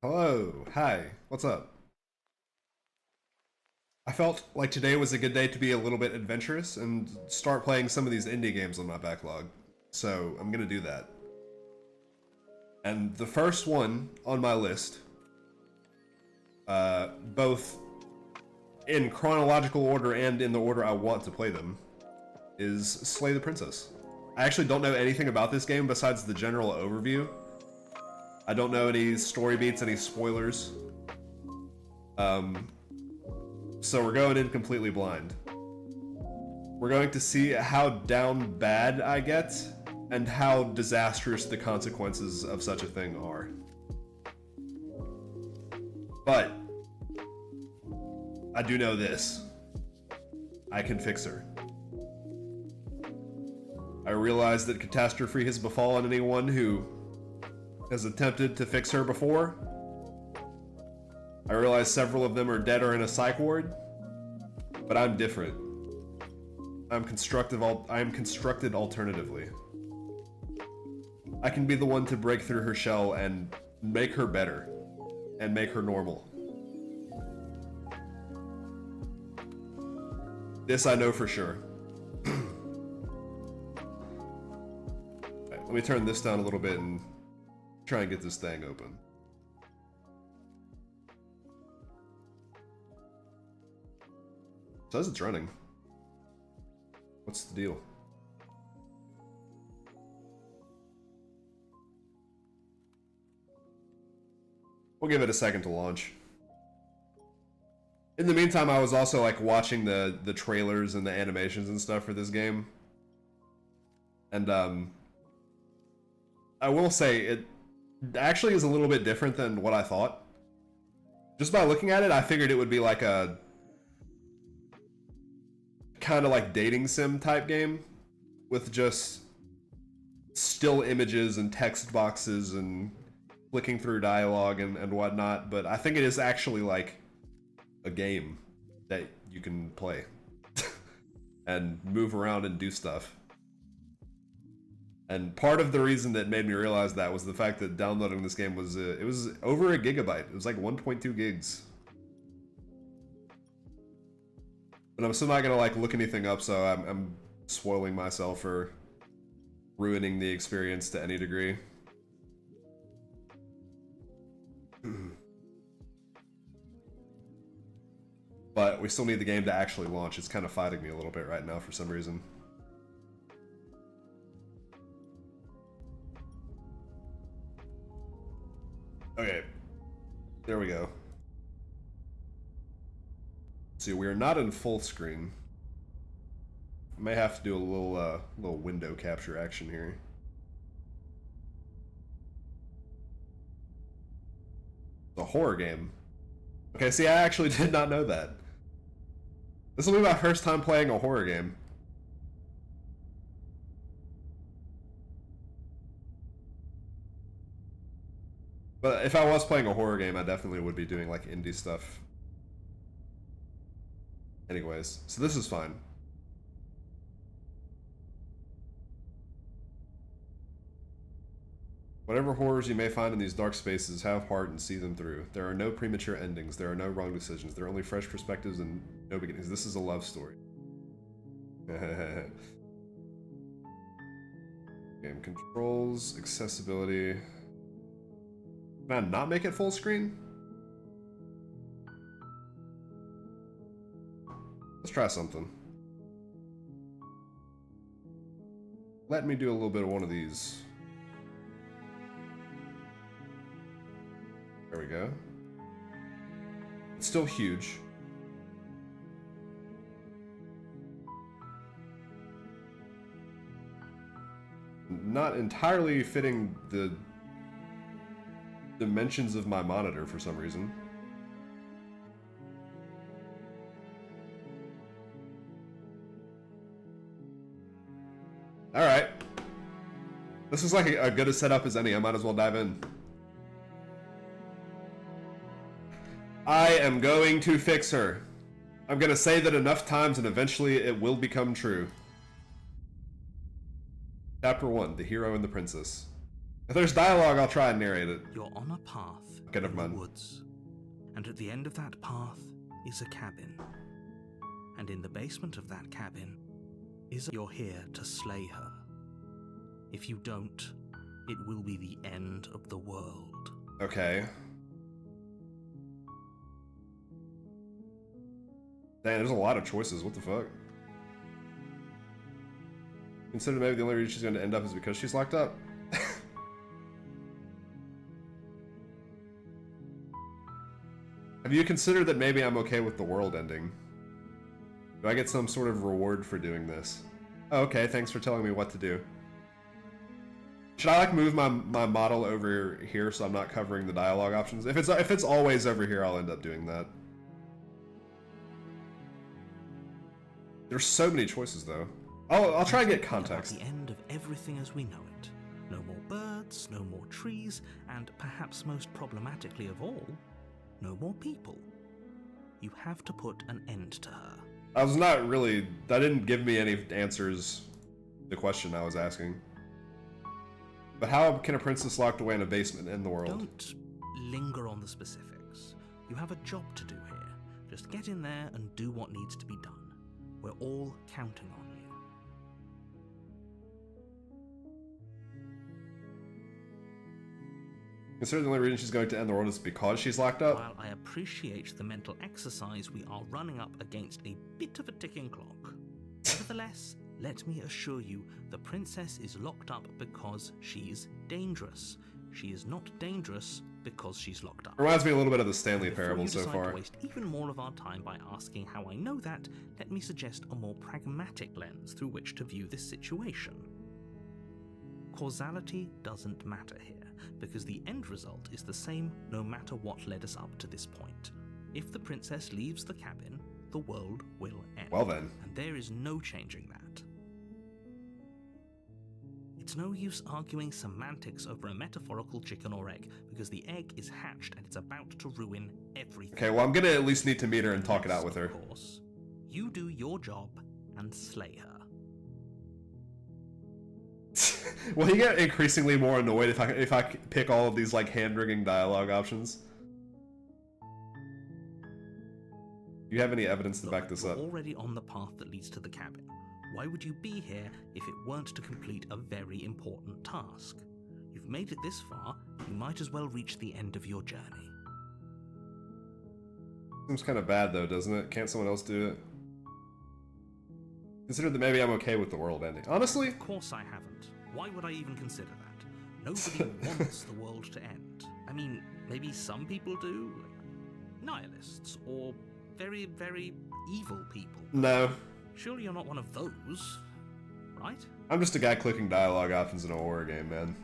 Hello, hi, what's up? I felt like today was a good day to be a little bit adventurous and start playing some of these indie games on my backlog. So I'm gonna do that. And the first one on my list, both in chronological order and in the order I want to play them, is Slay the Princess. I actually don't know anything about this game besides the general overview. I don't know any story beats, any spoilers. Um, so we're going in completely blind. We're going to see how down bad I get and how disastrous the consequences of such a thing are. But I do know this. I can fix her. I realize that catastrophe has befallen anyone who has attempted to fix her before. I realize several of them are dead or in a psych ward, but I'm different. I am constructed alternatively. I can be the one to break through her shell and make her better, and make her normal. This I know for sure. Right, let me turn this down a little bit and try and get this thing open. Says it's running. What's the deal? We'll give it a second to launch. In the meantime, I was also like watching the trailers and the animations and stuff for this game. And I will say it actually is a little bit different than what I thought. Just by looking at it, I figured it would be like a kind of like dating sim type game with just still images and text boxes and flicking through dialogue and whatnot, but I think it is actually like a game that you can play. and move around and do stuff. And part of the reason that made me realize that was the fact that downloading this game was it was over a gigabyte. It was like 1.2 gigs. But I'm still not gonna like look anything up, so I'm spoiling myself for ruining the experience to any degree. But we still need the game to actually launch. It's kind of fighting me a little bit right now for some reason. Okay, there we go. See, we are not in full screen. I may have to do a little window capture action here. It's a horror game. Okay, see, I actually did not know that. This will be my first time playing a horror game. But if I was playing a horror game, I definitely would be doing like indie stuff. Anyways, so this is fine. Whatever horrors you may find in these dark spaces, have heart and see them through. There are no premature endings, there are no wrong decisions, there are only fresh perspectives and no beginnings. This is a love story. Game controls, accessibility. Can I not make it full screen? Let's try something. Let me do a little bit of one of these. There we go. It's still huge. Not entirely fitting the dimensions of my monitor for some reason. Alright. This is like a good a setup as any. I might as well dive in. I am going to fix her. I'm gonna say that enough times and eventually it will become true. Chapter 1, The Hero and the Princess. If there's dialogue, I'll try and narrate it. You're on a path Okay, never in the mind. woods, and at the end of that path is a cabin. And in the basement of that cabin is you're here to slay her. If you don't, it will be the end of the world. Okay. Dang, there's a lot of choices. What the fuck? Consider maybe the only reason she's going to end up is because she's locked up. Have you considered that maybe I'm okay with the world ending? Do I get some sort of reward for doing this? Oh, okay, thanks for telling me what to do. Should I like move my model over here so I'm not covering the dialogue options? If it's always over here, I'll end up doing that. There's so many choices though. I'll try and get context. At the end of everything as we know it. No more birds, no more trees, and perhaps most problematically of all, no more people. You have to put an end to her. I was not really... That didn't give me any answers to the question I was asking. But how can a princess locked away in a basement end the world? Don't linger on the specifics. You have a job to do here. Just get in there and do what needs to be done. We're all counting on you. Consider the only reason she's going to end the world is because she's locked up? While I appreciate the mental exercise, we are running up against a bit of a ticking clock. Nevertheless, let me assure you, the princess is locked up because she's dangerous. She is not dangerous because she's locked up. Reminds me a little bit of the Stanley Before Parable you so decide far. to waste even more of our time by asking how I know that, let me suggest a more pragmatic lens through which to view this situation. Causality doesn't matter here, because the end result is the same no matter what led us up to this point. If the princess leaves the cabin, the world will end. Well then. And there is no changing that. It's no use arguing semantics over a metaphorical chicken or egg, because the egg is hatched and it's about to ruin everything. Okay, well I'm gonna at least need to meet her and talk it out with her. Of course, you do your job and slay her. Will he get increasingly more annoyed if I pick all of these like hand-wringing dialogue options? Do you have any evidence to back this You're up? already on the path that leads to the cabin. Why would you be here if it weren't to complete a very important task? You've made it this far, you might as well reach the end of your journey. Seems kind of bad though, doesn't it? Can't someone else do it? Consider that maybe I'm okay with the world ending. Honestly? Of course I haven't. Why would I even consider that? Nobody wants the world to end. I mean, maybe some people do, like nihilists, or very, very evil people. No. Surely you're not one of those, right? I'm just a guy clicking dialogue options in a horror game, man.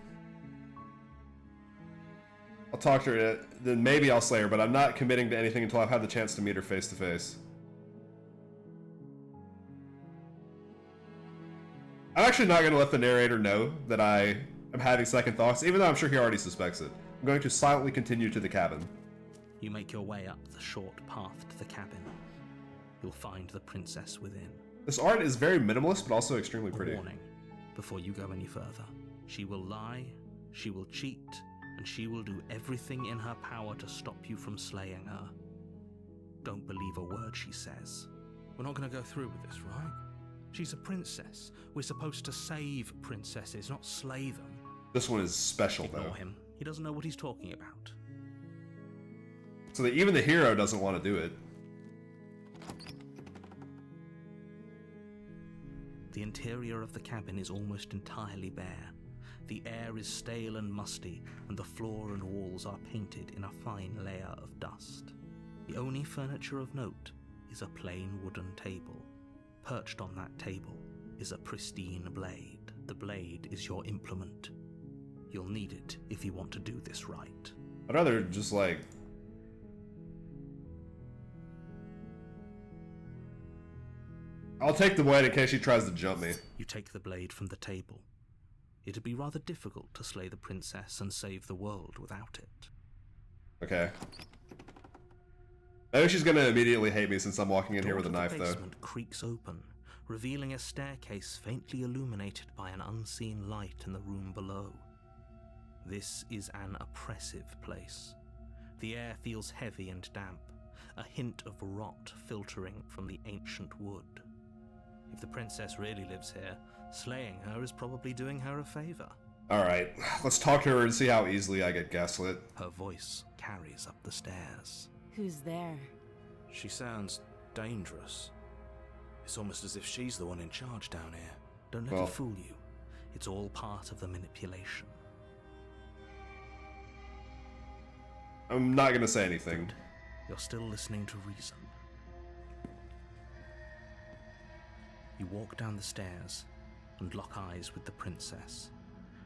I'll talk to her, then maybe I'll slay her, but I'm not committing to anything until I've had the chance to meet her face to face. I'm actually not going to let the narrator know that I am having second thoughts, even though I'm sure he already suspects it. I'm going to silently continue to the cabin. You make your way up the short path to the cabin. You'll find the princess within. This art is very minimalist, but also extremely A pretty. warning, before you go any further. She will lie, she will cheat, and she will do everything in her power to stop you from slaying her. Don't believe a word she says. We're not going to go through with this, right? She's a princess. We're supposed to save princesses, not slay them. This one is special, though. Ignore him. He doesn't know what he's talking about. So that even the hero doesn't want to do it. The interior of the cabin is almost entirely bare. The air is stale and musty, and the floor and walls are painted in a fine layer of dust. The only furniture of note is a plain wooden table. Perched on that table is a pristine blade. The blade is your implement. You'll need it if you want to do this right. I'd rather just, like... I'll take the blade in case she tries to jump me. You take the blade from the table. It'd be rather difficult to slay the princess and save the world without it. Okay. I know she's gonna immediately hate me since I'm walking in here with a The door knife, to the though. basement creaks open, revealing a staircase faintly illuminated by an unseen light in the room below. This is an oppressive place. The air feels heavy and damp, a hint of rot filtering from the ancient wood. If the princess really lives here, slaying her is probably doing her a favor. Alright, let's talk to her and see how easily I get gaslit. Her voice carries up the stairs. Who's there? She sounds dangerous. It's almost as if she's the one in charge down here. Don't let Well. it fool you. It's all part of the manipulation. I'm not gonna say anything. You're still listening to reason. You walk down the stairs and lock eyes with the princess.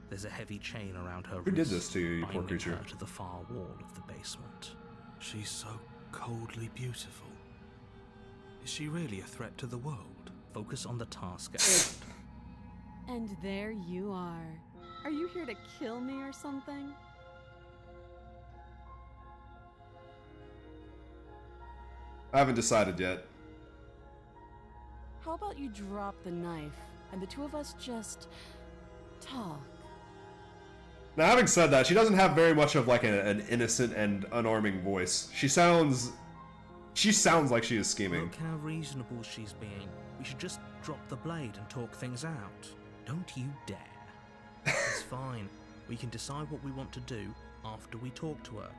There's a heavy chain around her Who did wrist, this to you, you poor binding creature? her to the far wall of the basement. She's so coldly beautiful. Is she really a threat to the world? Focus on the task at hand. And there you are. Are you here to kill me or something? I haven't decided yet. How about you drop the knife and the two of us just talk? Now, having said that, she doesn't have very much of like an innocent and unarming voice. She sounds like she is scheming. Look how reasonable she's being. We should just drop the blade and talk things out. Don't you dare. It's fine. We can decide what we want to do after we talk to her.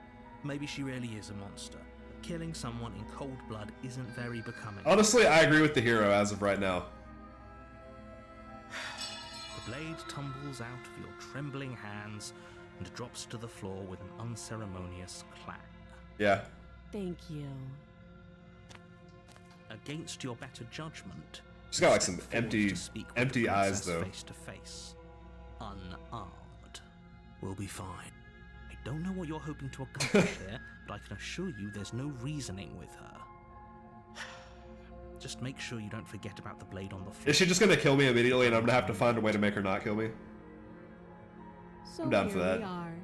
Maybe she really is a monster. Killing someone in cold blood isn't very becoming. Honestly, I agree with the hero as of right now. The blade tumbles out of your trembling hands and drops to the floor with an unceremonious clang. Yeah. Thank you. Against your better judgment, She's got like step some forward empty to speak with the empty eyes princess though. Face to face, unarmed. We'll be fine. I don't know what you're hoping to accomplish here, but I can assure you there's no reasoning with her. Just make sure you don't forget about the blade on the floor. Is she just gonna kill me immediately and I'm gonna have to find a way to make her not kill me? So I'm down here for that. we are.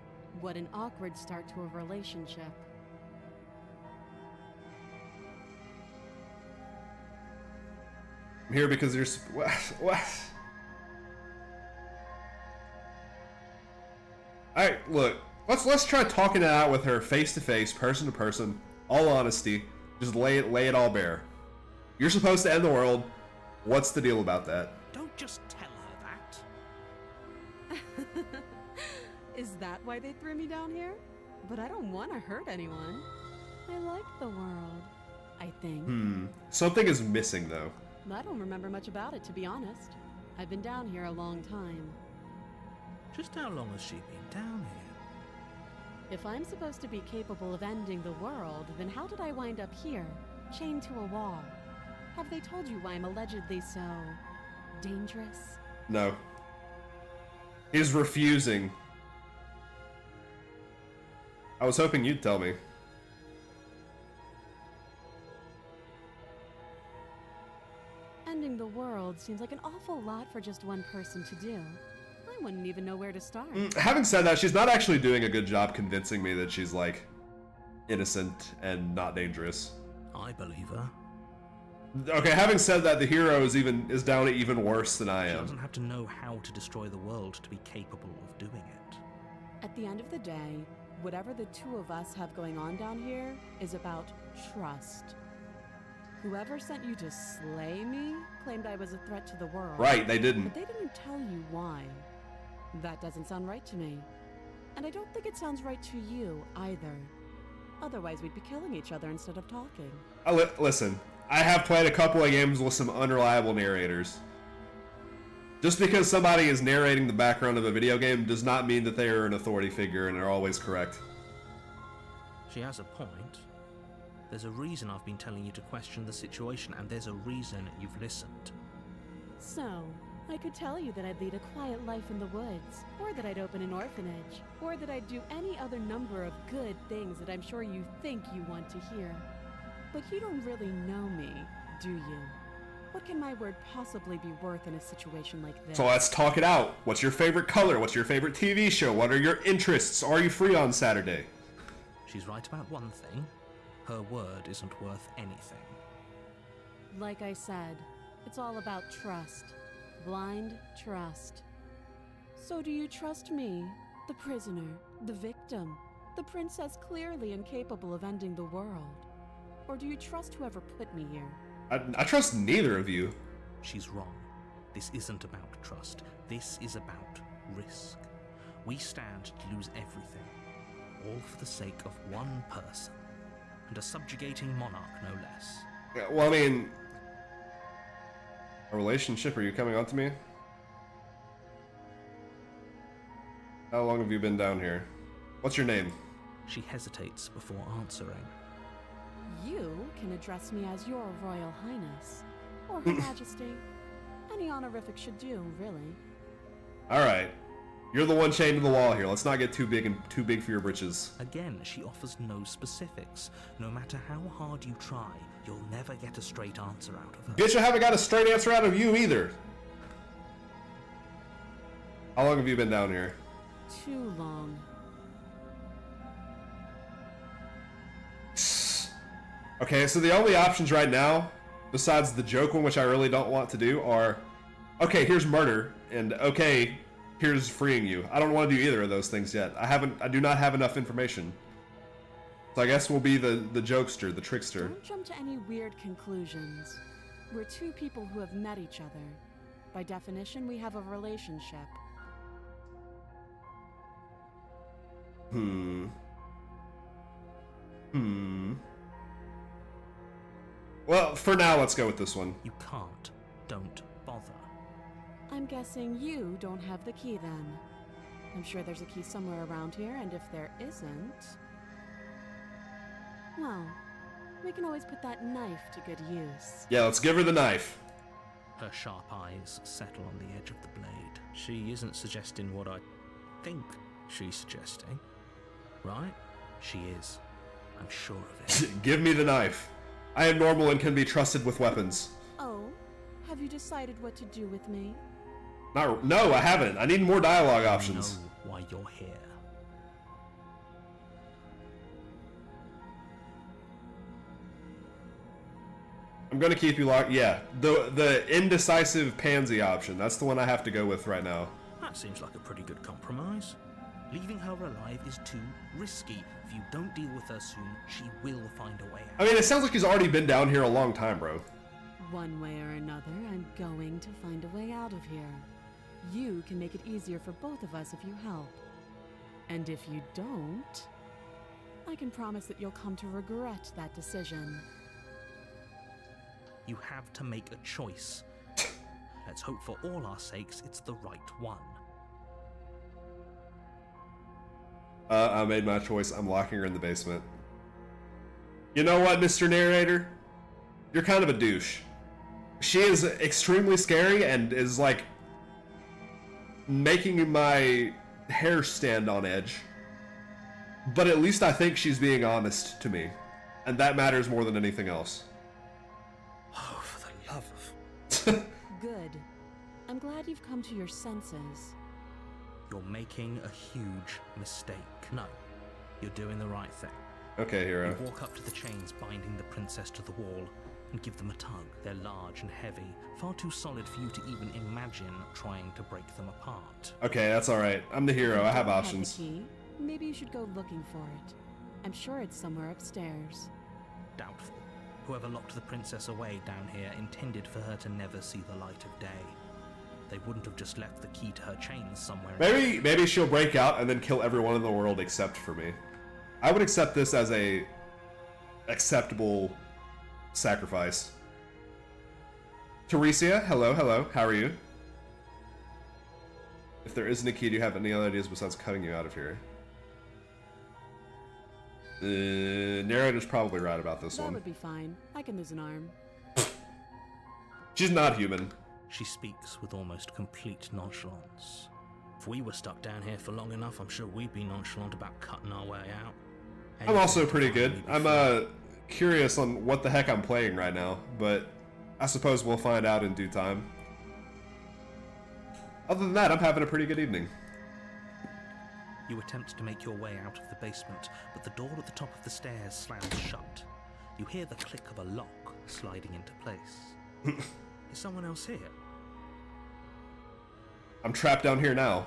What an awkward start to a relationship. I'm here because you're... What? Alright, look. Let's try talking it out with her face to face, person to person, all honesty. Just lay it all bare. You're supposed to end the world. What's the deal about that? Don't just tell her that. Is that why they threw me down here? But I don't want to hurt anyone. I like the world, I think. Something is missing, though. I don't remember much about it, to be honest. I've been down here a long time. Just how long has she been down here? If I'm supposed to be capable of ending the world, then how did I wind up here, chained to a wall? Have they told you why I'm allegedly so... dangerous? No. He's refusing. I was hoping you'd tell me. Ending the world seems like an awful lot for just one person to do. I wouldn't even know where to start. Having said that, she's not actually doing a good job convincing me that she's, like, innocent and not dangerous. I believe her. Okay, having said that, the hero is down to even worse than I She am. doesn't have to know how to destroy the world to be capable of doing it. At the end of the day, whatever the two of us have going on down here is about trust. Whoever sent you to slay me claimed I was a threat to the world. Right, they didn't. But they didn't tell you why. That doesn't sound right to me. And I don't think it sounds right to you either. Otherwise, we'd be killing each other instead of talking. Listen, I have played a couple of games with some unreliable narrators. Just because somebody is narrating the background of a video game does not mean that they are an authority figure and are always correct. She has a point. There's a reason I've been telling you to question the situation, and there's a reason you've listened. So, I could tell you that I'd lead a quiet life in the woods, or that I'd open an orphanage, or that I'd do any other number of good things that I'm sure you think you want to hear. But you don't really know me, do you? What can my word possibly be worth in a situation like this? So let's talk it out. What's your favorite color? What's your favorite TV show? What are your interests? Are you free on Saturday? She's right about one thing. Her word isn't worth anything. Like I said, it's all about trust. Blind trust. So do you trust me, the prisoner, the victim, the princess clearly incapable of ending the world? Or do you trust whoever put me here? I trust neither of you. She's wrong. This isn't about trust. This is about risk. We stand to lose everything, all for the sake of one person, and a subjugating monarch no less. Yeah, well, I mean... A relationship? Are you coming on to me? How long have you been down here? What's your name? She hesitates before answering. You can address me as your Royal Highness, or Her Majesty. Any honorific should do, really. Alright. You're the one chained to the wall here. Let's not get too big for your britches. Again, she offers no specifics. No matter how hard you try, you'll never get a straight answer out of her. Bitch, I haven't got a straight answer out of you either. How long have you been down here? Too long. Okay, so the only options right now, besides the joke one, which I really don't want to do, are, okay, here's murder, and okay, here's freeing you. I don't want to do either of those things yet. I do not have enough information. So I guess we'll be the jokester, the trickster. Don't jump to any weird conclusions. We're two people who have met each other. By definition, we have a relationship. Well, for now, let's go with this one. You can't. Don't bother. I'm guessing you don't have the key then. I'm sure there's a key somewhere around here, and if there isn't... well, we can always put that knife to good use. Yeah, let's give her the knife. Her sharp eyes settle on the edge of the blade. She isn't suggesting what I think she's suggesting. Right? She is. I'm sure of it. Give me the knife. I am normal and can be trusted with weapons. Oh, have you decided what to do with me? No, I haven't. I need more dialogue options. I know why you're here. I'm gonna keep you locked. Yeah, the indecisive pansy option. That's the one I have to go with right now. That seems like a pretty good compromise. Leaving her alive is too risky. If you don't deal with her soon, she will find a way out. I mean, it sounds like he's already been down here a long time, bro. One way or another, I'm going to find a way out of here. You can make it easier for both of us if you help. And if you don't, I can promise that you'll come to regret that decision. You have to make a choice. Let's hope for all our sakes it's the right one. I made my choice. I'm locking her in the basement. You know what, Mr. Narrator? You're kind of a douche. She is extremely scary and is like making my hair stand on edge. But at least I think she's being honest to me. And that matters more than anything else. Oh, for the love of... Good. I'm glad you've come to your senses. You're making a huge mistake. No, you're doing the right thing. Okay, hero. You walk up to the chains binding the princess to the wall and give them a tug. They're large and heavy, far too solid for you to even imagine trying to break them apart. Okay, that's alright. I'm the hero. I have If you options. the key, maybe you should go looking for it. I'm sure it's somewhere upstairs. Doubtful. Whoever locked the princess away down here intended for her to never see the light of day. They wouldn't have just left the key to her chains somewhere. Maybe she'll break out and then kill everyone in the world except for me. I would accept this as a acceptable sacrifice. Teresia, hello. How are you? If there isn't a key, do you have any other ideas besides cutting you out of here? Narrator's probably right about this That one. would be fine. I can lose an arm. She's not human. She speaks with almost complete nonchalance. If we were stuck down here for long enough, I'm sure we'd be nonchalant about cutting our way out. I'm also pretty good. Finally be I'm free. curious on what the heck I'm playing right now, but I suppose we'll find out in due time. Other than that, I'm having a pretty good evening. You attempt to make your way out of the basement, but the door at the top of the stairs slams shut. You hear the click of a lock sliding into place. Is someone else here? I'm trapped down here now.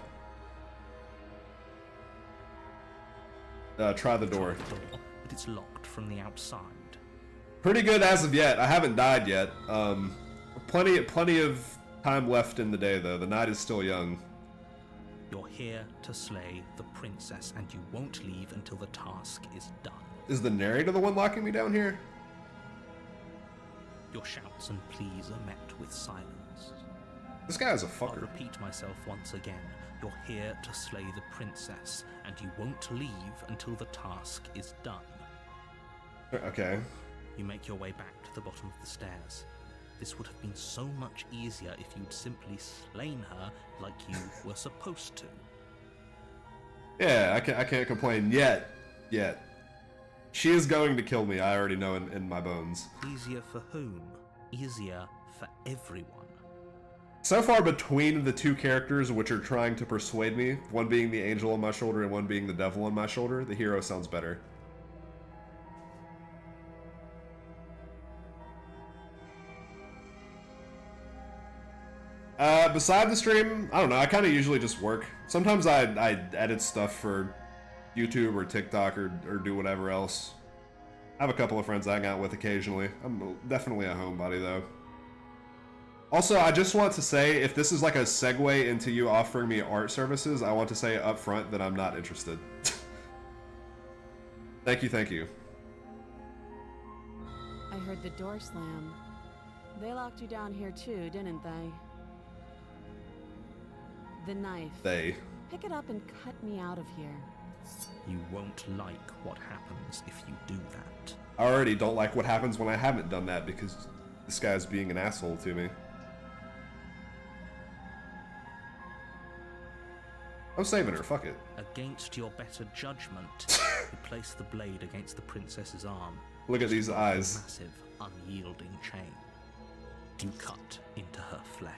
Try the door. Try the door, but it's locked from the outside. Pretty good as of yet. I haven't died yet. Plenty of time left in the day though. The night is still young. You're here to slay the princess, and you won't leave until the task is done. Is the narrator the one locking me down here? Your shouts and pleas are met with silence. This guy is a I'll fucker. repeat myself once again. You're here to slay the princess, and you won't leave until the task is done. Okay. You make your way back to the bottom of the stairs. This would have been so much easier if you'd simply slain her like you were supposed to. Yeah, I can't complain yet. She is going to kill me, I already know in my bones. Easier for whom? Easier for everyone. So far between the two characters which are trying to persuade me, one being the angel on my shoulder and one being the devil on my shoulder, the hero sounds better. Beside the stream, I don't know, I kind of usually just work. Sometimes I edit stuff for YouTube or TikTok or do whatever else. I have a couple of friends I hang out with occasionally. I'm definitely a homebody though. Also, I just want to say, if this is like a segue into you offering me art services, I want to say up front that I'm not interested. Thank you. I heard the door slam. They locked you down here too, didn't they? The knife. They. Pick it up and cut me out of here. You won't like what happens if you do that. I already don't like what happens when I haven't done that because this guy's being an asshole to me. I'm saving her, fuck it. Against your better judgment, you place the blade against the princess's arm. Look at these A eyes. massive, unyielding chain. You cut into her flesh.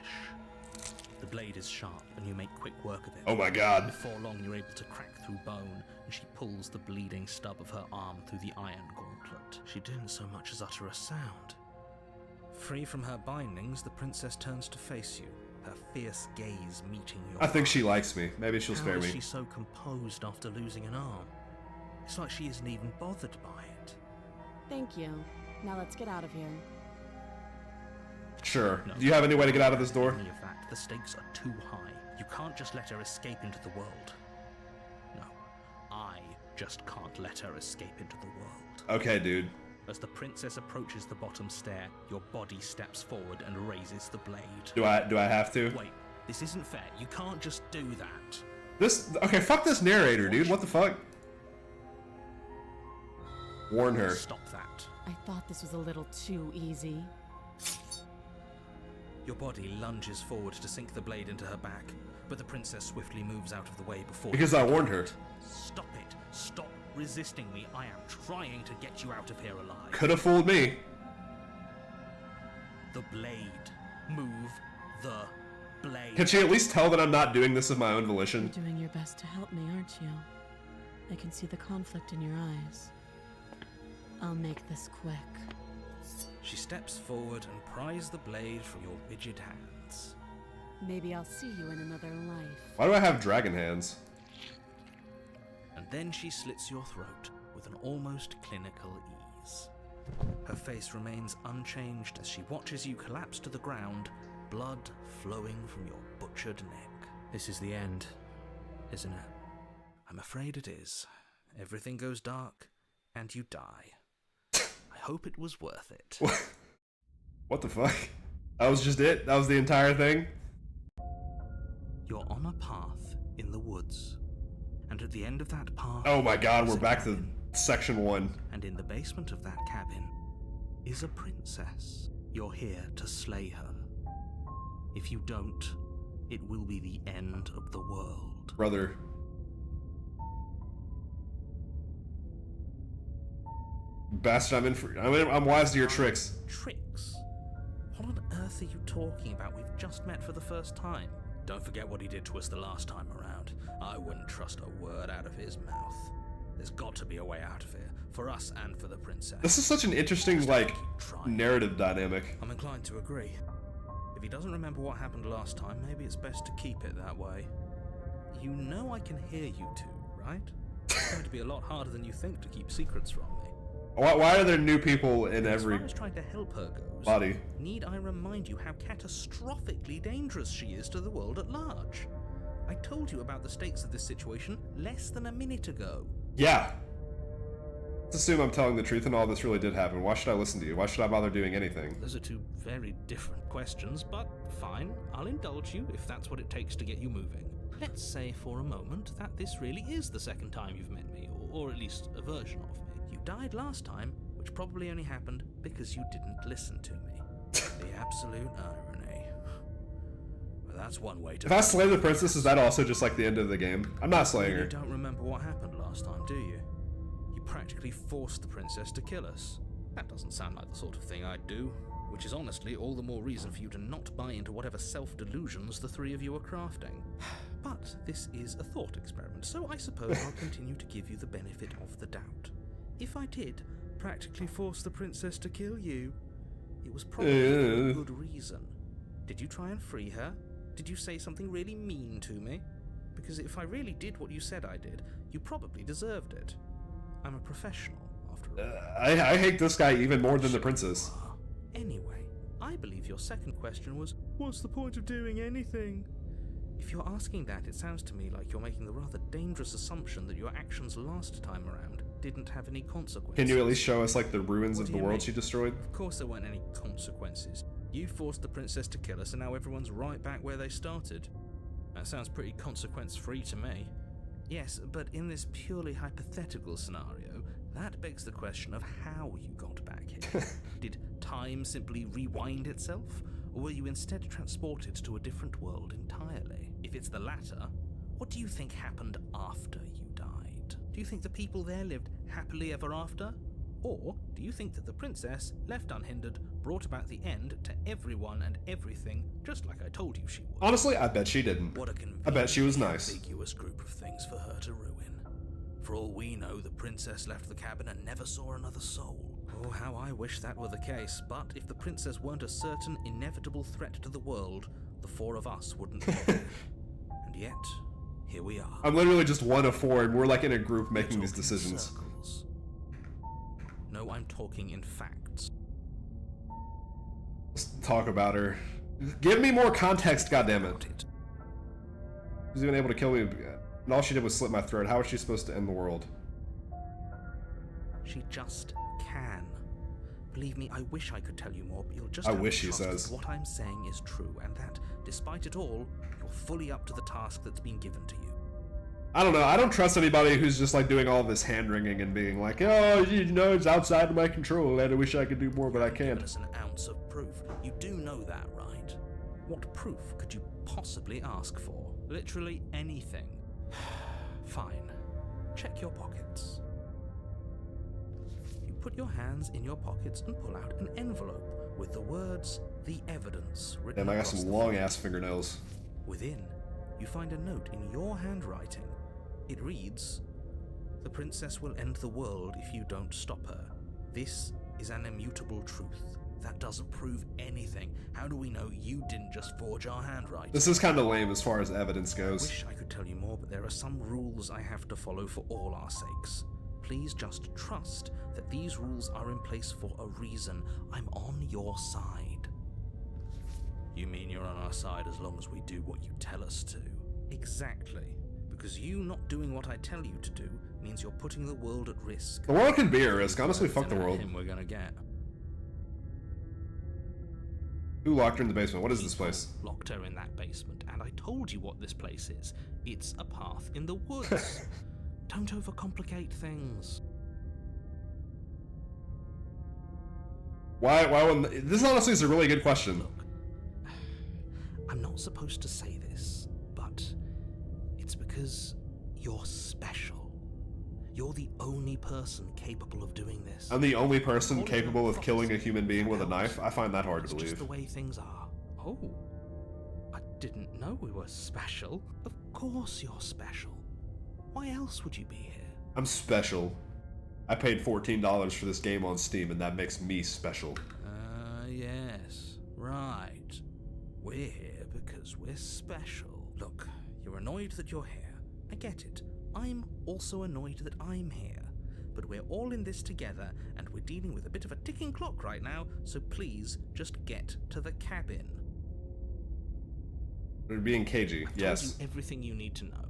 The blade is sharp, and you make quick work of it. Oh my god. Before long, you're able to crack through bone, and she pulls the bleeding stub of her arm through the iron gauntlet. She didn't so much as utter a sound. Free from her bindings, the princess turns to face you, her fierce gaze meeting your I think eyes. she likes me. Maybe she'll spare How me. is she so composed after losing an arm? It's like she isn't even bothered by it. Thank you. Now let's get out of here. Sure. No. Do you have any way to get out of this door? Any of that, the stakes are too high. You can't just let her escape into the world. No, I just can't let her escape into the world. Okay, dude. As the princess approaches the bottom stair, your body steps forward and raises the blade. Do I have to? Wait, this isn't fair. You can't just do that. Okay, fuck this narrator, dude. What the fuck? Warn her. Stop that. I thought this was a little too easy. Your body lunges forward to sink the blade into her back, but the princess swiftly moves out of the way before Because I warned her. Stop it. Stop resisting me. I am trying to get you out of here alive. Could have fooled me. The blade. Move the blade. Can she at least tell that I'm not doing this of my own You're volition? doing your best to help me, aren't you? I can see the conflict in your eyes. I'll make this quick. She steps forward and pries the blade from your rigid hands. Maybe I'll see you in another life. Why do I have dragon hands? And then she slits your throat with an almost clinical ease. Her face remains unchanged as she watches you collapse to the ground, blood flowing from your butchered neck. This is the end, isn't it? I'm afraid it is. Everything goes dark, and you die. I hope it was worth it. What the fuck? That was just it? That was the entire thing? You're on a path in the woods, and at the end of that path... Oh my god, is we're a back to cabin. section 1. And in the basement of that cabin is a princess. You're here to slay her. If you don't, it will be the end of the world. Brother. Bastard, I'm wise to your tricks. Tricks? What on earth are you talking about? We've just met for the first time. Don't forget what he did to us the last time around. I wouldn't trust a word out of his mouth. There's got to be a way out of here, for us and for the princess. This is such an interesting, Just like, keep trying. narrative dynamic. I'm inclined to agree. If he doesn't remember what happened last time, maybe it's best to keep it that way. You know I can hear you two, right? It's going to be a lot harder than you think to keep secrets from me. Why are there new people in As every far as trying to help her goes, body? need I remind you how catastrophically dangerous she is to the world at large? I told you about the stakes of this situation less than a minute ago. Yeah. Let's assume I'm telling the truth and all this really did happen. Why should I listen to you? Why should I bother doing anything? Those are two very different questions, but fine, I'll indulge you if that's what it takes to get you moving. Let's say for a moment that this really is the second time you've met me, or at least a version of me. You died last time, which probably only happened because you didn't listen to me. The absolute irony. Well, that's one way to... If I slay the princess, is that also just like the end of the game? I'm not slaying You her. don't remember what happened last time, do you? You practically forced the princess to kill us. That doesn't sound like the sort of thing I'd do, which is honestly all the more reason for you to not buy into whatever self-delusions the three of you are crafting. But this is a thought experiment, so I suppose I'll continue to give you the benefit of the doubt. If I did practically force the princess to kill you, it was probably for a good reason. Did you try and free her? Did you say something really mean to me? Because if I really did what you said I did, you probably deserved it. I'm a professional, after all. I hate this guy even more than the princess. Anyway, I believe your second question was, what's the point of doing anything? If you're asking that, it sounds to me like you're making the rather dangerous assumption that your actions last time around didn't have any consequences. Can you at least show us like the ruins What of do the you world mean? she destroyed? Of course there weren't any consequences. You forced the princess to kill us and now everyone's right back where they started. That sounds pretty consequence-free to me. Yes, but in this purely hypothetical scenario, that begs the question of how you got back here. Did time simply rewind itself? Or were you instead transported to a different world entirely? If it's the latter, what do you think happened after you died? Do you think the people there lived happily ever after? Or do you think that the princess, left unhindered, brought about the end to everyone and everything, just like I told you she would? Honestly, I bet she didn't. What a I bet she was nice. ambiguous group of things for her to ruin. For all we know, the princess left the cabin and never saw another soul. Oh, how I wish that were the case, but if the princess weren't a certain inevitable threat to the world, the four of us wouldn't be here. And yet, here we are. I'm literally just one of four, and we're like in a group making these Talking decisions. circles. No, I'm talking in facts. Let's talk about her. Give me more context, goddammit. About it. She's even able to kill me, and all she did was slit my throat. How is she supposed to end the world? She just can. Believe me, I wish I could tell you more, but you'll just I have to wish, he trust says. that what I'm saying is true, and that, despite it all, you're fully up to the task that's been given to you. I don't know. I don't trust anybody who's just like doing all this hand wringing and being like, oh, you know, it's outside of my control, and I wish I could do more, but I Haven't given can't. us an ounce of proof. You do know that, right? What proof could you possibly ask for? Literally anything. Fine. Check your pockets. You put your hands in your pockets and pull out an envelope with the words, "The Evidence," written Damn, I got across some the long front. ass fingernails. Within, you find a note in your handwriting. It reads, "The princess will end the world if you don't stop her. This is an immutable truth. That doesn't prove anything. How do we know you didn't just forge our handwriting?" This is kind of lame as far as evidence goes. Wish I could tell you more, but there are some rules I have to follow for all our sakes. Please just trust that these rules are in place for a reason. I'm on your side. You mean you're on our side as long as we do what you tell us to? Exactly. Because you not doing what I tell you to do means you're putting the world at risk. The world can be at risk. Honestly, fuck the Then world. him we're gonna get. Who locked her in the basement? What is this People place? Locked her in that basement, and I told you what this place is. It's a path in the woods. Don't overcomplicate things. Why wouldn't... This honestly is a really good question. Look, I'm not supposed to say this, but it's because you're special. You're the only person capable of doing this. I'm the only person Calling capable her of killing a prophecy human being with a helps. knife. I find that hard It's to just believe. the way things are. Oh, I didn't know we were special. Of course you're special. Why else would you be here? I'm special. I paid $14 for this game on Steam, and that makes me special. Yes, right. We're here because we're special. Look, you're annoyed that you're here. I get it. I'm also annoyed that I'm here. But we're all in this together, and we're dealing with a bit of a ticking clock right now, so please just get to the cabin. They're being cagey, I've yes. told you everything you need to know.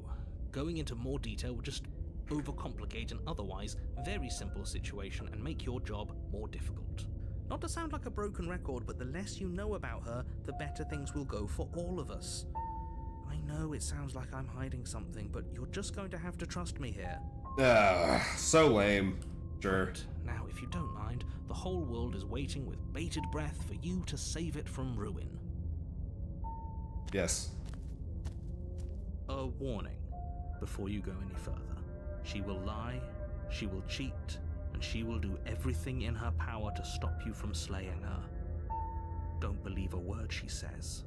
Going into more detail would just overcomplicate an otherwise very simple situation and make your job more difficult. Not to sound like a broken record, but the less you know about her, the better things will go for all of us. I know it sounds like I'm hiding something, but you're just going to have to trust me here. So lame. Sure. But now, if you don't mind, the whole world is waiting with bated breath for you to save it from ruin. Yes. A warning before you go any further. She will lie, she will cheat, and she will do everything in her power to stop you from slaying her. Don't believe a word she says.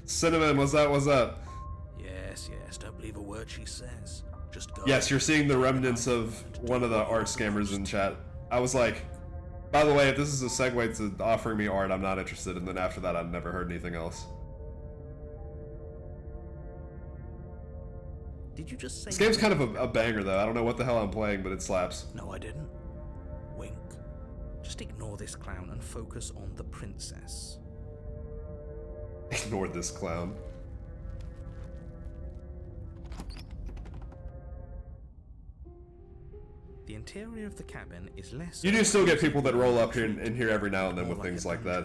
Cinnamon, what's up? Yes, don't believe a word she says. Just go. Yes, you're seeing the remnants of one of the art scammers in chat. I was like, by the way, if this is a segue to offering me art, I'm not interested. And then after that, I've never heard anything else. Did you just say This game's kind of a banger, though. I don't know what the hell I'm playing, but it slaps. No, I didn't. Wink. Just ignore this clown and focus on the princess. Ignore this clown. The interior of the cabin is less... You do still get people that roll up here in here every now and then with things like that.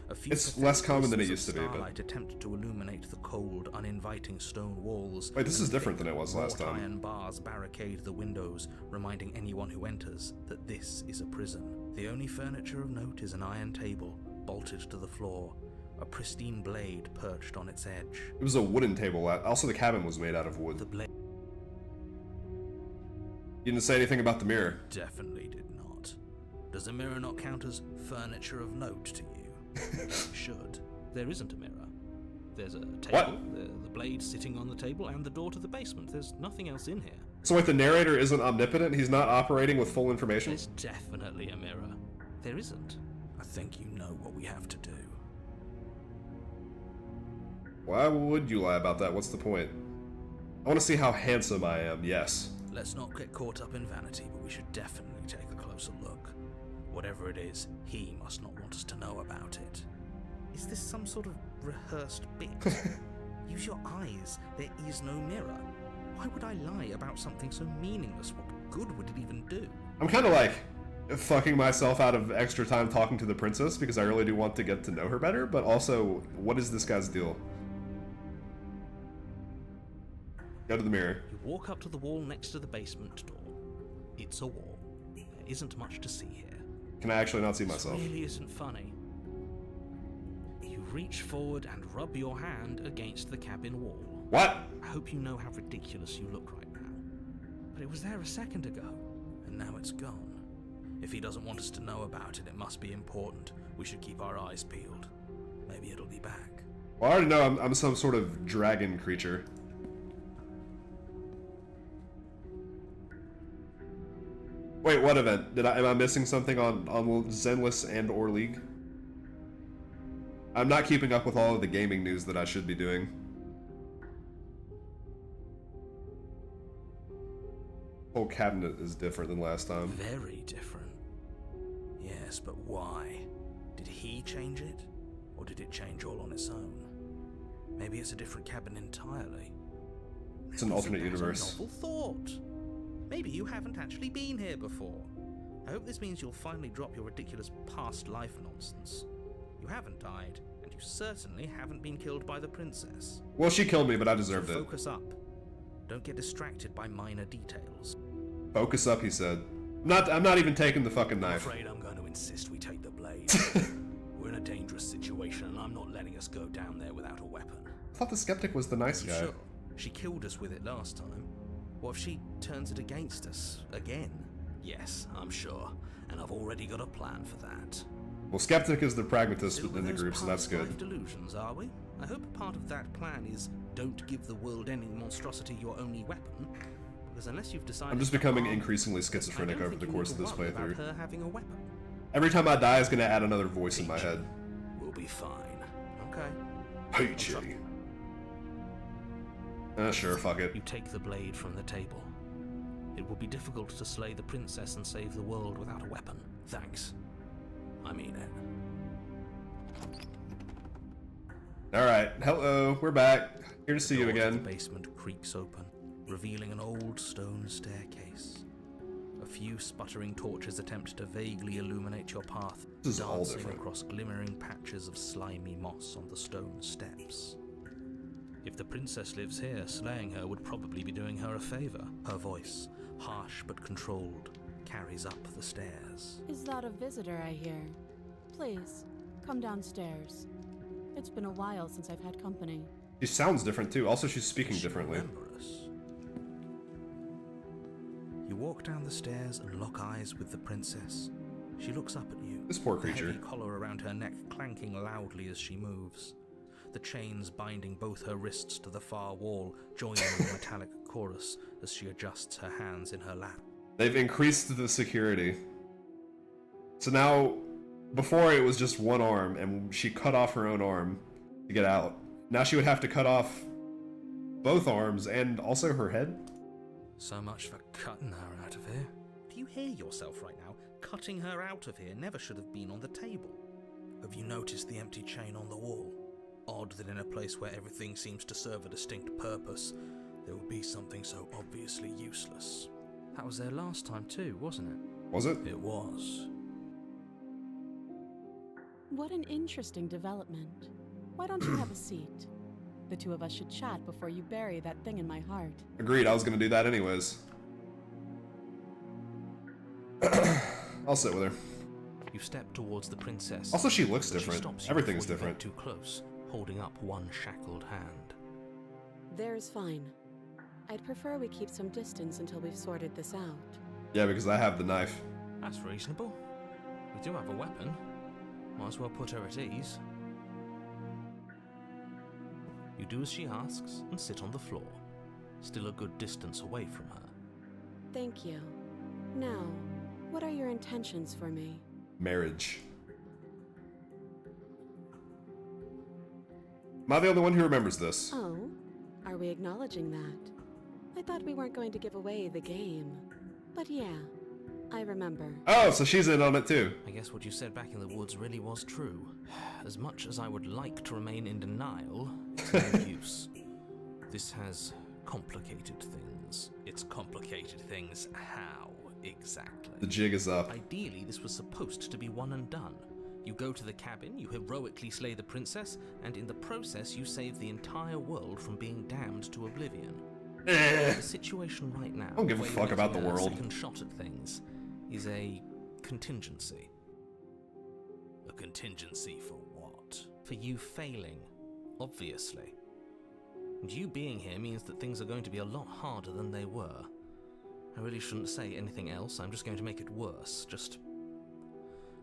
A few It's pathetic less common than it wisps used of to be, but- starlight attempt to illuminate the cold, uninviting stone walls. Wait, this is and different thick, than it was last wrought time. Iron bars barricade the windows, reminding anyone who enters that this is a prison. The only furniture of note is an iron table, bolted to the floor, a pristine blade perched on its edge. It was a wooden table. Also, the cabin was made out of wood. The blade You didn't say anything about the mirror. definitely did not. Does the mirror not count as furniture of note to you? Should. There isn't a mirror. There's a table, What? the blade sitting on the table, and the door to the basement. There's nothing else in here. So wait, the narrator isn't omnipotent? He's not operating with full information? There's definitely a mirror. There isn't. I think you know what we have to do. Why would you lie about that? What's the point? I want to see how handsome I am, yes. Let's not get caught up in vanity, but we should definitely take a closer look. Whatever it is, he must not want us to know about it. Is this some sort of rehearsed bit? Use your eyes. There is no mirror. Why would I lie about something so meaningless? What good would it even do? I'm kind of like fucking myself out of extra time talking to the princess because I really do want to get to know her better, but also, what is this guy's deal? Go to the mirror. You walk up to the wall next to the basement door. It's a wall. There isn't much to see here. Can I actually not see myself? This really isn't funny. You reach forward and rub your hand against the cabin wall. What? I hope you know how ridiculous you look right now. But it was there a second ago, and now it's gone. If he doesn't want us to know about it, it must be important. We should keep our eyes peeled. Maybe it'll be back. Well, I already know I'm some sort of dragon creature. Wait, what event? Am I missing something on Zenless and or League? I'm not keeping up with all of the gaming news that I should be doing. Whole cabinet is different than last time. Very different. Yes, but why? Did he change it? Or did it change all on its own? Maybe it's a different cabin entirely. It's an alternate universe. A novel thought. Maybe you haven't actually been here before. I hope this means you'll finally drop your ridiculous past life nonsense. You haven't died, and you certainly haven't been killed by the princess. Well, she killed me, but I deserved So it. focus up. Don't get distracted by minor details. Focus up, he said. I'm not even taking the fucking I'm knife. afraid I'm going to insist we take the blade. We're in a dangerous situation, and I'm not letting us go down there without a weapon. I thought the skeptic was the nice You guy. sure? She killed us with it last time. What if she turns it against us again? Yes, I'm sure, and I've already got a plan for that. Well, skeptic is the pragmatist Still in with the those group, so that's past life good. delusions, are we? I hope part of that plan is don't give the world-ending monstrosity your only weapon, because unless you've decided. I'm just to becoming harm increasingly her, schizophrenic I don't over think the you course need of to this worry about playthrough. her having a weapon. Every time I die is gonna add another voice in my head. We'll be fine. Okay. Peachy. Sure, fuck it. You take the blade from the table. It will be difficult to slay the princess and save the world without a weapon. Thanks. I mean it. Alright, hello, we're back. Here to see you The door to again. The basement creaks open, revealing an old stone staircase. A few sputtering torches attempt to vaguely illuminate your path, This is all dancing different. across glimmering patches of slimy moss on the stone steps. If the princess lives here, slaying her would probably be doing her a favor. Her voice, harsh but controlled, carries up the stairs. Is that a visitor I hear? Please, come downstairs. It's been a while since I've had company. She sounds different too. Also, she's speaking Does she differently. remember us? You walk down the stairs and lock eyes with the princess. She looks up at you. This poor The creature. heavy collar around her neck clanking loudly as she moves. The chains binding both her wrists to the far wall join in a metallic chorus as she adjusts her hands in her lap. They've increased the security. So now, before it was just one arm, and she cut off her own arm to get out. Now she would have to cut off both arms and also her head? So much for cutting her out of here. Do you hear yourself right now? Cutting her out of here never should have been on the table. Have you noticed the empty chain on the wall? Odd that in a place where everything seems to serve a distinct purpose, there would be something so obviously useless. That was there last time too, wasn't it? Was it? It was. What an interesting development. Why don't you have a seat? The two of us should chat before you bury that thing in my heart. Agreed, I was gonna do that anyways. I'll sit with her. You step towards the princess. Also, she looks but she different. stops you Everything's before you get different. too close, holding up one shackled hand. There's fine. I'd prefer we keep some distance until we've sorted this out. Yeah, because I have the knife. That's reasonable. We do have a weapon. Might as well put her at ease. You do as she asks and sit on the floor, still a good distance away from her. Thank you. Now, what are your intentions for me? Marriage. Am I the only one who remembers this? Oh, are we acknowledging that? I thought we weren't going to give away the game. But yeah, I remember. Oh, so she's in on it too. I guess what you said back in the woods really was true. As much as I would like to remain in denial, it's no use. This has complicated things. It's complicated things how, exactly? The jig is up. Ideally, this was supposed to be one and done. You go to the cabin, you heroically slay the princess, and in the process you save the entire world from being damned to oblivion. The situation right now, I don't give a where fuck you're about the getting a world. second shot at things, is a contingency. A contingency for what? For you failing, obviously. And you being here means that things are going to be a lot harder than they were. I really shouldn't say anything else, I'm just going to make it worse. Just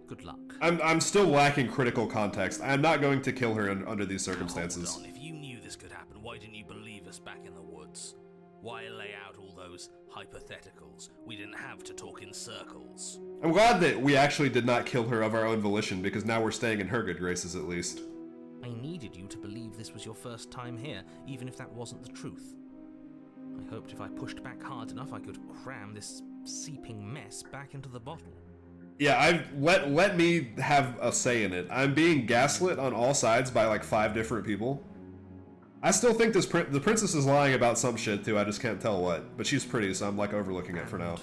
good luck. I'm still lacking critical context. I'm not going to kill her under these circumstances. Hold on. If you knew this could happen, why didn't you believe us back in the woods? Why lay out all those hypotheticals? We didn't have to talk in circles. I'm glad that we actually did not kill her of our own volition, because now we're staying in her good graces at least. I needed you to believe this was your first time here, even if that wasn't the truth. I hoped if I pushed back hard enough I could cram this seeping mess back into the bottle. Yeah, let me have a say in it. I'm being gaslit on all sides by like 5 different people. I still think the princess is lying about some shit too, I just can't tell what. But she's pretty, so I'm like overlooking it for now.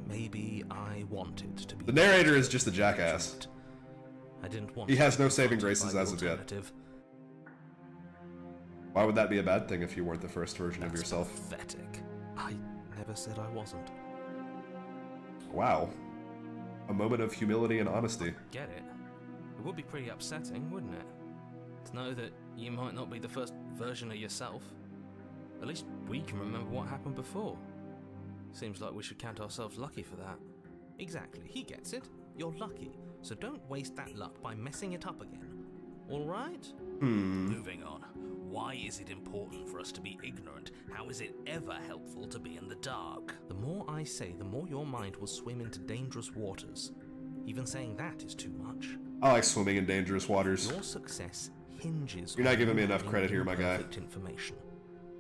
Maybe I wanted to be... The narrator is just a jackass. I didn't want He has no to be saving confronted graces by the as of yet. alternative. Why would that be a bad thing if you weren't the first version of That's yourself? pathetic. I never said I wasn't. Wow. A moment of humility and honesty. Get it? It would be pretty upsetting, wouldn't it? To know that you might not be the first version of yourself. At least we can remember what happened before. Seems like we should count ourselves lucky for that. Exactly, he gets it. You're lucky, so don't waste that luck by messing it up again. Alright? Moving on. Why is it important for us to be ignorant? How is it ever helpful to be in the dark? The more I say, the more your mind will swim into dangerous waters. Even saying that is too much. I like swimming in dangerous waters. Your success hinges You're not on giving me you enough having credit here, my guy. imperfect information.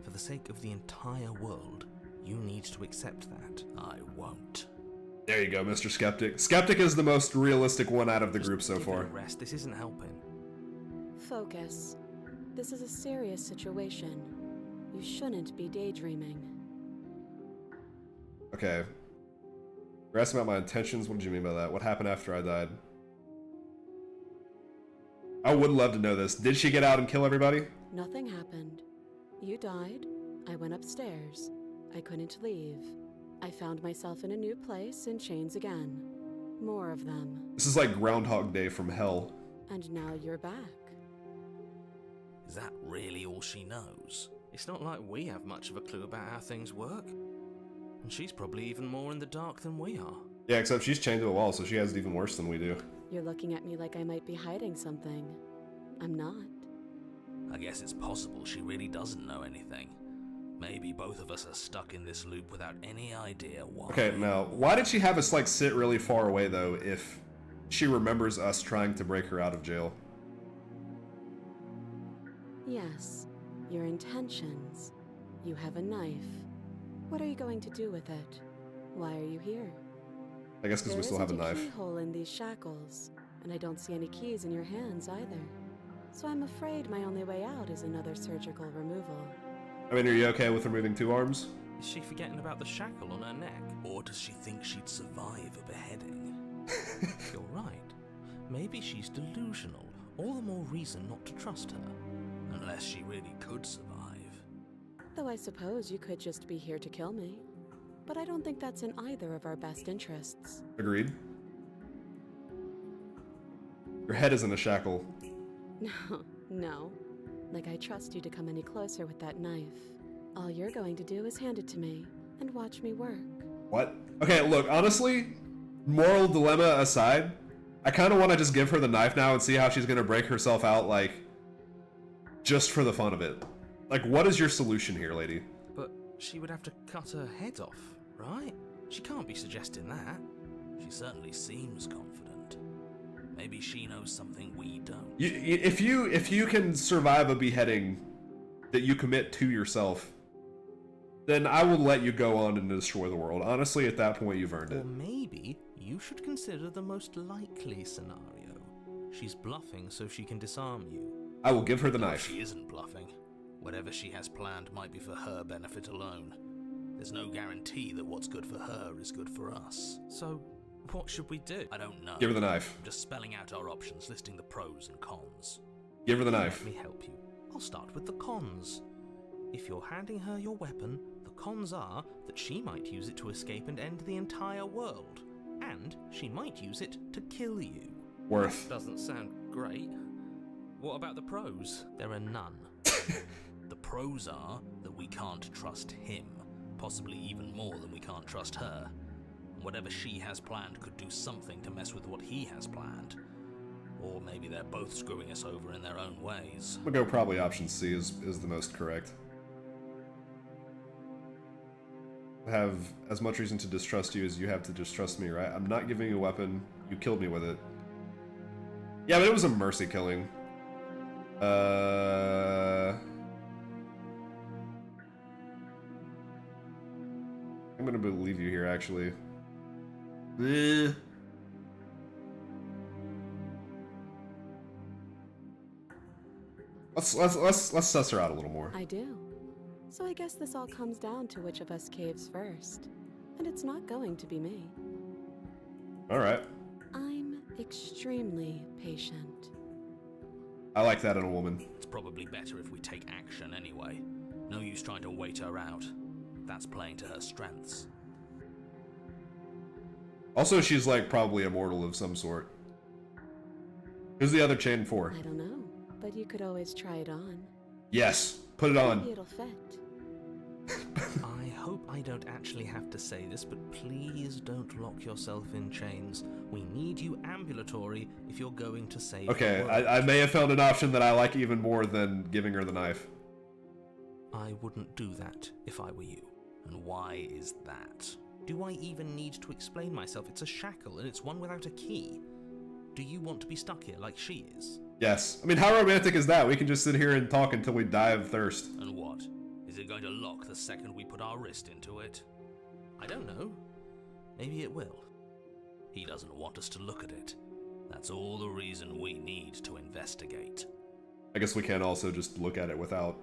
For the sake of the entire world, you need to accept that. I won't. There you go, Mr. Skeptic. Skeptic is the most realistic one out of the group so Give it far. a rest. This isn't helping. Focus. This is a serious situation. You shouldn't be daydreaming. Okay. You're asking about my intentions? What did you mean by that? What happened after I died? I would love to know this. Did she get out and kill everybody? Nothing happened. You died. I went upstairs. I couldn't leave. I found myself in a new place in chains again. More of them. This is like Groundhog Day from hell. And now you're back. Is that really all she knows? It's not like we have much of a clue about how things work. And she's probably even more in the dark than we are. Yeah, except she's chained to a wall, so she has it even worse than we do. You're looking at me like I might be hiding something. I'm not. I guess it's possible she really doesn't know anything. Maybe both of us are stuck in this loop without any idea why. Okay, now, why did she have us, like, sit really far away, though, if she remembers us trying to break her out of jail? Yes, your intentions. You have a knife. What are you going to do with it? Why are you here? I guess because we still have a knife. Keyhole in these shackles, and I don't see any keys in your hands either. So I'm afraid my only way out is another surgical removal. I mean, are you okay with removing 2 arms? Is she forgetting about the shackle on her neck? Or does she think she'd survive a beheading? You're right. Maybe she's delusional. All the more reason not to trust her. Unless she really could survive. Though I suppose you could just be here to kill me. But I don't think that's in either of our best interests. Agreed. Your head is in a shackle. No. Like I trust you to come any closer with that knife. All you're going to do is hand it to me and watch me work. What? Okay, look, honestly, moral dilemma aside, I kind of want to just give her the knife now and see how she's going to break herself out, like, just for the fun of it. Like, what is your solution here, lady? But she would have to cut her head off, right? She can't be suggesting that. She certainly seems confident. Maybe she knows something we don't. If you can survive a beheading that you commit to yourself, then I will let you go on and destroy the world. Honestly, at that point, you've earned Or it. maybe you should consider the most likely scenario. She's bluffing so she can disarm you. I will give her the No, knife. she isn't bluffing. Whatever she has planned might be for her benefit alone. There's no guarantee that what's good for her is good for us. So, what should we do? I don't know. Give her the knife. I'm just spelling out our options, listing the pros and cons. Give her the knife. Let me help you. I'll start with the cons. If you're handing her your weapon, the cons are that she might use it to escape and end the entire world. And she might use it to kill you. Worth. Doesn't sound great. What about the pros? There are none. The pros are that we can't trust him, possibly even more than we can't trust her. And whatever she has planned could do something to mess with what he has planned. Or maybe they're both screwing us over in their own ways. I'm gonna go probably option C is the most correct. I have as much reason to distrust you as you have to distrust me, right? I'm not giving you a weapon. You killed me with it. Yeah, but it was a mercy killing. I'm gonna believe you here, actually. Let's suss her out a little more. I do. So I guess this all comes down to which of us caves first. And it's not going to be me. Alright. I'm extremely patient. I like that in a woman. It's probably better if we take action anyway. No use trying to wait her out. That's playing to her strengths. Also, she's like probably immortal of some sort. Who's the other chain for? I don't know, but you could always try it on. Yes, put it Maybe on. it'll fit. I hope I don't actually have to say this, but please don't lock yourself in chains. We need you ambulatory if you're going to save Okay, the world. I may have found an option that I like even more than giving her the knife. I wouldn't do that if I were you. And why is that? Do I even need to explain myself? It's a shackle, and it's one without a key. Do you want to be stuck here like she is? Yes. I mean, how romantic is that? We can just sit here and talk until we die of thirst. And what? Is it going to lock the second we put our wrist into it? I don't know. Maybe it will. He doesn't want us to look at it. That's all the reason we need to investigate. I guess we can also just look at it without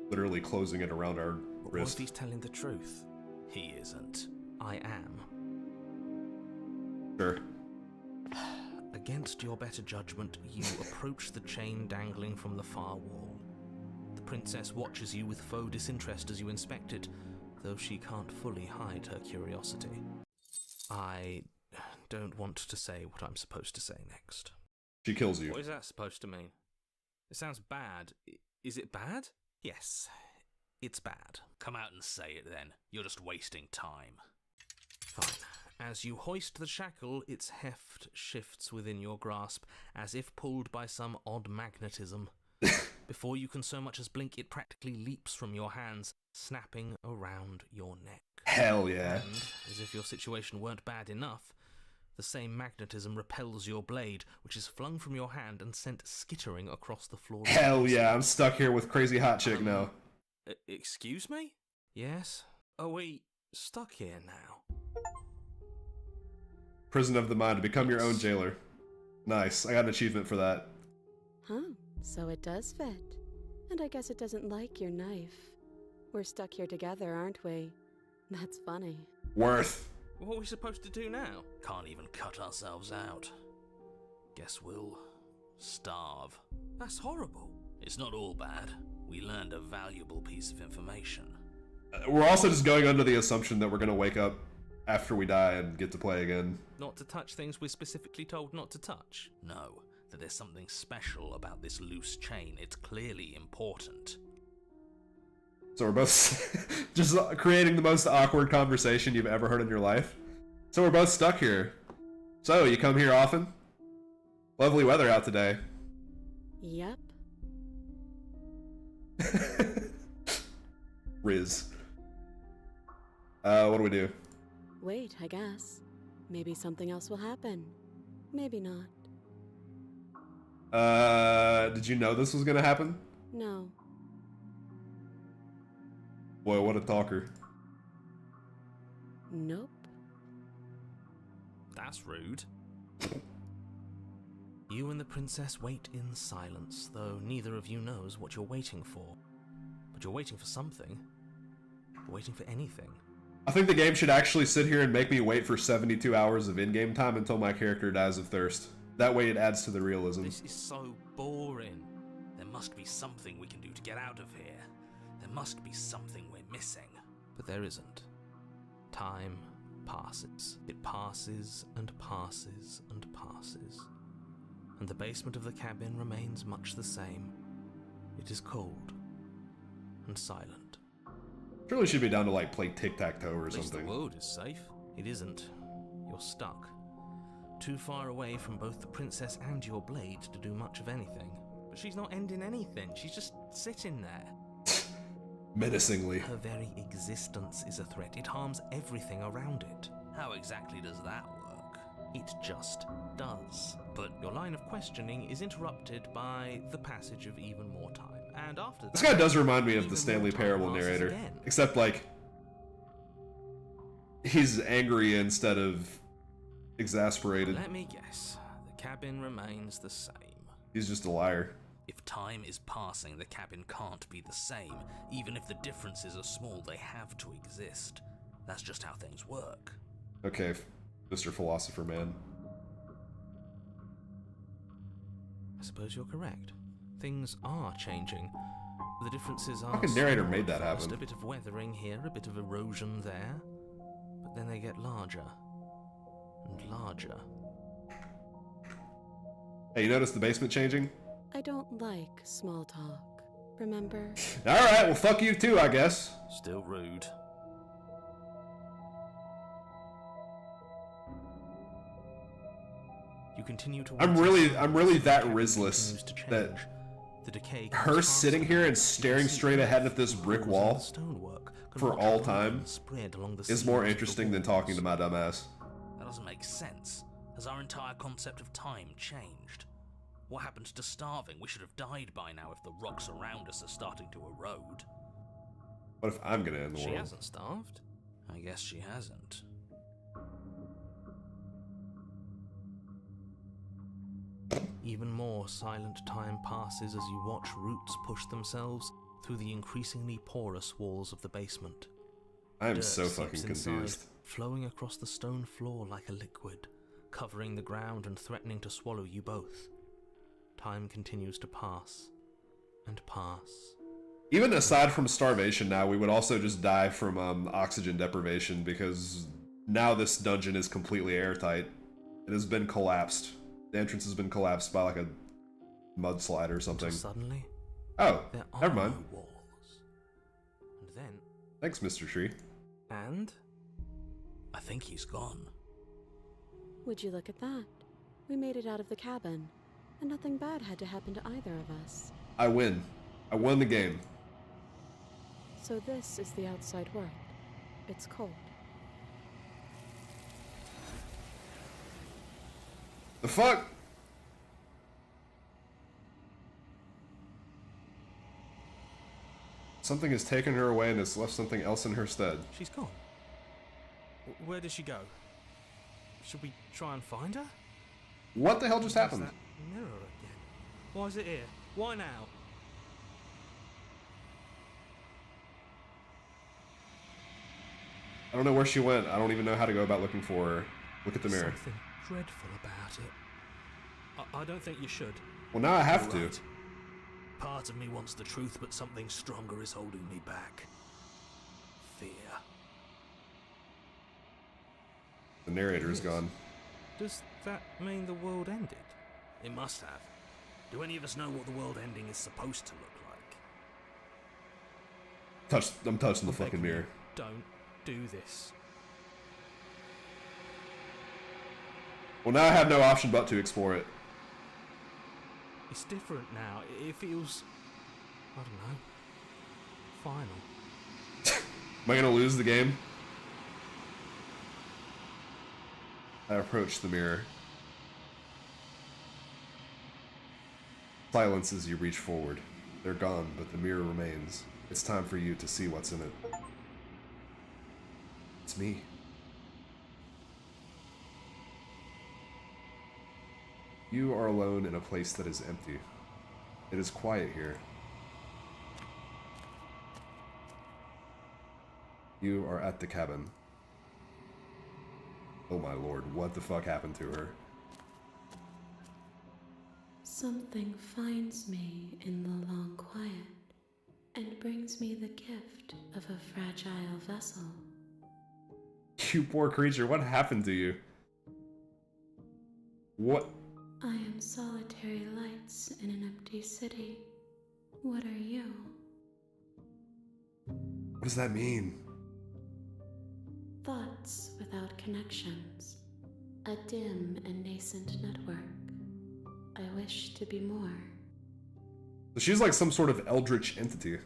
literally closing it around our But what wrist. if he's telling the truth? He isn't. I am. Sure. Against your better judgment, you approach the chain dangling from the far wall. The princess watches you with faux disinterest as you inspect it, though she can't fully hide her curiosity. I don't want to say what I'm supposed to say next. She kills you. What is that supposed to mean? It sounds bad. Is it bad? Yes, it's bad. Come out and say it then. You're just wasting time. Fine. As you hoist the shackle, its heft shifts within your grasp, as if pulled by some odd magnetism. Before you can so much as blink, it practically leaps from your hands, snapping around your neck. Hell yeah. And, as if your situation weren't bad enough, the same magnetism repels your blade, which is flung from your hand and sent skittering across the floor. Hell yeah, I'm stuck here with crazy hot chick now. Excuse me? Yes? Are we stuck here now? Prison of the mind, to become your own jailer. Nice, I got an achievement for that. Huh, so it does fit. And I guess it doesn't like your knife. We're stuck here together, aren't we? That's funny. Worth. What are we supposed to do now? Can't even cut ourselves out. Guess we'll starve. That's horrible. It's not all bad. We learned a valuable piece of information. We're also just going under the assumption that we're gonna wake up after we die and get to play again. Not to touch things we're specifically told not to touch? No, that there's something special about this loose chain. It's clearly important. So we're both just creating the most awkward conversation you've ever heard in your life. So we're both stuck here. So, you come here often? Lovely weather out today. Yep. Riz. What do we do? Wait, I guess. Maybe something else will happen. Maybe not. Did you know this was gonna happen? No. Boy, what a talker. Nope. That's rude. You and the princess wait in silence, though neither of you knows what you're waiting for. But you're waiting for something. You're waiting for anything. I think the game should actually sit here and make me wait for 72 hours of in-game time until my character dies of thirst. That way it adds to the realism. This is so boring. There must be something we can do to get out of here. There must be something we're missing. But there isn't. Time passes. It passes and passes and passes. And the basement of the cabin remains much the same. It is cold and silent. Surely should be down to like play tic-tac-toe or At least the something. world is safe. It isn't. You're stuck. Too far away from both the princess and your blade to do much of anything. But she's not ending anything. She's just sitting there. Menacingly. Her very existence is a threat. It harms everything around it. How exactly does that work? It just does. But your line of questioning is interrupted by the passage of even more time. And after that, This guy does remind me of even the Stanley more time Parable passes narrator. again. Except, like, he's angry instead of exasperated. Let me guess. The cabin remains the same. He's just a liar. If time is passing, the cabin can't be the same. Even if the differences are small, they have to exist. That's just how things work. Okay, Mr. Philosopher Man. I suppose you're correct. Things are changing. The differences are Fucking narrator small made at that first, happen. A bit of weathering here, a bit of erosion there. But then they get larger. And larger. Hey, you notice the basement changing? I don't like small talk. Remember? Alright, well fuck you too, I guess. Still rude. You continue to I'm watch really- as I'm really the that cabin Rizless continues to that change. The decay her comes sitting faster. here and You staring can see straight ahead at this holes brick in wall the stonework, can for watch all lines time spread along the is seams more of the interesting than walls. talking to my dumbass. That doesn't make sense. Has our entire concept of time changed? What happened to starving? We should have died by now if the rocks around us are starting to erode. What if I'm gonna end the She world? hasn't starved. I guess she hasn't. Even more silent time passes as you watch roots push themselves through the increasingly porous walls of the basement. I am Dirt so seeps fucking inside, confused. flowing across the stone floor like a liquid, covering the ground and threatening to swallow you both. Time continues to pass and pass. Even aside from starvation now, we would also just die from oxygen deprivation because now this dungeon is completely airtight. It has been collapsed. The entrance has been collapsed by like a mudslide or something. Until suddenly, Oh, there are never mind. no walls. And then, Thanks, Mr. Tree. and I think he's gone. Would you look at that? We made it out of the cabin, and nothing bad had to happen to either of us. I win. I won the game. So this is the outside world. It's cold. The fuck? Something has taken her away and has left something else in her stead. She's gone. Where did she go? Should we try and find her? What the hell just Where's happened? that mirror again? Why is it here? Why now? I don't know where she went. I don't even know how to go about looking for her. Look at the mirror. Something dreadful about it. I don't think you should. Well, now I have You're to. right. Part of me wants the truth, but something stronger is holding me back. Fear. The narrator's Yes. gone. Does that mean the world ended? It must have. Do any of us know what the world ending is supposed to look like? I'm touching the I beg fucking of you, mirror. Don't do this. Well, now I have no option but to explore it. It's different now. It feels, I don't know, final. Am I gonna lose the game? I approach the mirror. Silence as you reach forward. They're gone, but the mirror remains. It's time for you to see what's in it. It's me. You are alone in a place that is empty. It is quiet here. You are at the cabin. Oh my lord, what the fuck happened to her? Something finds me in the long quiet and brings me the gift of a fragile vessel. You poor creature, what happened to you? What? I am solitary lights in an empty city. What are you? What does that mean? Thoughts without connections. A dim and nascent network. I wish to be more. So she's like some sort of eldritch entity.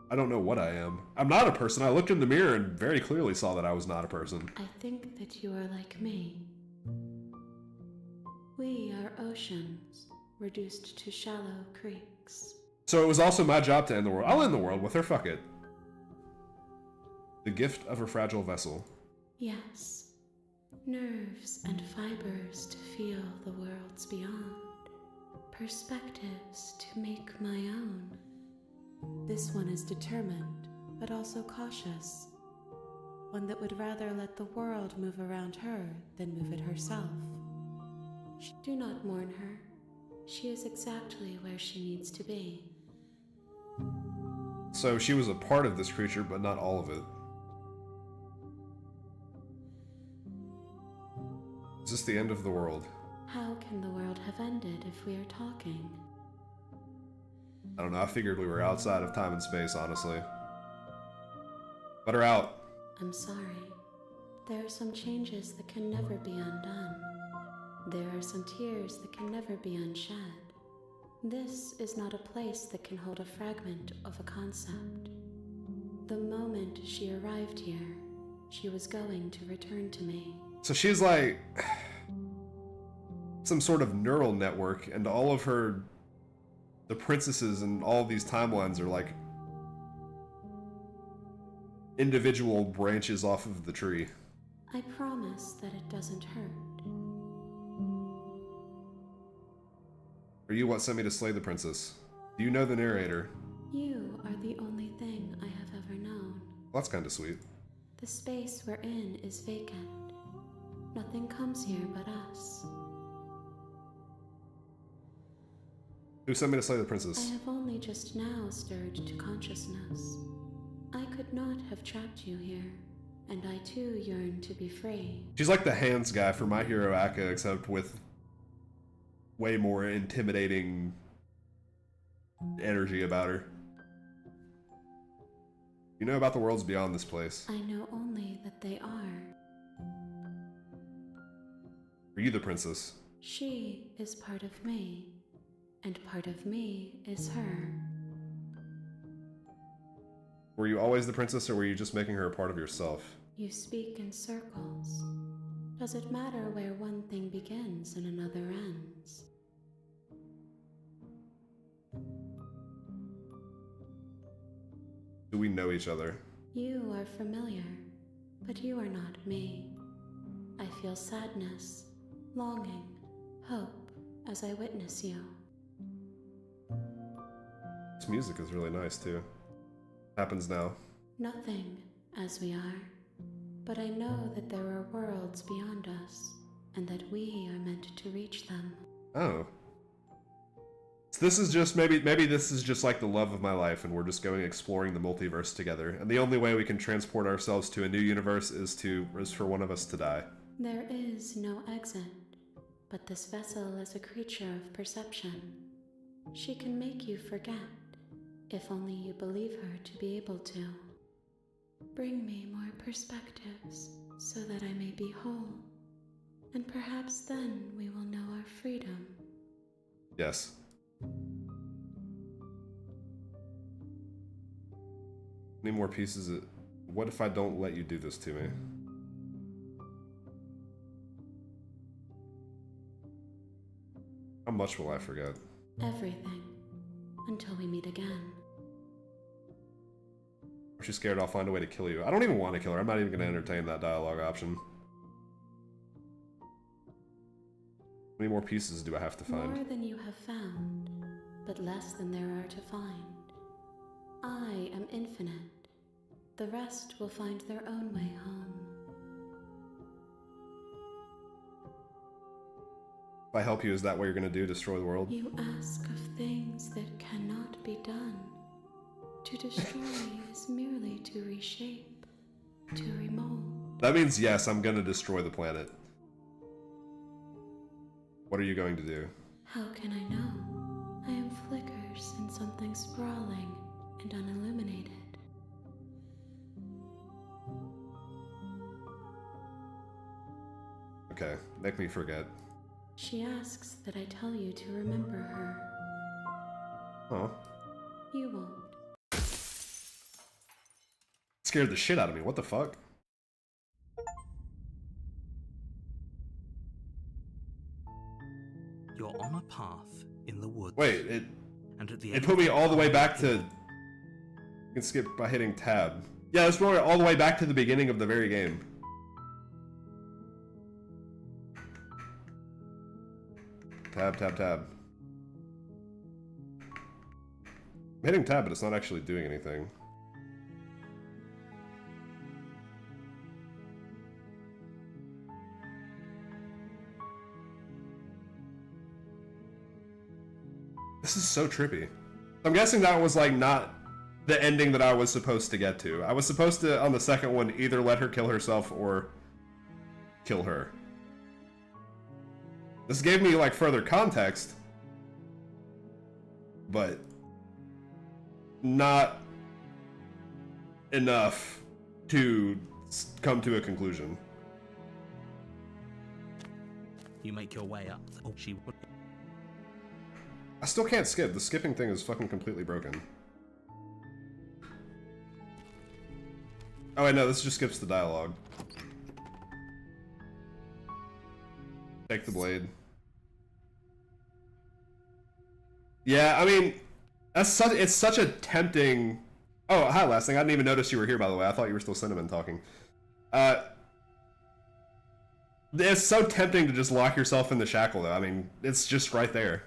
I don't know what I am. I'm not a person. I looked in the mirror and very clearly saw that I was not a person. I think that you are like me. We are oceans, reduced to shallow creeks. So it was also my job to end the world. I'll end the world with her, fuck it. The gift of a fragile vessel. Yes. Nerves and fibers to feel the worlds beyond. Perspectives to make my own. This one is determined, but also cautious. One that would rather let the world move around her than move it herself. Do not mourn her. She is exactly where she needs to be. So she was a part of this creature, but not all of it. Is this the end of the world? How can the world have ended if we are talking? I don't know, I figured we were outside of time and space, honestly. Let her out. I'm sorry. There are some changes that can never be undone. There are some tears that can never be unshed. This is not a place that can hold a fragment of a concept. The moment she arrived here, she was going to return to me. So she's like some sort of neural network, and all of the princesses and all of these timelines are like individual branches off of the tree. I promise that it doesn't hurt. Are you what sent me to slay the princess? Do you know the narrator? You are the only thing I have ever known. Well, that's kind of sweet. The space we're in is vacant. Nothing comes here but us. Who sent me to slay the I princess? have only just now stirred to consciousness. I could not have trapped you here, and I too yearn to be free. She's like the hands guy for My Hero Acca, except with way more intimidating energy about her. You know about the worlds beyond this place. I know only that they are. Are you the princess? She is part of me, and part of me is her. Were you always the princess, or were you just making her a part of yourself? You speak in circles. Does it matter where one thing begins and another ends? Do we know each other? You are familiar, but you are not me. I feel sadness, longing, hope as I witness you. This music is really nice, too. Happens now. Nothing as we are, but I know that there are worlds beyond us, and that we are meant to reach them. Oh. So this is just, maybe this is just like the love of my life, and we're just going exploring the multiverse together, and the only way we can transport ourselves to a new universe is for one of us to die. There is no exit, but this vessel is a creature of perception. She can make you forget, if only you believe her to be able to. Bring me more perspectives, so that I may be whole, and perhaps then we will know our freedom. Yes. Any more pieces? What if I don't let you do this to me? much will I forget? Everything. Until we meet again. Or she's scared I'll find a way to kill you. I don't even want to kill her. I'm not even going to entertain that dialogue option. How many more pieces do I have to find? More than you have found, but less than there are to find. I am infinite. The rest will find their own way home. If I help you, is that what you're going to do? Destroy the world? You ask of things that cannot be done. To destroy is merely to reshape, to remold. That means yes, I'm going to destroy the planet. What are you going to do? How can I know? I am flickers in something sprawling and unilluminated. Okay, make me forget. She asks that I tell you to remember her. Oh. You won't. Scared the shit out of me. What the fuck? You're on a path in the woods. Wait, And at the it end put me of all the way path- back to... You can skip by hitting tab. Yeah, it's brought me all the way back to the beginning of the very game. Tab, tab, tab. I'm hitting tab, but it's not actually doing anything. This is so trippy. I'm guessing that was like not the ending that I was supposed to get to. I was supposed to, on the second one, either let her kill herself or kill her. This gave me like further context, but not enough to come to a conclusion. You make your way up. Oh, she would. I still can't skip. The skipping thing is fucking completely broken. Oh wait, no, this just skips the dialogue. Take the blade. Yeah, I mean, it's such a tempting... Oh, hi, last thing. I didn't even notice you were here, by the way. I thought you were still Cinnamon talking. It's so tempting to just lock yourself in the shackle, though. I mean, it's just right there.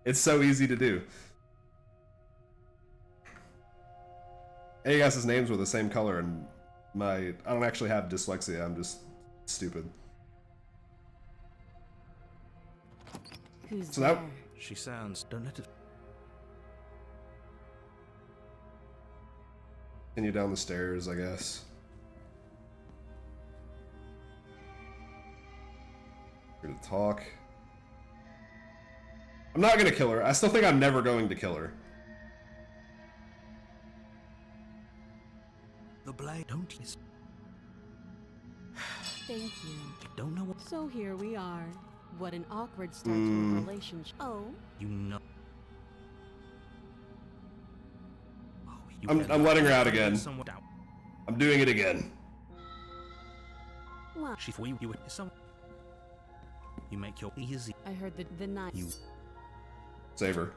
It's so easy to do. Hey, guys' names were the same color, and I don't actually have dyslexia. I'm just stupid. Who's So that- there? She sounds. Don't let it. Continue down the stairs, I guess. Here to talk. I'm not gonna kill her. I still think I'm never going to kill her. The blade. Don't you? Thank you. Don't know what So here we are. What an awkward start to a relationship. Oh, you know. Oh, you I'm better- letting her out again. Someone out. I'm doing it again. well, She for you. Some. You make your easy. I heard the night. You. Save her.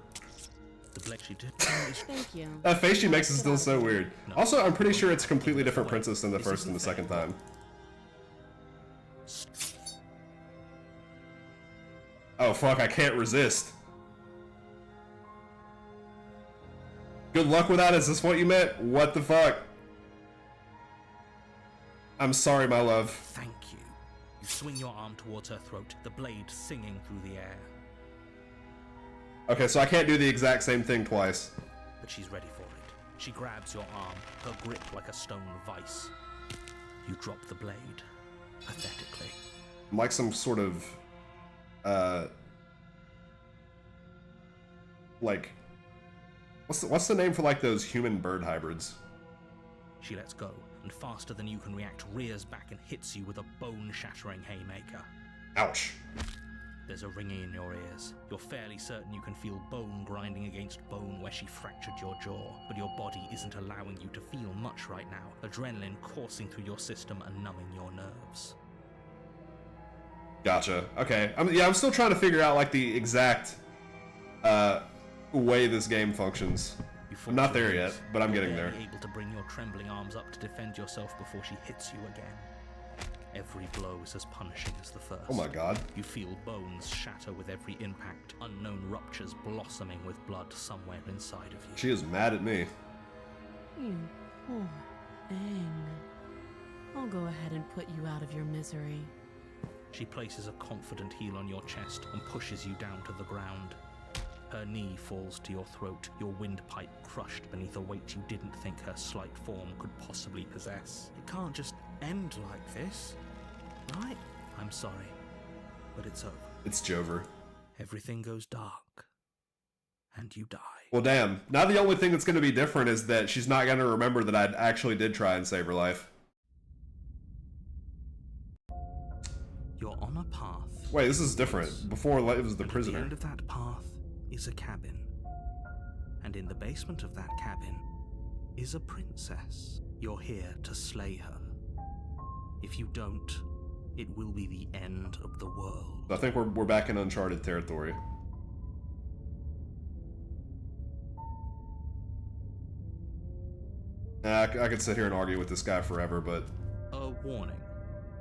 The blade she did. Thank you. That face she makes is still so weird. No. Also, I'm pretty sure it's a completely different princess than the first and the second time. Oh fuck, I can't resist. Good luck with that, is this what you meant? What the fuck? I'm sorry, my love. Thank you. You swing your arm towards her throat, the blade singing through the air. Okay, so I can't do the exact same thing twice. But she's ready for it. She grabs your arm, her grip like a stone vice. You drop the blade, pathetically. I'm like some sort of, like, what's the name for like those human-bird hybrids? She lets go, and faster than you can react, rears back and hits you with a bone-shattering haymaker. Ouch. There's a ringing in your ears. You're fairly certain you can feel bone grinding against bone where she fractured your jaw, but your body isn't allowing you to feel much right now, adrenaline coursing through your system and numbing your nerves. Gotcha. Okay. I'm still trying to figure out like the exact way this game functions. I'm not there yet, but I'm getting there. Able to bring your trembling arms up to defend yourself before she hits you again. Every blow is as punishing as the first. Oh my god. You feel bones shatter with every impact, unknown ruptures blossoming with blood somewhere inside of you. She is mad at me. You poor thing. I'll go ahead and put you out of your misery. She places a confident heel on your chest and pushes you down to the ground. Her knee falls to your throat, your windpipe crushed beneath a weight you didn't think her slight form could possibly possess. It can't just end like this, right? I'm sorry, but it's over. It's Jover. Everything goes dark, and you die. Well, damn. Now the only thing that's going to be different is that she's not going to remember that I actually did try and save her life. You're on a path. Wait, this is different. Before it was the And prisoner. At the end of that path is a cabin. And in the basement of that cabin is a princess. You're here to slay her. If you don't, it will be the end of the world. I think we're back in uncharted territory. I could sit here and argue with this guy forever, but A warning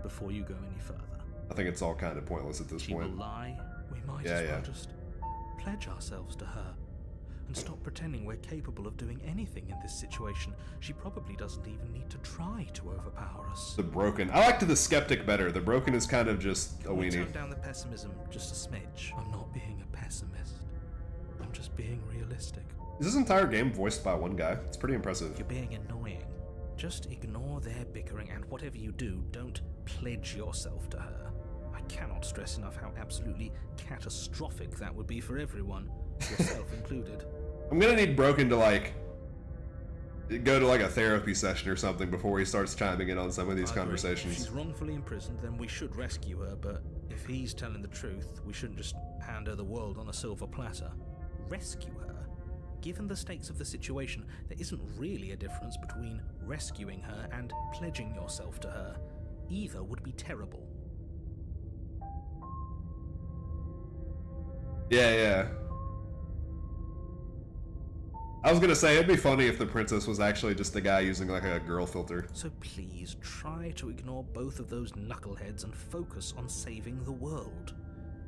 before you go any further. I think it's all kind of pointless at this She will point. lie. We might Yeah, as well yeah. just pledge ourselves to her and stop pretending we're capable of doing anything in this situation. She probably doesn't even need to try to overpower us. The Broken. I liked the Skeptic better. The Broken is kind of just a Can we weenie. tone down the pessimism just a smidge? I'm not being a pessimist. I'm just being realistic. Is this entire game voiced by one guy? It's pretty impressive. You're being annoying. Just ignore their bickering, and whatever you do, don't pledge yourself to her. I cannot stress enough how absolutely catastrophic that would be for everyone, yourself included. I'm gonna need Broken to like go to like a therapy session or something before he starts chiming in on some of these I agree. If conversations. she's wrongfully imprisoned, then we should rescue her, but if he's telling the truth, we shouldn't just hand her the world on a silver platter. Rescue her? Given the stakes of the situation, there isn't really a difference between rescuing her and pledging yourself to her. Either would be terrible. Yeah. I was gonna say, it'd be funny if the princess was actually just a guy using like a girl filter. So please try to ignore both of those knuckleheads and focus on saving the world.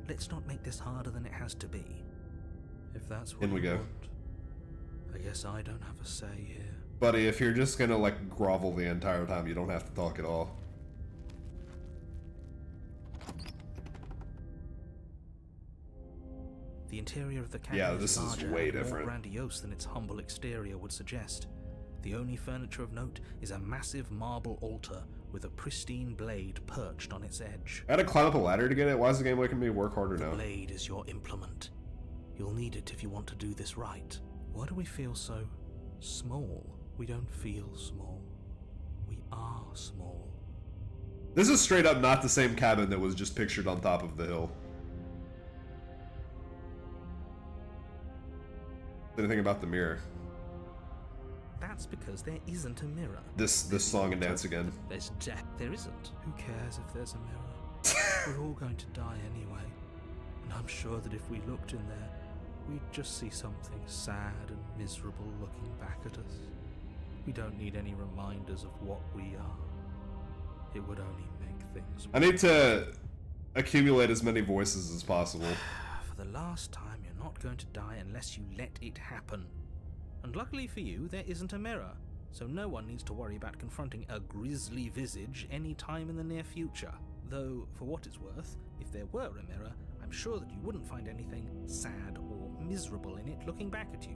Let's not make this harder than it has to be. If that's what In we you go. want, I guess I don't have a say here. Buddy, if you're just gonna like grovel the entire time, you don't have to talk at all. The interior of the cabin Yeah, this is larger way and more different. grandiose than its humble exterior would suggest. The only furniture of note is a massive marble altar with a pristine blade perched on its edge. I had to climb up a ladder to get it. Why is the game making me work harder The now? blade is your implement. You'll need it if you want to do this right. Why do we feel so small? We don't feel small. We are small. This is straight up not the same cabin that was just pictured on top of the hill. Anything about the mirror? That's because there isn't a mirror. This song and dance again. There's death. There isn't. Who cares if there's a mirror? We're all going to die anyway. And I'm sure that if we looked in there, we'd just see something sad and miserable looking back at us. We don't need any reminders of what we are. It would only make things I need to accumulate as many voices as possible. For the last time, you're not going to die unless you let it happen. And luckily for you, there isn't a mirror, so no one needs to worry about confronting a grisly visage any time in the near future. Though, for what it's worth, if there were a mirror, I'm sure that you wouldn't find anything sad or miserable in it looking back at you.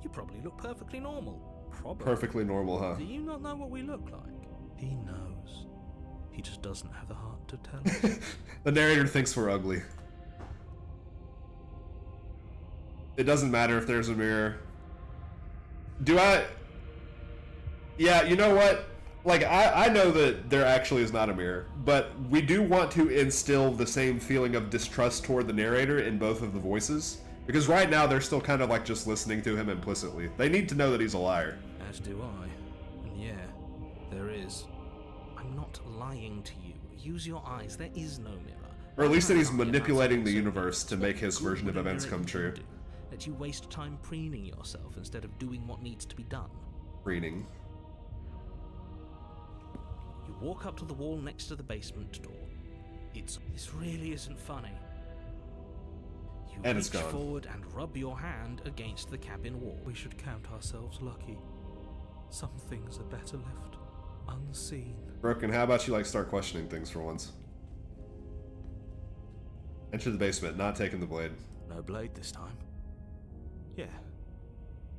You probably look perfectly normal. Probably. Perfectly normal, huh? Do you not know what we look like? He knows. He just doesn't have the heart to tell us. The narrator thinks we're ugly. It doesn't matter if there's a mirror. Do I... Yeah, you know what? Like, I know that there actually is not a mirror, but we do want to instill the same feeling of distrust toward the narrator in both of the voices. Because right now they're still kind of like just listening to him implicitly. They need to know that he's a liar. As do I. And yeah, there is. I'm not lying to you. Use your eyes. There is no mirror. Or at least that he's Can't get manipulating the something universe to make his good version of would events come America true. do? That you waste time preening yourself instead of doing what needs to be done. Preening. You walk up to the wall next to the basement door. This really isn't funny. You And reach it's gone. forward and rub your hand against the cabin wall. We should count ourselves lucky. Some things are better left unseen. Broken, how about you like start questioning things for once? Enter the basement, not taking the blade. No blade this time. Yeah.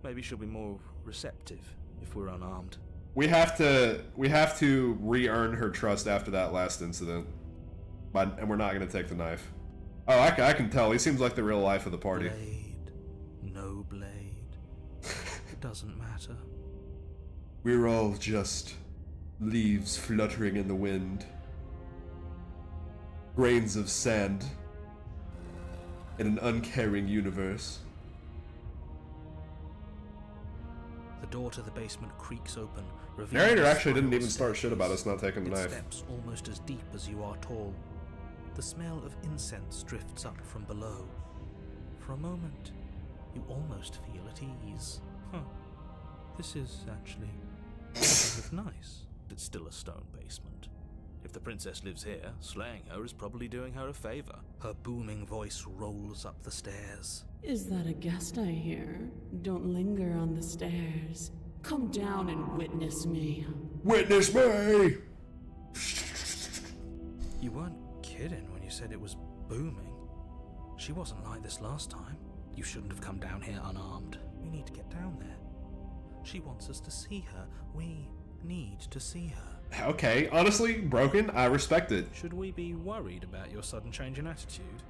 Maybe she'll be more receptive if we're unarmed. We have to re-earn her trust after that last incident. And we're not gonna take the knife. Oh, I can tell. He seems like the real life of the party. Blade. No blade. It doesn't matter. We're all just leaves fluttering in the wind. Grains of sand in an uncaring universe. The door to the basement creaks open, revealing Narrator a actually didn't spiral even start shit about us staircase. not taking the Its knife. steps almost as deep as you are tall. The smell of incense drifts up from below. For a moment, you almost feel at ease. Huh. This is actually kind of nice. It's still a stone basement. If the princess lives here, slaying her is probably doing her a favor. Her booming voice rolls up the stairs. Is that a guest I hear? Don't linger on the stairs. Come down and witness me. Witness me! You weren't kidding when you said it was booming. She wasn't like this last time. You shouldn't have come down here unarmed. We need to get down there. She wants us to see her. We need to see her. Okay, honestly, Broken, I respect it. Should we be worried about your sudden change in attitude?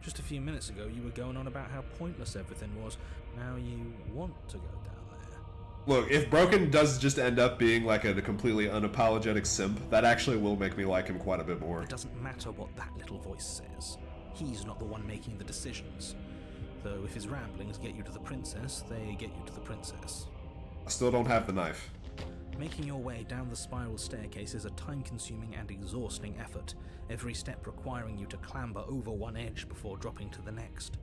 Just a few minutes ago you were going on about how pointless everything was. Now you want to go down there. Look, if Broken does just end up being like a completely unapologetic simp, that actually will make me like him quite a bit more. It doesn't matter what that little voice says. He's not the one making the decisions. Though if his ramblings get you to the princess, they get you to the princess. I still don't have the knife. Making your way down the spiral staircase is a time-consuming and exhausting effort, every step requiring you to clamber over one edge before dropping to the next.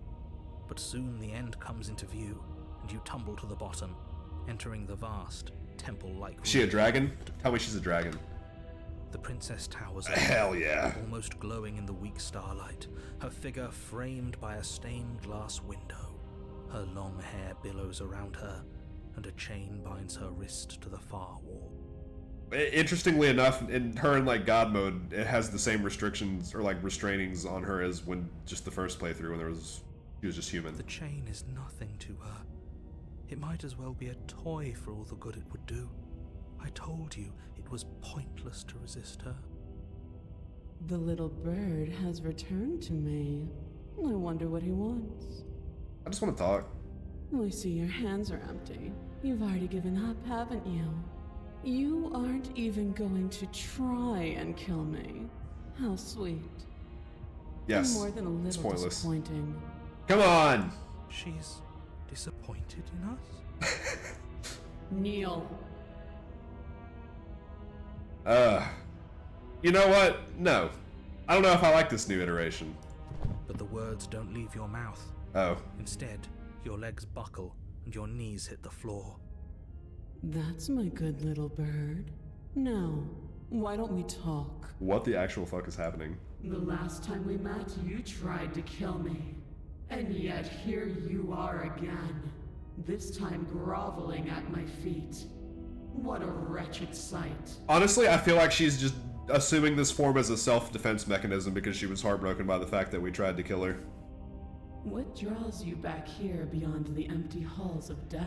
But soon the end comes into view, and you tumble to the bottom, entering the vast, temple-like Is she a room. dragon? Tell me she's a dragon. The princess towers Hell yeah. almost glowing in the weak starlight, her figure framed by a stained glass window. Her long hair billows around her, and a chain binds her wrist to the far wall. Interestingly enough, in her in like God mode, it has the same restrictions or like restrainings on her as when just the first playthrough when she was just human. The chain is nothing to her. It might as well be a toy for all the good it would do. I told you it was pointless to resist her. The little bird has returned to me. I wonder what he wants. I just want to talk. I see your hands are empty. You've already given up, haven't you? You aren't even going to try and kill me. How sweet. Yes. More than a it's little pointless. disappointing. Come on! She's disappointed in us? Kneel. You know what? No. I don't know if I like this new iteration. But the words don't leave your mouth. Oh. Instead, your legs buckle and your knees hit the floor. That's my good little bird. Now, why don't we talk? What the actual fuck is happening? The last time we met, you tried to kill me. And yet here you are again. This time groveling at my feet. What a wretched sight. Honestly, I feel like she's just assuming this form as a self-defense mechanism because she was heartbroken by the fact that we tried to kill her. What draws you back here beyond the empty halls of death?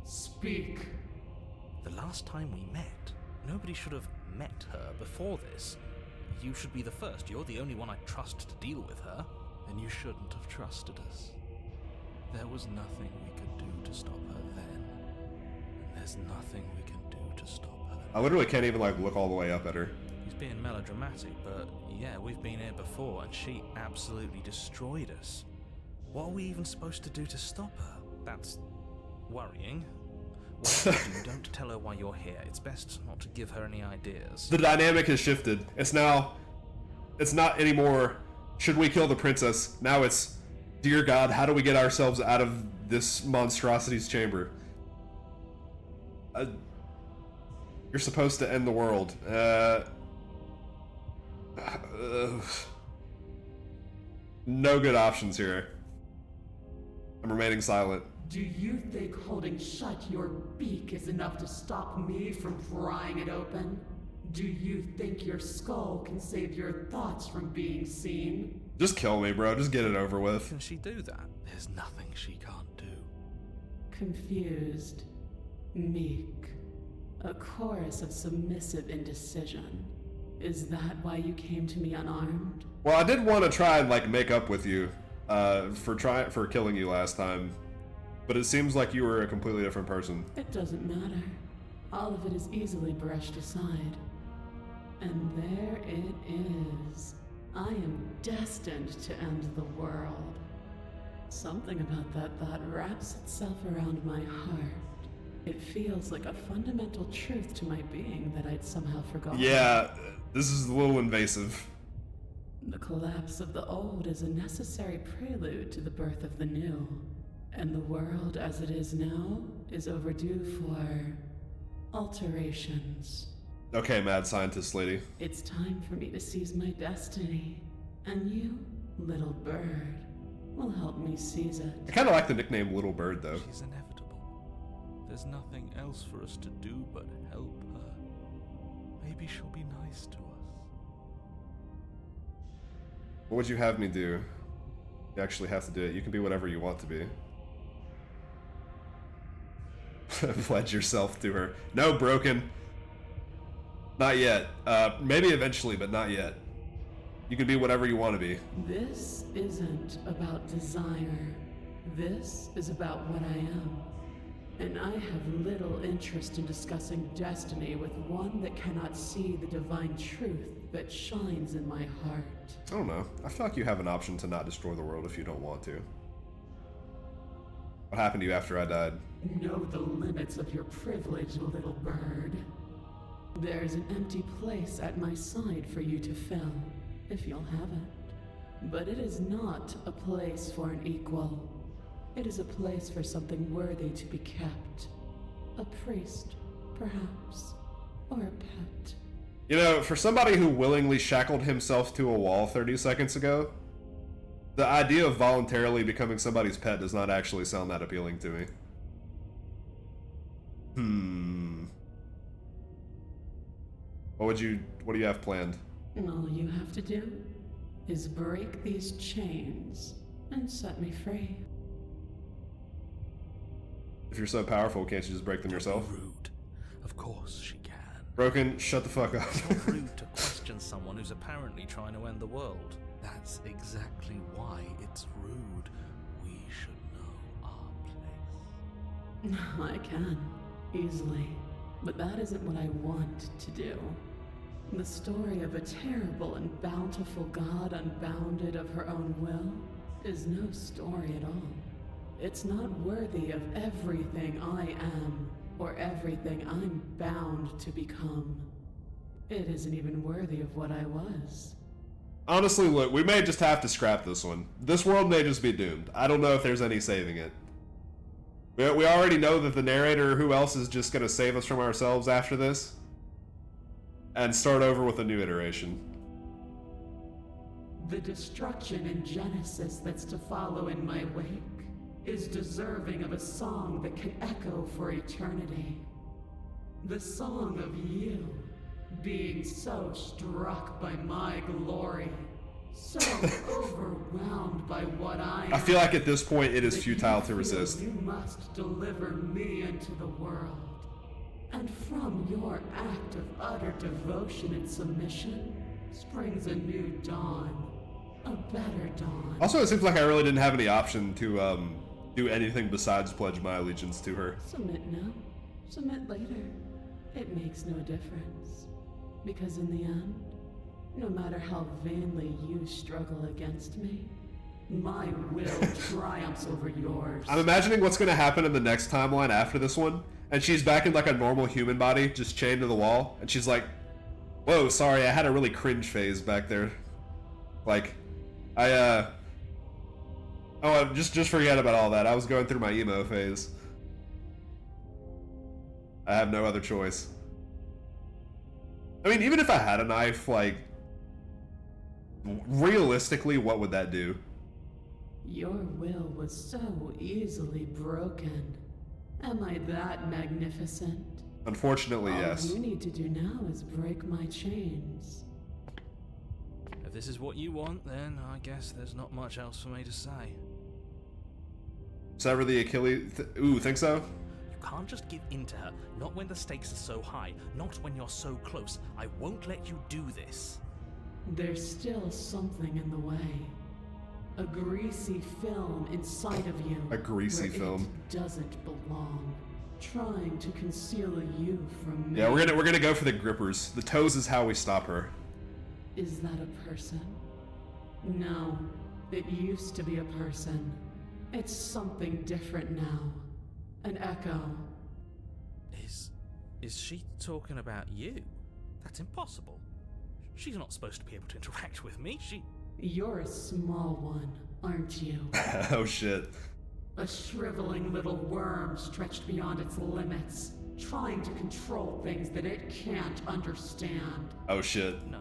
Speak. The last time we met, nobody should have met her before this. You should be the first. You're the only one I trust to deal with her. And you shouldn't have trusted us. There was nothing we could do to stop her then. And there's nothing we can do to stop her. I literally can't even like look all the way up at her. He's being melodramatic, but yeah, we've been here before and she absolutely destroyed us. What are we even supposed to do to stop her? That's worrying. Whatever you do, don't tell her why you're here. It's best not to give her any ideas. The dynamic has shifted. It's now It's not anymore, should we kill the princess? Now it's, dear God, how do we get ourselves out of this monstrosity's chamber? You're supposed to end the world. No good options here. I'm remaining silent. Do you think holding shut your beak is enough to stop me from prying it open? Do you think your skull can save your thoughts from being seen? Just kill me, bro. Just get it over with. Can she do that? There's nothing she can't do. Confused, meek, a chorus of submissive indecision. Is that why you came to me unarmed? Well, I did want to try and like make up with you for killing you last time, but it seems like you were a completely different person. It doesn't matter. All of it is easily brushed aside. And there it is. I am destined to end the world. Something about that thought wraps itself around my heart. It feels like a fundamental truth to my being that I'd somehow forgotten. Yeah, this is a little invasive. The collapse of the old is a necessary prelude to the birth of the new. And the world as it is now is overdue for alterations. Okay, mad scientist lady. It's time for me to seize my destiny. And you, little bird, will help me seize it. I kind of like the nickname Little Bird, though. She's inevitable. There's nothing else for us to do but help her. Maybe she'll be nice to us. What would you have me do? You actually have to do it. You can be whatever you want to be. Pledge yourself to her. No, Broken. Not yet. Maybe eventually, but not yet. You can be whatever you want to be. This isn't about desire. This is about what I am. And I have little interest in discussing destiny with one that cannot see the divine truth that shines in my heart. I don't know. I feel like you have an option to not destroy the world if you don't want to. What happened to you after I died? Know the limits of your privilege, little bird. There's an empty place at my side for you to fill, if you'll have it. But it is not a place for an equal. It is a place for something worthy to be kept. A priest, perhaps, or a pet. You know, for somebody who willingly shackled himself to a wall 30 seconds ago, the idea of voluntarily becoming somebody's pet does not actually sound that appealing to me. What do you have planned? All you have to do is break these chains and set me free. If you're so powerful, can't you just break them yourself? Rude. Of course she can. Broken, shut the fuck up. It's not rude to question someone who's apparently trying to end the world. That's exactly why it's rude. We should know our place. I can, easily. But that isn't what I want to do. The story of a terrible and bountiful god unbounded of her own will is no story at all. It's not worthy of everything I am, or everything I'm bound to become. It isn't even worthy of what I was. Honestly, look, we may just have to scrap this one. This world may just be doomed. I don't know if there's any saving it. We already know that the narrator, who else, is just going to save us from ourselves after this and start over with a new iteration. The destruction in Genesis that's to follow in my wake is deserving of a song that can echo for eternity. The song of you, being so struck by my glory, so overwhelmed by what I am. I feel like at this point it is that futile you to feel resist. You must deliver me into the world. And from your act of utter devotion and submission springs a new dawn. A better dawn. Also, it seems like I really didn't have any option to do anything besides pledge my allegiance to her. Submit now. Submit later. It makes no difference. Because in the end, no matter how vainly you struggle against me, my will triumphs over yours. I'm imagining what's going to happen in the next timeline after this one, and she's back in like a normal human body, just chained to the wall, and she's like, whoa, sorry, I had a really cringe phase back there. Like, just forget about all that. I was going through my emo phase. I have no other choice. I mean, even if I had a knife, like, realistically, what would that do? Your will was so easily broken. Am I that magnificent? Unfortunately, yes. All you need to do now is break my chains. If this is what you want, then I guess there's not much else for me to say. Sever the Achilles. Ooh, think so? You can't just give in to her, not when the stakes are so high, not when you're so close. I won't let you do this. There's still something in the way. A greasy film inside of you. A greasy where film. It doesn't belong. Trying to conceal you from me. Yeah, we're gonna go for the grippers. The toes is how we stop her. Is that a person? No. It used to be a person. It's something different now. An echo. Is she talking about you? That's impossible. She's not supposed to be able to interact with me. You're a small one, aren't you? Oh shit. A shriveling little worm stretched beyond its limits, trying to control things that it can't understand. Oh shit. No.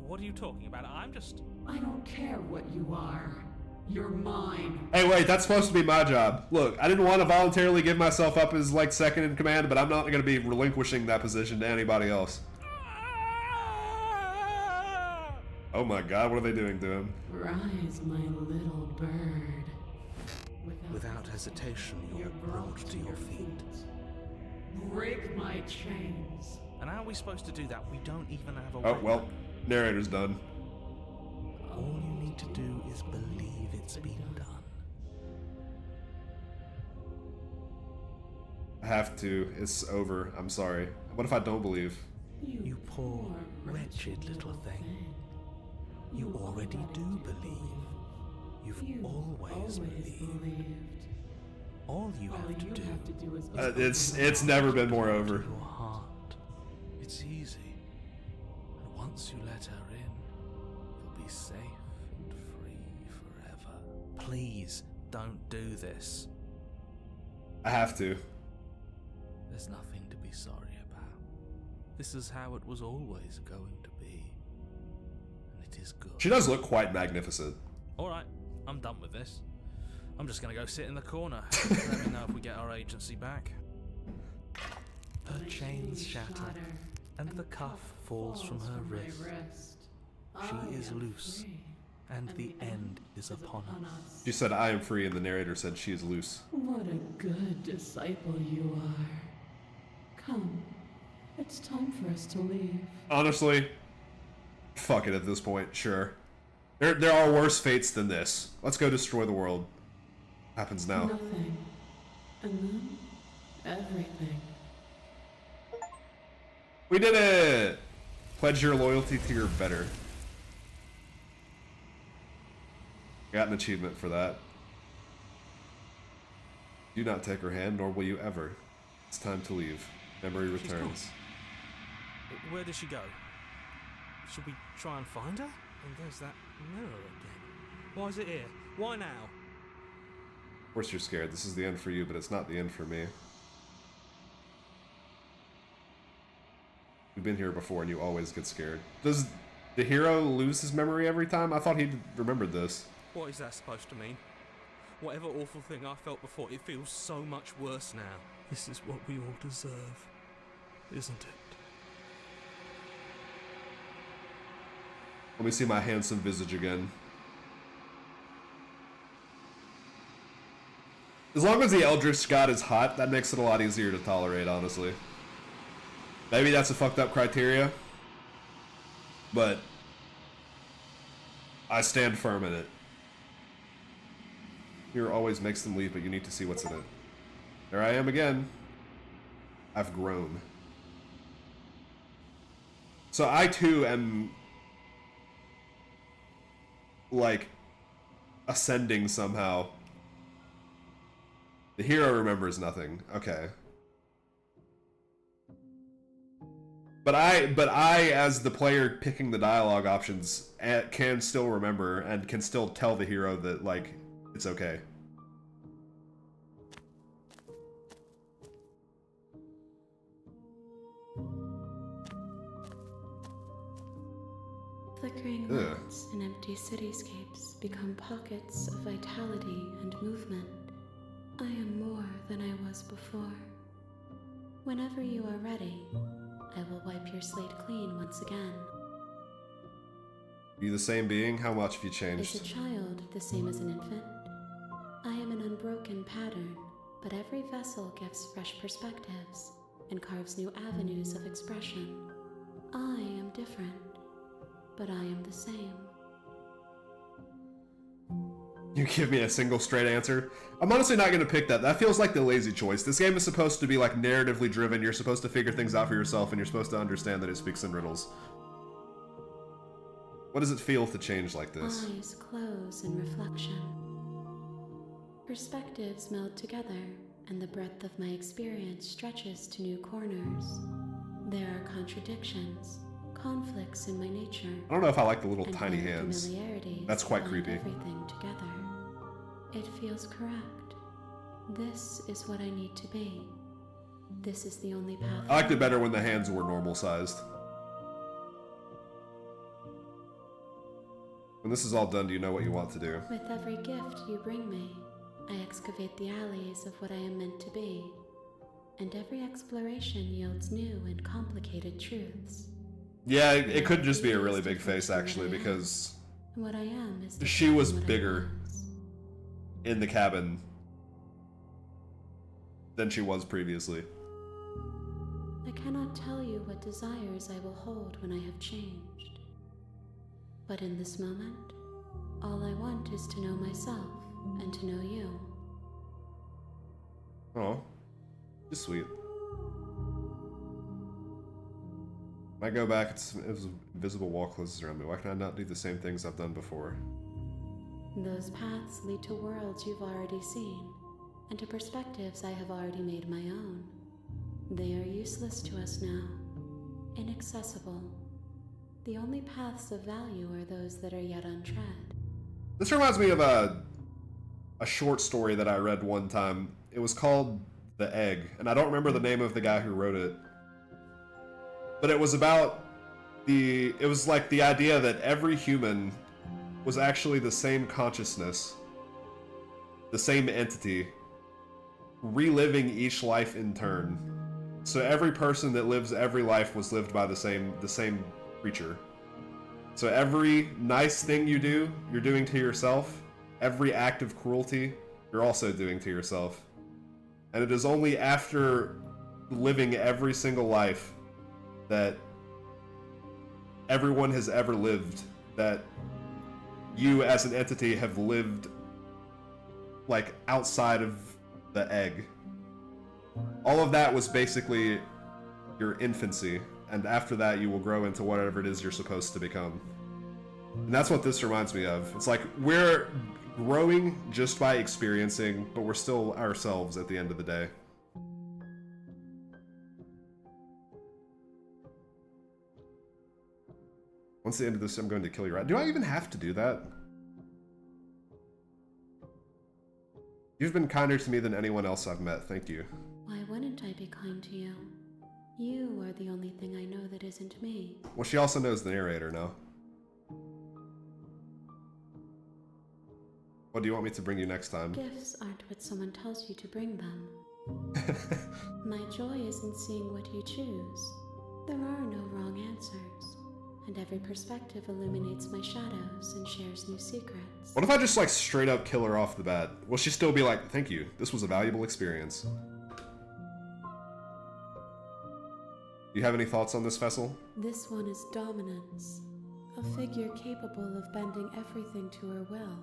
What are you talking about? I don't care what you are. You're mine. Hey, wait, that's supposed to be my job. Look, I didn't want to voluntarily give myself up as, like, second in command, but I'm not going to be relinquishing that position to anybody else. Oh my god, what are they doing to him? Rise, my little bird. Without hesitation, you're brought to your feet. Break my chains. And how are we supposed to do that? We don't even have a Oh, way. well, narrator's done. All you need to do is believe it's been done. I have to. It's over. I'm sorry. What if I don't believe? You poor, wretched little thing. You already do believe. You've always believed. All you have to do It's never been more over. your heart. It's easy. And once you let her in, you'll be safe and free forever. Please don't do this. I have to. There's nothing to be sorry about. This is how it was always going to be. And it is good. She does look quite magnificent. Alright, I'm done with this. I'm just gonna go sit in the corner. Let me know if we get our agency back. Her chains shatter, and the cuff falls from her wrist. She is loose, and the end is upon us. She said, I am free, and the narrator said she is loose. What a good disciple you are. Come, it's time for us to leave. Honestly, fuck it at this point, sure. There are worse fates than this. Let's go destroy the world. Happens now. Nothing. And then, everything. We did it! Pledge your loyalty to your better. Got an achievement for that. Do not take her hand, nor will you ever. It's time to leave. Memory She's returns. gone. Where did she go? Should we try and find her? And there's that mirror again. Why is it here? Why now? Of course you're scared. This is the end for you, but it's not the end for me. We've been here before and you always get scared. Does the hero lose his memory every time? I thought he remembered this. What is that supposed to mean? Whatever awful thing I felt before, it feels so much worse now. This is what we all deserve, isn't it? Let me see my handsome visage again. As long as the Eldritch God is hot, that makes it a lot easier to tolerate, honestly. Maybe that's a fucked up criteria, but I stand firm in it. Fear always makes them leave, but you need to see what's in it. There I am again. I've grown. So I too am like ascending somehow. The hero remembers nothing. Okay. But I, as the player picking the dialogue options, can still remember and can still tell the hero that, like, it's okay. Flickering Ugh. lights in empty cityscapes become pockets of vitality and movement. I am more than I was before. Whenever you are ready, I will wipe your slate clean once again. Are you the same being? How much have you Is changed? a child the same as an infant? I am an unbroken pattern, but every vessel gives fresh perspectives and carves new avenues of expression. I am different, but I am the same. You give me a single straight answer? I'm honestly not going to pick that. That feels like the lazy choice. This game is supposed to be, like, narratively driven. You're supposed to figure things out for yourself, and you're supposed to understand that it speaks in riddles. What does it feel to change like this? Eyes close in reflection. Perspectives meld together, and the breadth of my experience stretches to new corners. There are contradictions, conflicts in my nature. I don't know if I like the little and tiny rare hands. familiarities That's quite bind creepy. Everything together. It feels correct. This is what I need to be. This is the only path. I liked it better when the hands were normal sized. When this is all done, do you know what you want to do? With every gift you bring me, I excavate the alleys of what I am meant to be, and every exploration yields new and complicated truths. Yeah, it could just be a really big face, actually, because What I am is She was what I bigger. was. in the cabin than she was previously. I cannot tell you what desires I will hold when I have changed. But in this moment, all I want is to know myself and to know you. Oh, just sweet. Might go back, it's invisible wall closes around me. Why can I not do the same things I've done before? Those paths lead to worlds you've already seen, and to perspectives I have already made my own. They are useless to us now, inaccessible. The only paths of value are those that are yet untread. This reminds me of a short story that I read one time. It was called The Egg, and I don't remember the name of the guy who wrote it. But it was about it was like the idea that every human was actually the same consciousness, the same entity, reliving each life in turn. So every person that lives every life was lived by the same creature. So every nice thing you do, you're doing to yourself. Every act of cruelty, you're also doing to yourself. And it is only after living every single life that everyone has ever lived that you as an entity have lived, like, outside of the egg. All of that was basically your infancy, and after that you will grow into whatever it is you're supposed to become. And that's what this reminds me of. It's like we're growing just by experiencing, but we're still ourselves at the end of the day. Once the end of this, I'm going to kill you, right? Do I even have to do that? You've been kinder to me than anyone else I've met, thank you. Why wouldn't I be kind to you? You are the only thing I know that isn't me. Well, she also knows the narrator now. What do you want me to bring you next time? Gifts aren't what someone tells you to bring them. My joy is in seeing what you choose. There are no wrong answers, and every perspective illuminates my shadows and shares new secrets. What if I just, like, straight up kill her off the bat? Will she still be like, thank you, this was a valuable experience? Do you have any thoughts on this vessel? This one is dominance, a figure capable of bending everything to her will.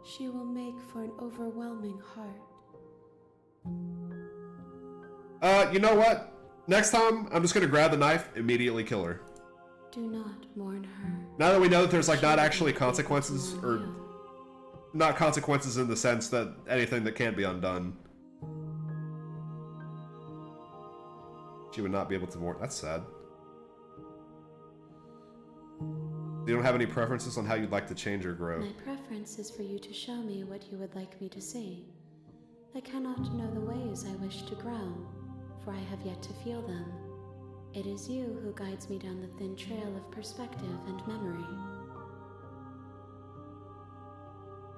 She will make for an overwhelming heart. You know what? Next time, I'm just gonna grab the knife, immediately kill her. Do not mourn her. Now that we know that there's, like, not She actually will be able to consequences, mourn or you. not consequences in the sense that anything that can't be undone. She would not be able to mourn. That's sad. You don't have any preferences on how you'd like to change or grow. My preference is for you to show me what you would like me to see. I cannot know the ways I wish to grow, for I have yet to feel them. It is you who guides me down the thin trail of perspective and memory.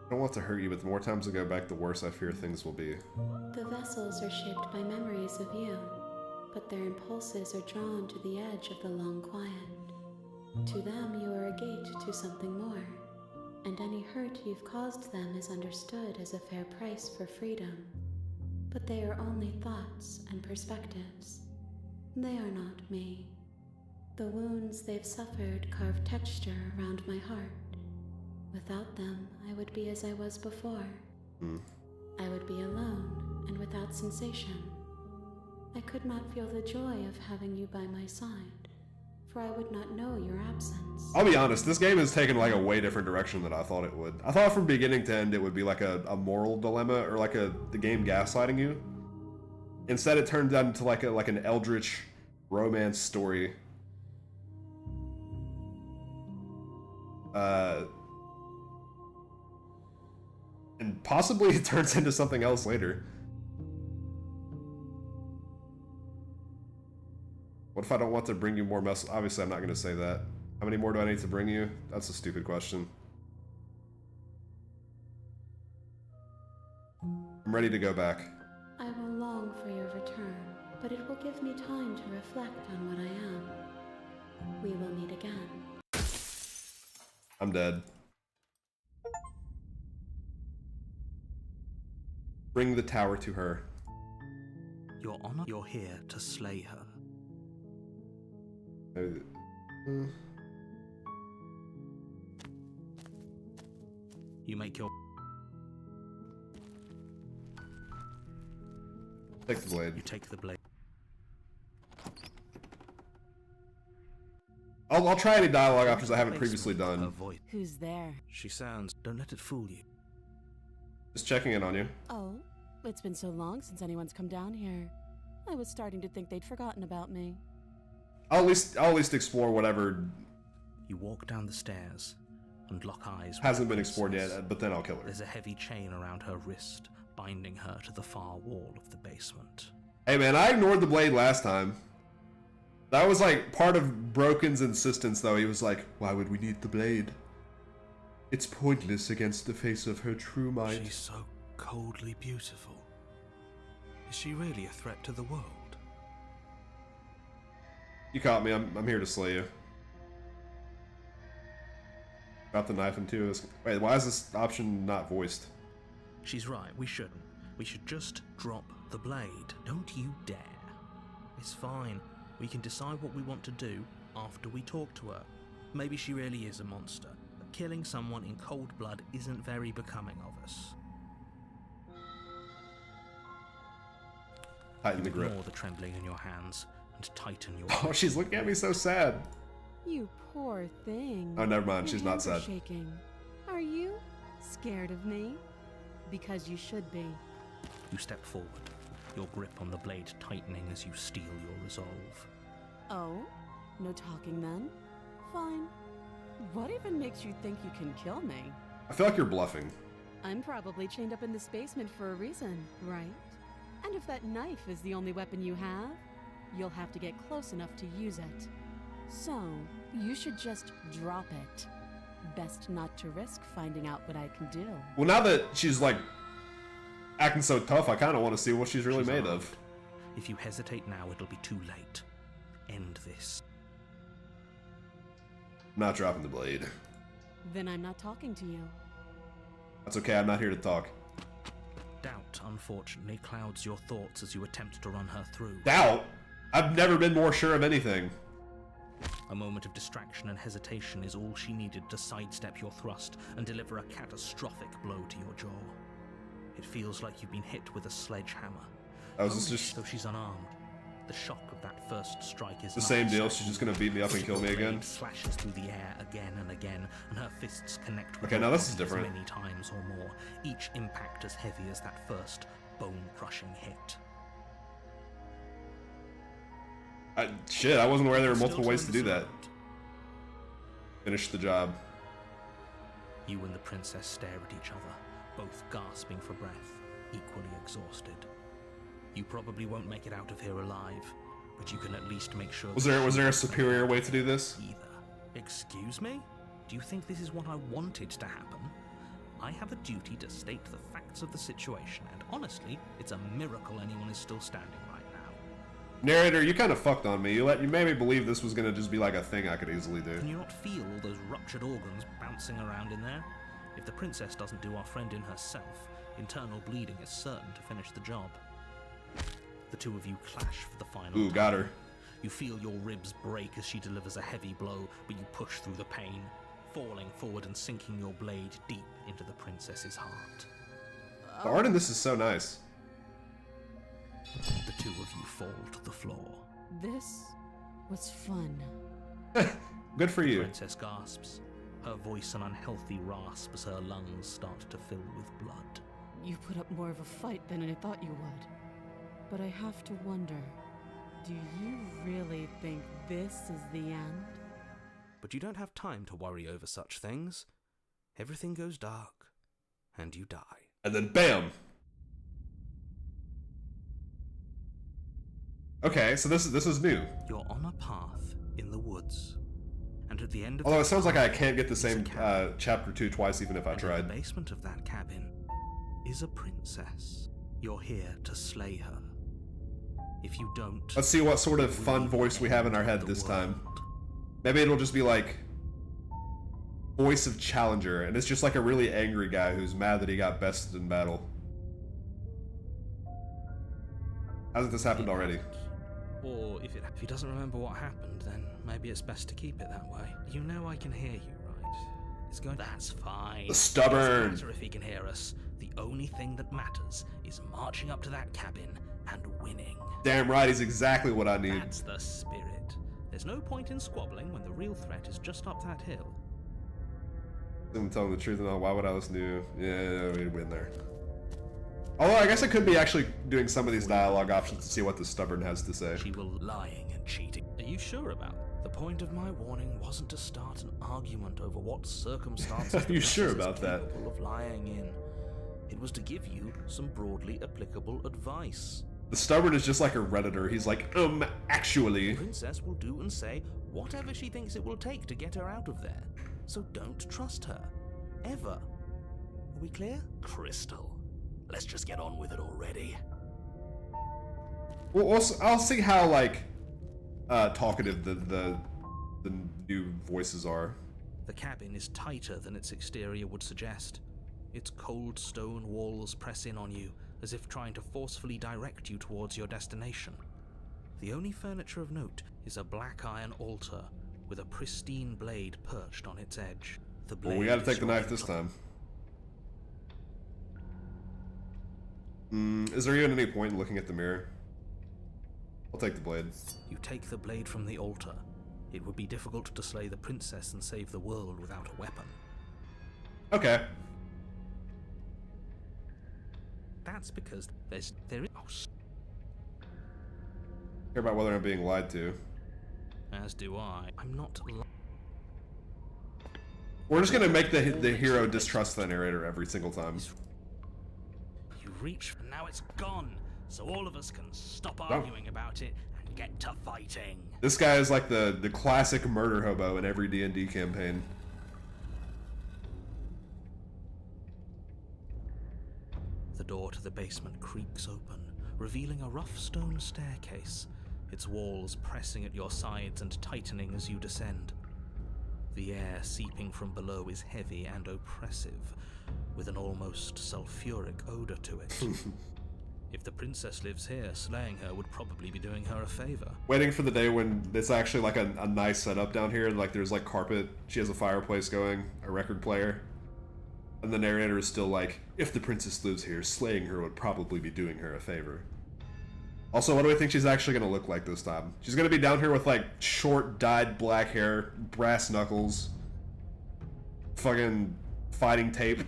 I don't want to hurt you, but the more times I go back, the worse I fear things will be. The vessels are shaped by memories of you, but their impulses are drawn to the edge of the long quiet. To them, you are a gate to something more, and any hurt you've caused them is understood as a fair price for freedom. But they are only thoughts and perspectives. They are not me. The wounds they've suffered carve texture around my heart. Without them, I would be as I was before. I would be alone and without sensation. I could not feel the joy of having you by my side, for I would not know your absence. I'll be honest, this game has taken like a way different direction than I thought it would. I thought from beginning to end it would be like a moral dilemma or like the game gaslighting you. Instead, it turned out into like an eldritch romance story. And possibly it turns into something else later. What if I don't want to bring you more mess? Obviously, I'm not going to say that. How many more do I need to bring you? That's a stupid question. I'm ready to go back. I will long for your return, but it will give me time to reflect on what I am. We will meet again. I'm dead. Bring the tower to her. Your Honor, you're here to slay her. You make your... Take the blade. You take the blade. I'll try any dialogue options I haven't previously Her done. voice. Who's there? She sounds... Don't let it fool you. Just checking in on you. Oh, it's been so long since anyone's come down here. I was starting to think they'd forgotten about me. I'll at least explore whatever You walk down the stairs and lock eyes with hasn't the been explored princess. yet, but then I'll kill her. There's a heavy chain around her wrist, binding her to the far wall of the basement. Hey man, I ignored the blade last time. That was like part of Broken's insistence though. He was like, why would we need the blade? It's pointless against the face of her true might. She's so coldly beautiful. Is she really a threat to the world? You caught me, I'm here to slay you. Got the knife in two. Wait, why is this option not voiced? She's right, we shouldn't. We should just drop the blade. Don't you dare. It's fine. We can decide what we want to do after we talk to her. Maybe she really is a monster, but killing someone in cold blood isn't very becoming of us. Tighten the grip. Ignore the trembling in your hands and tighten your Oh, she's looking at me so sad. You poor thing. Oh, never mind, Your she's not hands are sad. shaking. Are you scared of me? Because you should be. You step forward, your grip on the blade tightening as you steel your resolve. Oh? No talking then? Fine. What even makes you think you can kill me? I feel like you're bluffing. I'm probably chained up in this basement for a reason, right? And if that knife is the only weapon you have, you'll have to get close enough to use it. So, you should just drop it. Best not to risk finding out what I can do. Well, now that she's like acting so tough, I kind of want to see what she's really She's made armed. of. If you hesitate now, it'll be too late. End this. I'm not dropping the blade. Then I'm not talking to you. That's okay, I'm not here to talk. Doubt, unfortunately, clouds your thoughts as you attempt to run her through. Doubt? I've never been more sure of anything. A moment of distraction and hesitation is all she needed to sidestep your thrust and deliver a catastrophic blow to your jaw. It feels like you've been hit with a sledgehammer. I was Only just though she's unarmed. The shock of that first strike is the same deal. nuts. She's just gonna beat me up and kill me The again. blade slashes through the air again and again, and her fists connect with Okay, now your this is body different. as many times or more, each impact as heavy as that first bone-crushing hit. Shit, I wasn't aware there were Still multiple ways to do that. undecided. Finish the job. You and the princess stare at each other, both gasping for breath, equally exhausted. You probably won't make it out of here alive, but you can at least make sure... Was there a superior way to do this? Either. Excuse me? Do you think this is what I wanted to happen? I have a duty to state the facts of the situation, and honestly, it's a miracle anyone is still standing right now. Narrator, you kind of fucked on me. You made me believe this was gonna just be like a thing I could easily do. Can you not feel all those ruptured organs bouncing around in there? If the princess doesn't do our friend in herself, internal bleeding is certain to finish the job. The two of you clash for the final Ooh, time. got her. You feel your ribs break as she delivers a heavy blow, but you push through the pain, falling forward and sinking your blade deep into the princess's heart. The art in this is so nice. The two of you fall to the floor. This was fun. Good for The you. princess gasps, her voice an unhealthy rasp as her lungs start to fill with blood. You put up more of a fight than I thought you would. But I have to wonder, do you really think this is the end? But you don't have time to worry over such things. Everything goes dark, and you die. And then bam! Okay, so this is new. You're on a path in the woods, and at the end of Although the it sounds like I path can't get the is a same cabin. chapter 2 twice even if I And in tried. the basement of that cabin is a princess. You're here to slay her. If you don't, Let's see what sort of it will fun be the voice we have in our end head of the this time. world. Maybe it'll just be like voice of Challenger, and it's just like a really angry guy who's mad that he got bested in battle. Hasn't this happened already? Or if he doesn't remember what happened, then maybe it's best to keep it that way. You know I can hear you, right? It's going. That's fine. The stubborn. Doesn't matter if he can hear us. The only thing that matters is marching up to that cabin and winning. Damn right, he's exactly what I need. That's the spirit. There's no point in squabbling when the real threat is just up that hill. I'm telling the truth and all. Why would I listen to you? Yeah, we'd win there. Although I guess I could be actually doing some of these dialogue options to see what the stubborn has to say. She will lying and cheating. Are you sure about it? The point of my warning wasn't to start an argument over what circumstances Are you the sure princess is about that? capable of lying in. It was to give you some broadly applicable advice. The stubborn is just like a redditor. He's like, actually. The princess will do and say whatever she thinks it will take to get her out of there. So don't trust her. Ever. Are we clear? Crystal. Let's just get on with it already. Well, also, I'll see how like talkative the new voices are. The cabin is tighter than its exterior would suggest. Its cold stone walls press in on you, as if trying to forcefully direct you towards your destination. The only furniture of note is a black iron altar with a pristine blade perched on its edge. The blade Well, we gotta is take the your knife this control. time. Is there even any point in looking at the mirror? I'll take the blade. You take the blade from the altar. It would be difficult to slay the princess and save the world without a weapon. Okay. That's because there is... Care about whether I'm being lied to. As do I. I'm not... We're just gonna make the hero distrust the narrator every single time. You reach, and now it's gone, so all of us can stop arguing about it and get to fighting. This guy is like the classic murder hobo in every D&D campaign. The door to the basement creaks open, revealing a rough stone staircase, its walls pressing at your sides and tightening as you descend. The air seeping from below is heavy and oppressive, with an almost sulfuric odor to it. If the princess lives here, slaying her would probably be doing her a favor. Waiting for the day when it's actually like a nice setup down here, like there's like carpet, she has a fireplace going, a record player. And the narrator is still like, if the princess lives here, slaying her would probably be doing her a favor. Also, what do we think she's actually going to look like this time? She's going to be down here with like short dyed black hair, brass knuckles, fucking fighting tape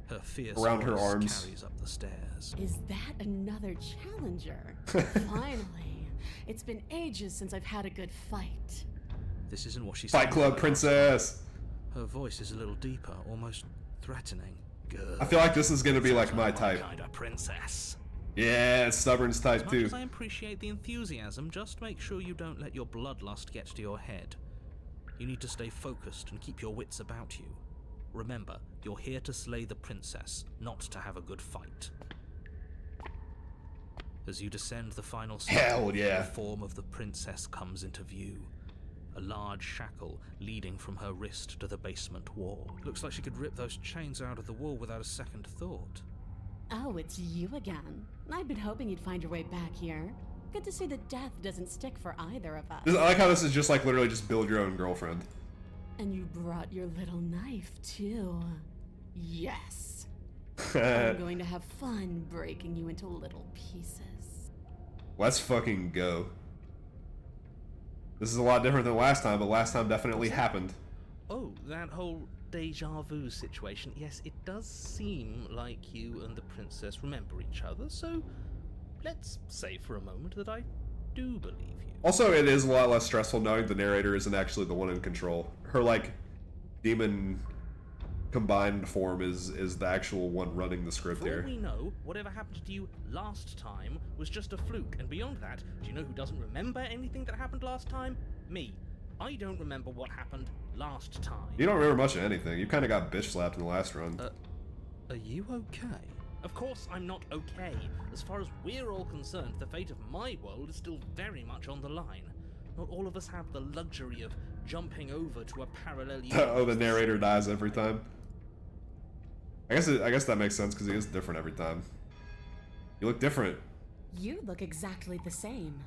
Her fierce around her voice arms. carries up the stairs. Is that another challenger? Finally. It's been ages since I've had a good fight. This isn't what she said. Fight Club princess! Her voice is a little deeper, almost threatening. Good. I feel like this is gonna be like my type. Kind of princess. Yeah, it's Stubborn's type As much too. as I appreciate the enthusiasm, just make sure you don't let your bloodlust get to your head. You need to stay focused and keep your wits about you. Remember, you're here to slay the princess, not to have a good fight. As you descend the final Hell step, yeah. the form of the princess comes into view. A large shackle leading from her wrist to the basement wall. Looks like she could rip those chains out of the wall without a second thought. Oh, it's you again. I'd been hoping you'd find your way back here. Good to see that death doesn't stick for either of us. I like how this is just like literally just build your own girlfriend. And you brought your little knife, too. Yes. I'm going to have fun breaking you into little pieces. Let's fucking go. This is a lot different than last time, but last time definitely happened. Oh, that whole deja vu situation. Yes, it does seem like you and the princess remember each other, so let's say for a moment that I do believe you. Also, it is a lot less stressful knowing the narrator isn't actually the one in control. Her, like, demon combined form is the actual one running the script For all here. we know, whatever happened to you last time was just a fluke, and beyond that, do you know who doesn't remember anything that happened last time? Me. I don't remember what happened last time. You don't remember much of anything. You kind of got bitch slapped in the last run. Are you okay? Of course I'm not okay. As far as we're all concerned, the fate of my world is still very much on the line. Not all of us have the luxury of jumping over to a parallel universe. Oh, the narrator dies every time. I guess that makes sense because he is different every time. You look different. You look exactly the same.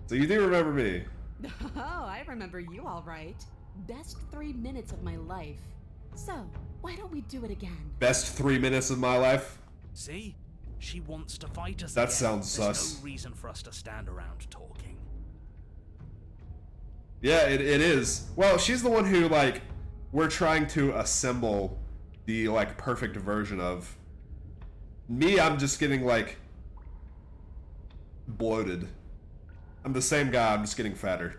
So you do remember me. Oh, I remember you all right. Best 3 minutes of my life. So, why don't we do it again? Best 3 minutes of my life. See? She wants to fight us That again. sounds There's sus. no reason for us to stand around talking. Yeah, it is. Well, she's the one who, like, we're trying to assemble the, like, perfect version of. Me, I'm just getting, like, bloated. I'm the same guy, I'm just getting fatter.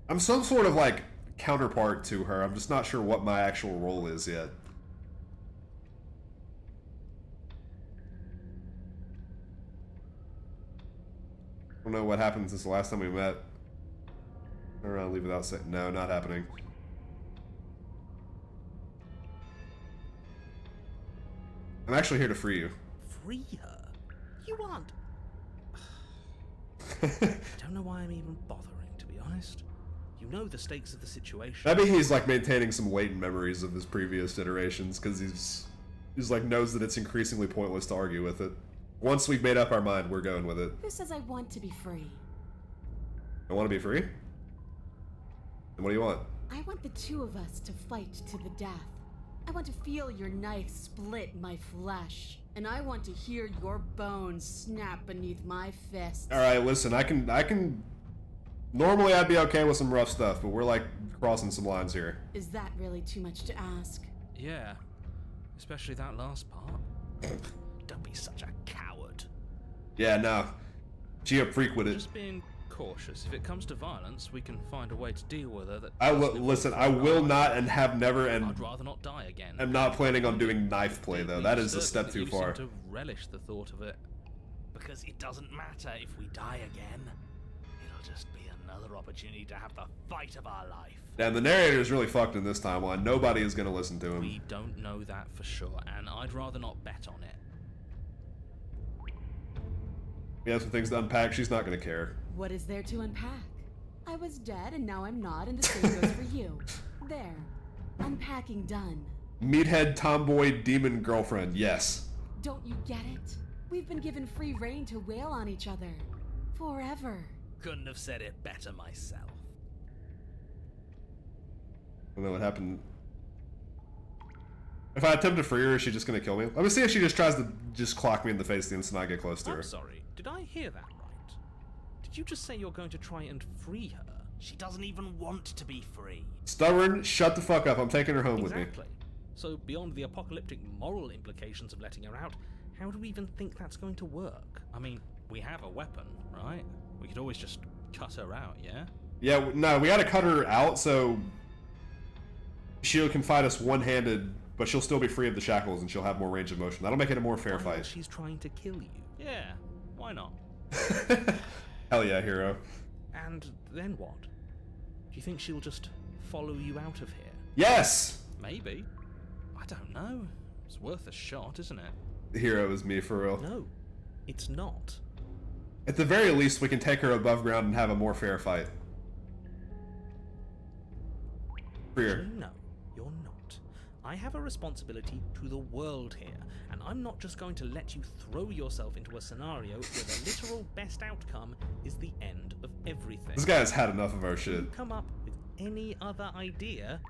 I'm some sort of, like, counterpart to her. I'm just not sure what my actual role is yet. I don't know what happened since the last time we met. Or I'll leave without saying. No, not happening. I'm actually here to free you. Free her? You aren't. I don't know why I'm even bothering, to be honest. You know the stakes of the situation. Maybe he's like maintaining some latent memories of his previous iterations because he's like knows that it's increasingly pointless to argue with it. Once we've made up our mind, we're going with it. Who says I want to be free? I want to be free? And what do you want? I want the two of us to fight to the death. I want to feel your knife split my flesh. And I want to hear your bones snap beneath my fists. Alright, listen, I can... Normally I'd be okay with some rough stuff, but we're like crossing some lines here. Is that really too much to ask? Yeah. Especially that last part. Don't be such a coward. Yeah, no. She a freak with it. Just being cautious. If it comes to violence, we can find a way to deal with her that I will doesn't listen, involve I will our not life. and have never and I'd rather not die again. I'm not planning on doing knife play though. Deeply That is a disturbing step that too you far. seem to relish the thought of it. Because it doesn't matter if we die again. It'll just be another opportunity to have the fight of our life. And the narrator's really fucked in this timeline. Nobody is gonna listen to him. We don't know that for sure, and I'd rather not bet on it. We have some things to unpack. She's not gonna care. What is there to unpack? I was dead and now I'm not, and the same goes for you. There. Unpacking done. Meathead tomboy demon girlfriend. Yes. Don't you get it? We've been given free rein to wail on each other. Forever. Couldn't have said it better myself. I don't know what happened. If I attempt to free her, is she just gonna kill me? Let me see if she just tries to just clock me in the face the instant I get close to her. I'm sorry, did I hear that right? Did you just say you're going to try and free her? She doesn't even want to be free. Stubborn, shut the fuck up. I'm taking her home with me. Exactly. So beyond the apocalyptic moral implications of letting her out, how do we even think that's going to work? I mean, We have a weapon, right? We could always just cut her out, yeah? Yeah, no, we gotta cut her out so Shield can fight us one-handed, but she'll still be free of the shackles and she'll have more range of motion. That'll make it a more fair While fight. she's trying to kill you. Yeah, why not? Hell yeah, hero. And then what? Do you think she'll just follow you out of here? Yes! Maybe. I don't know. It's worth a shot, isn't it? The hero is me, for real. No, it's not. At the very least, we can take her above ground and have a more fair fight. Freer. No, you're not. I have a responsibility to the world here, and I'm not just going to let you throw yourself into a scenario where the literal best outcome is the end of everything. This guy has had enough of our If you shit. come up with any other idea,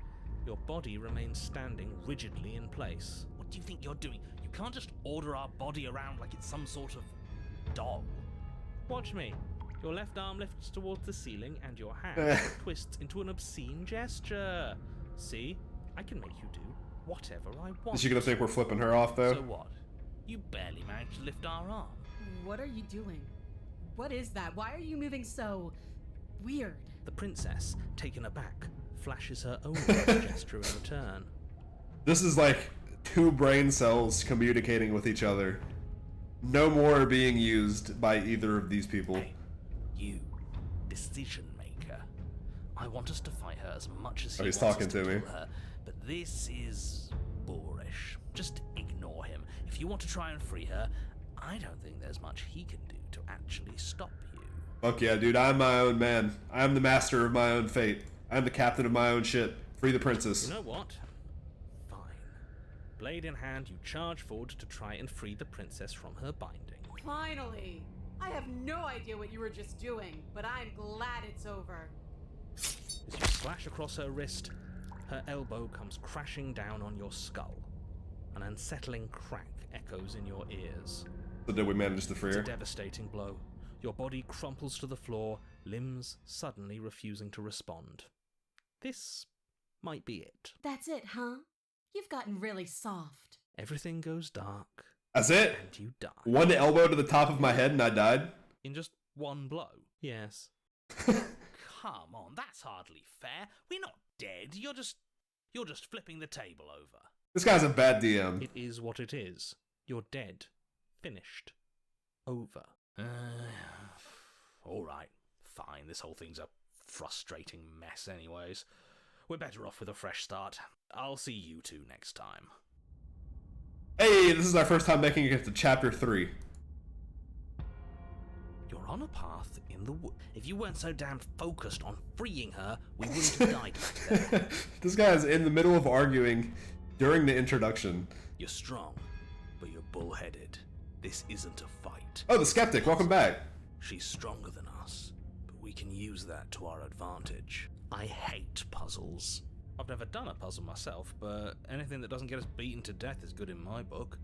your body remains standing rigidly in place. What do you think you're doing? You can't just order our body around like it's some sort of doll. Watch me. Your left arm lifts towards the ceiling and your hand twists into an obscene gesture. See? I can make you do whatever I want. Is she gonna think we're flipping her off, though? So what? You barely managed to lift our arm. What are you doing? What is that? Why are you moving so weird? The princess, taken aback, flashes her own gesture in return. This is like two brain cells communicating with each other. No more being used by either of these people. Hey, you, decision maker. I want us to fight her as much as he he's wants talking us to to me. kill her, but this is boorish. Just ignore him. If you want to try and free her, I don't think there's much he can do to actually stop you. Fuck yeah, dude, I'm my own man. I'm the master of my own fate. I'm the captain of my own ship. Free the princess. You know what? Fine. Blade in hand, you charge forward to try and free the princess from her binding. Finally! I have no idea what you were just doing, but I'm glad it's over. As you slash across her wrist, her elbow comes crashing down on your skull. An unsettling crack echoes in your ears. So did we manage to free It's a her? devastating blow. Your body crumples to the floor, limbs suddenly refusing to respond. This might be it. That's it, huh? You've gotten really soft. Everything goes dark, That's it? and you die. One elbow to the top of my head and I died? In just one blow. Yes. Come on, that's hardly fair. We're not dead. You're just flipping the table over. This guy's a bad DM. It is what it is. You're dead. Finished. Over. Alright. Fine. This whole thing's a frustrating mess anyways. We're better off with a fresh start. I'll see you two next time. Hey, this is our first time making it to chapter 3. You're on a path in the wood. If you weren't so damn focused on freeing her, we wouldn't have died back there. This guy is in the middle of arguing during the introduction. You're strong, but you're bullheaded. This isn't a fight. Oh, the skeptic, welcome back. She's stronger than us, but we can use that to our advantage. I hate puzzles. I've never done a puzzle myself, but anything that doesn't get us beaten to death is good in my book.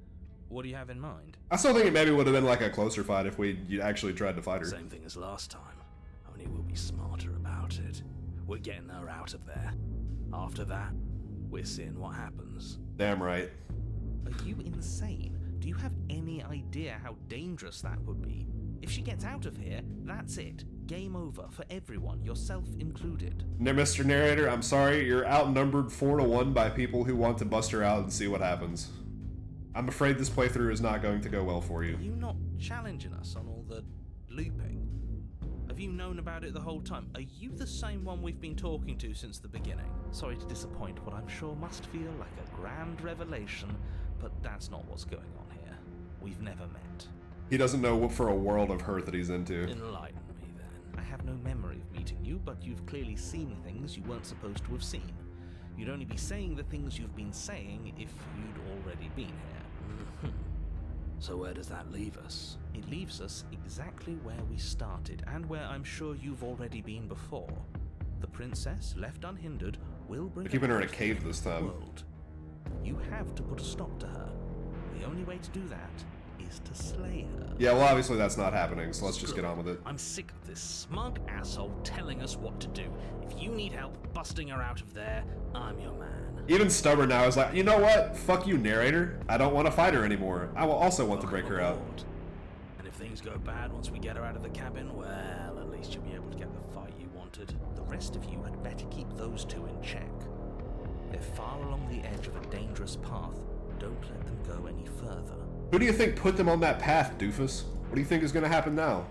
What do you have in mind? I still think it maybe would have been like a closer fight if we actually tried to fight her. Same thing as last time, only we'll be smarter about it. We're getting her out of there. After that, we're seeing what happens. Damn right. Are you insane? Do you have any idea how dangerous that would be? If she gets out of here, that's it. Game over for everyone, yourself included. Mr. Narrator, I'm sorry, you're outnumbered 4-1 by people who want to bust her out and see what happens. I'm afraid this playthrough is not going to go well for you. Are you not challenging us on all the looping? Have you known about it the whole time? Are you the same one we've been talking to since the beginning? Sorry to disappoint what I'm sure must feel like a grand revelation, but that's not what's going on here. We've never met. He doesn't know what for a world of hurt that he's into. Enlighten me then. I have no memory of meeting you, but you've clearly seen things you weren't supposed to have seen. You'd only be saying the things you've been saying if you'd already been here. So where does that leave us? It leaves us exactly where we started, and where I'm sure you've already been before. The princess, left unhindered, will bring They're keeping her in a about cave this the time. world. You have to put a stop to her. The only way to do that is to slay her. Yeah, well obviously that's not happening, so let's just get on with it. I'm sick of this smug asshole telling us what to do. If you need help busting her out of there, I'm your man. Even Stubborn now is like, you know what? Fuck you, narrator. I don't want to fight her anymore. I will also want to break her out. And if things go bad once we get her out of the cabin, well, at least you'll be able to get the fight you wanted. The rest of you had better keep those two in check. They're far along the edge of a dangerous path. Don't let them go any further. Who do you think put them on that path, doofus? What do you think is going to happen now?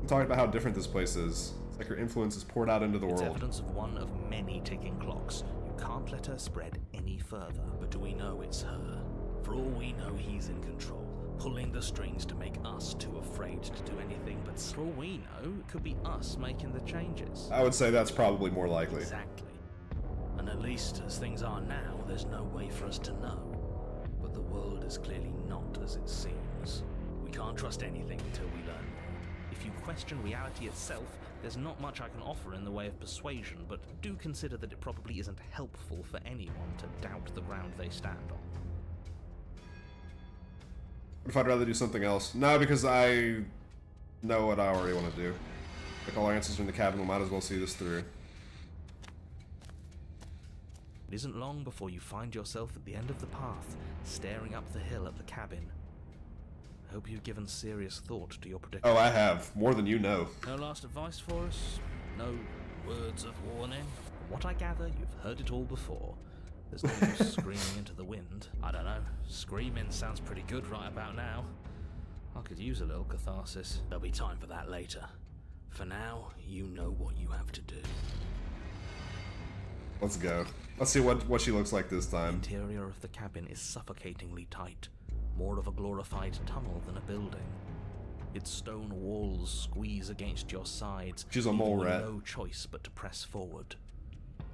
I'm talking about how different this place is. It's like her influence is poured out into the It's world. evidence of one of many ticking clocks. You can't let her spread any further. But do we know it's her? For all we know, he's in control, pulling the strings to make us too afraid to do anything. But for all we know, it could be us making the changes. I would say that's probably more likely. Exactly. And at least as things are now, there's no way for us to know. But the world is clearly not as it seems. We can't trust anything until we learn more. If you question reality itself, there's not much I can offer in the way of persuasion, but do consider that it probably isn't helpful for anyone to doubt the ground they stand on. If I'd rather do something else. No, because I know what I already want to do. Like all our answers are in the cabin, we might as well see this through. It isn't long before you find yourself at the end of the path, staring up the hill at the cabin. I hope you've given serious thought to your predicament. Oh, I have. More than you know. No last advice for us? No words of warning? From what I gather, you've heard it all before. There's no use screaming into the wind. I don't know. Screaming sounds pretty good right about now. I could use a little catharsis. There'll be time for that later. For now, you know what you have to do. Let's go. Let's see what she looks like this The time. interior of the cabin is suffocatingly tight. More of a glorified tunnel than a building. Its stone walls squeeze against your sides. She's a mole leaving you rat. no choice but to press forward.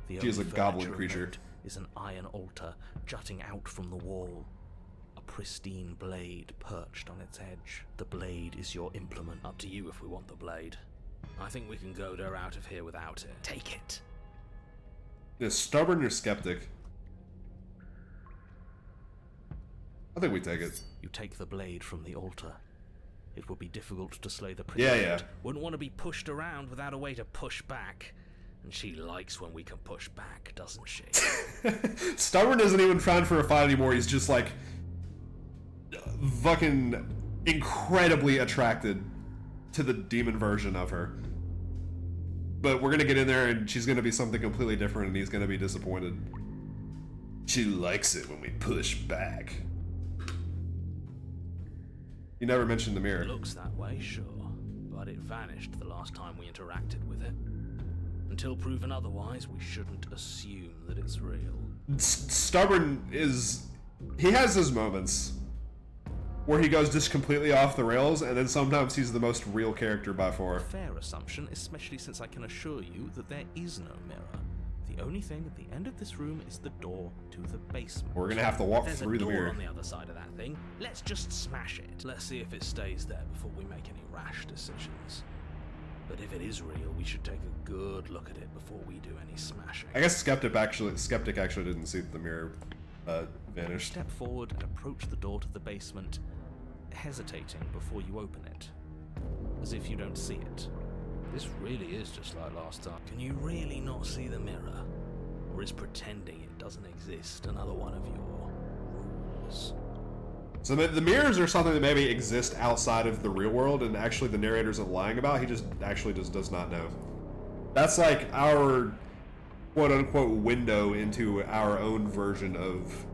The She is only a goblin furniture creature. remote is an iron altar jutting out from the wall. A pristine blade perched on its edge. The blade is your implement. Up to you if we want the blade. I think we can goad her out of here without it. Take it. Is stubborn or skeptic? I think we take it. You take the blade from the altar. It would be difficult to slay the Yeah, princess. yeah. Wouldn't want to be pushed around without a way to push back. And she likes when we can push back, doesn't she? Stubborn isn't even trying for a fight anymore. He's just like fucking incredibly attracted to the demon version of her. But we're gonna get in there and she's gonna be something completely different and he's gonna be disappointed. She likes it when we push back. You never mentioned the mirror. It looks that way, sure. But it vanished the last time we interacted with it. Until proven otherwise, we shouldn't assume that it's real. Stubborn is... He has his moments where he goes just completely off the rails, and then sometimes he's the most real character by far. Fair assumption, especially since I can assure you that there is no mirror. The only thing at the end of this room is the door to the basement. We're gonna have to walk There's through a the door mirror. on the other side of that thing. Let's just smash it. Let's see if it stays there before we make any rash decisions. But if it is real, we should take a good look at it before we do any smashing. I guess Skeptic actually didn't see the mirror vanish. Step forward and approach the door to the basement, hesitating before you open it, as if you don't see it. This really is just like last time. Can you really not see the mirror? Or is pretending it doesn't exist another one of your rules? So the mirrors are something that maybe exist outside of the real world, and actually the narrator isn't lying about. He just does not know. That's like our quote-unquote window into our own version of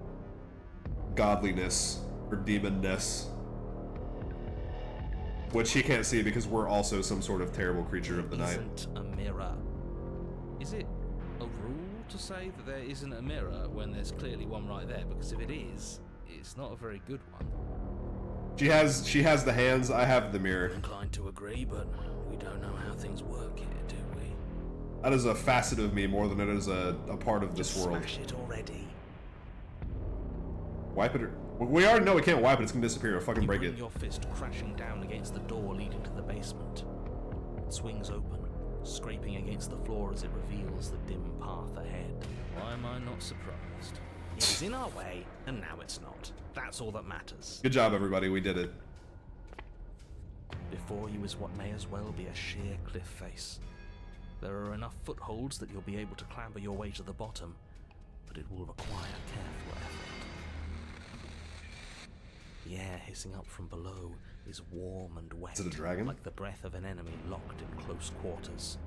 godliness or demonness, which he can't see because we're also some sort of terrible creature of the night. Isn't a mirror. Is it a rule to say that there isn't a mirror when there's clearly one right there? Because if it is, it's not a very good one. She has the hands, I have the mirror. I'm inclined to agree, but we don't know how things work here, do we? That is a facet of me more than it is a part of this Just world. smash it already. Wipe it. We already know we can't wipe it. It's gonna disappear. Fucking You break bring it. your fist crashing down against the door leading to the basement. It swings open, scraping against the floor as it reveals the dim path ahead. Why am I not surprised? It was in our way, and now it's not. That's all that matters. Good job, everybody. We did it. Before you is what may as well be a sheer cliff face. There are enough footholds that you'll be able to clamber your way to the bottom, but it will require careful effort. The air hissing up from below is warm and wet, Is it a dragon? like the breath of an enemy locked in close quarters.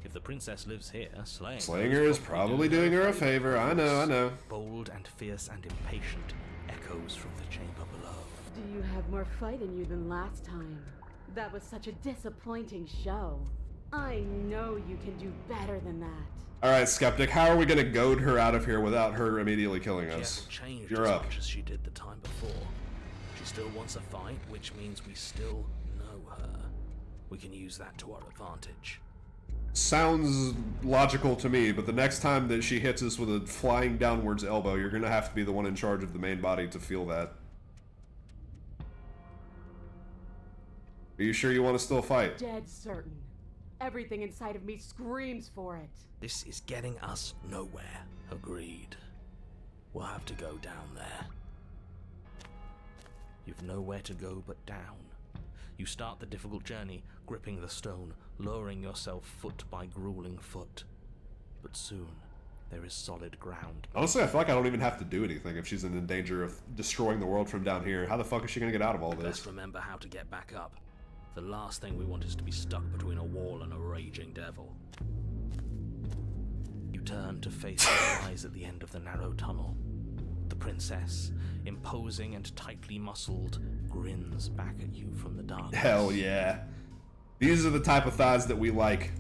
If the princess lives here, Slaying her is probably doing her a favor. I know. Bold and fierce and impatient, echoes from the chamber below. Do you have more fight in you than last time? That was such a disappointing show. I know you can do better than that. Alright, Skeptic, how are we gonna goad her out of here without her immediately killing She us? hasn't changed You're as up. much as she did the time before. She still wants a fight, which means we still know her. We can use that to our advantage. Sounds logical to me, but the next time that she hits us with a flying downwards elbow, you're gonna have to be the one in charge of the main body to feel that. Are you sure you want to still fight? Dead certain. Everything inside of me screams for it. This is getting us nowhere. Agreed. We'll have to go down there. You've nowhere to go but down. You start the difficult journey, gripping the stone, lowering yourself foot by grueling foot. But soon, there is solid ground. Honestly, I feel like I don't even have to do anything if she's in danger of destroying the world from down here. How the fuck is she gonna get out of all this? Best remember how to get back up. The last thing we want is to be stuck between a wall and a raging devil. You turn to face the eyes at the end of the narrow tunnel. The princess, imposing and tightly muscled, grins back at you from the darkness. Hell yeah. These are the type of thighs that we like.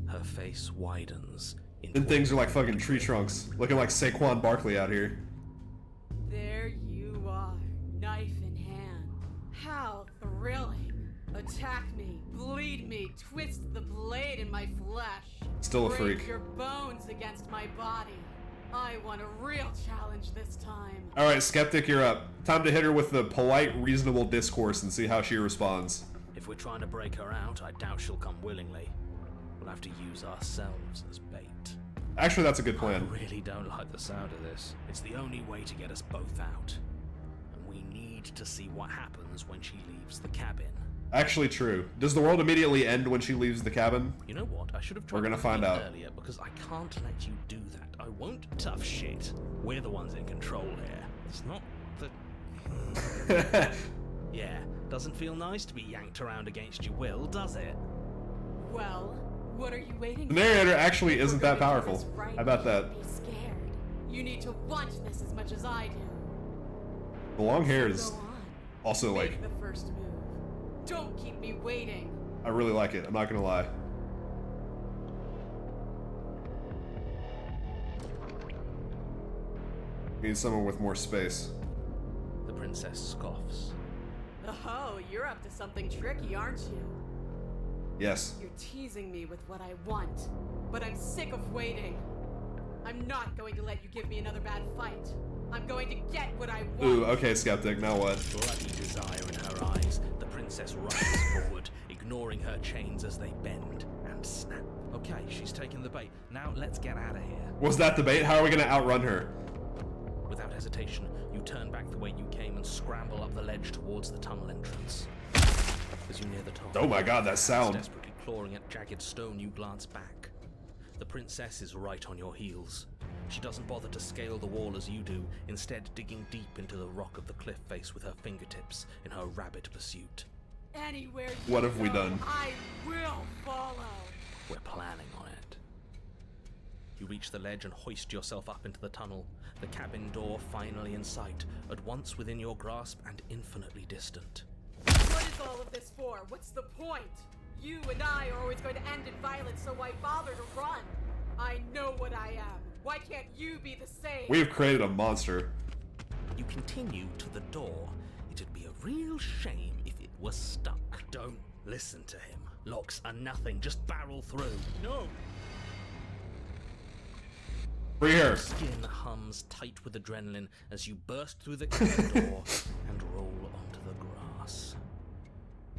Her face widens. Then things are like fucking tree trunks, looking like Saquon Barkley out here. There you are, knife in hand. How thrilling. Attack me, bleed me, twist the blade in my flesh. Still a Break freak. your bones against my body. I want a real challenge this time. Alright, Skeptic, you're up. Time to hit her with the polite, reasonable discourse and see how she responds. If we're trying to break her out, I doubt she'll come willingly. We'll have to use ourselves as bait. Actually, that's a good I plan. really don't like the sound of this. It's the only way to get us both out. And we need to see what happens when she leaves the cabin. Actually true. Does the world immediately end when she leaves the cabin? You know what? I should have tried We're gonna to find think out. earlier because I can't let you do that. I won't. Tough shit. We're the ones in control here. It's not the... Yeah, doesn't feel nice to be yanked around against your will, does it? Well, what are you waiting The for? narrator actually If we're isn't that gonna do powerful. this right, How about you that? shouldn't Be scared. You need to want this as much as I do. The long hair is Go on. also Make like, the first move. Don't keep me waiting. I really like it, I'm not gonna lie. Need someone with more space. The princess scoffs. Oh, you're up to something tricky, aren't you? Yes. You're teasing me with what I want, but I'm sick of waiting. I'm not going to let you give me another bad fight. I'm going to get what I want. Ooh, okay, Skeptic, now what? Bloody desire in her eyes, the princess rushes forward, ignoring her chains as they bend and snap. Okay, she's taken the bait. Now let's get out of here. Was that the bait? How are we gonna outrun her? Without hesitation, you turn back the way you came and scramble up the ledge towards the tunnel entrance. As you near the top, Oh my god, that sound. desperately clawing at jagged stone, you glance back. The princess is right on your heels. She doesn't bother to scale the wall as you do, instead digging deep into the rock of the cliff face with her fingertips in her rabid pursuit. Anywhere you What have we go, done? I will follow. We're planning on it. You reach the ledge and hoist yourself up into the tunnel, the cabin door finally in sight, at once within your grasp and infinitely distant. What is all of this for? What's the point? You and I are always going to end in violence, so why bother to run? I know what I am. Why can't you be the same? We have created a monster. You continue to the door. It'd be a real shame if it was stuck. Don't listen to him. Locks are nothing. Just barrel through. No! Free her. Skin hums tight with adrenaline as you burst through the cabin door and roll onto the grass.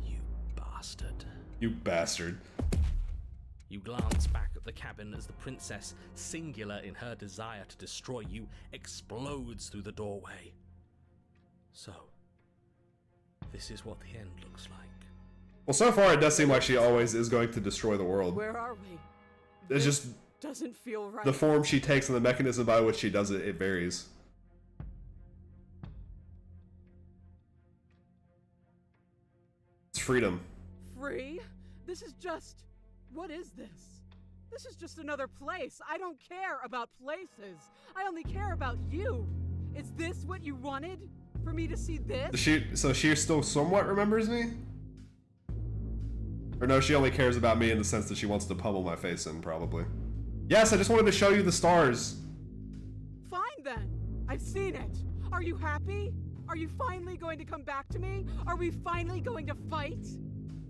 You bastard. You bastard. You glance back at the cabin as the princess, singular in her desire to destroy you, explodes through the doorway. So, this is what the end looks like. Well, so far it does seem like she always is going to destroy the world. Where are we? It's just Doesn't feel right. the form she takes and the mechanism by which she does it, it varies. freedom. Free? This is just... What is this? This is just another place. I don't care about places. I only care about you. Is this what you wanted? For me to see this? So she still somewhat remembers me? Or no, she only cares about me in the sense that she wants to pummel my face in, probably. Yes, I just wanted to show you the stars. Fine then. I've seen it. Are you happy? Are you finally going to come back to me? Are we finally going to fight?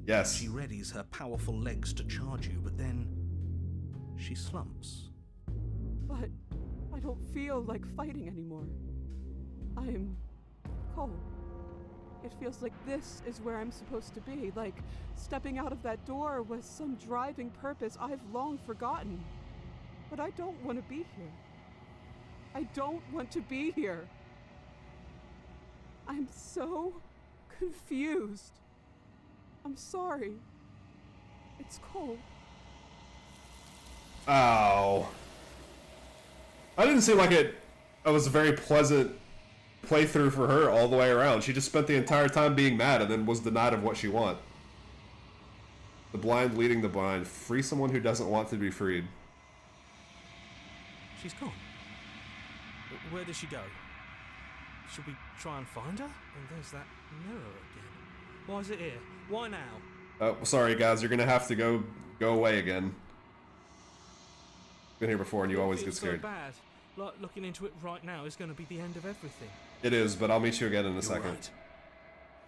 Yes. She readies her powerful legs to charge you, but then she slumps. But I don't feel like fighting anymore. I'm cold. It feels like this is where I'm supposed to be, like stepping out of that door was some driving purpose I've long forgotten. But I don't want to be here. I don't want to be here. I'm so confused. I'm sorry. It's cold. Ow. I didn't seem like it was a very pleasant playthrough for her all the way around. She just spent the entire time being mad and then was denied of what she want. The blind leading the blind. Free someone who doesn't want to be freed. She's gone. Where did she go? Should we try and find her? And there's that mirror again. Why is it here? Why now? Oh, sorry guys, you're gonna have to go away again. Been here before and you always get It's scared. so bad. Like, looking into it right now is going to be the end of everything. It is, but I'll meet you again in a You're second. right.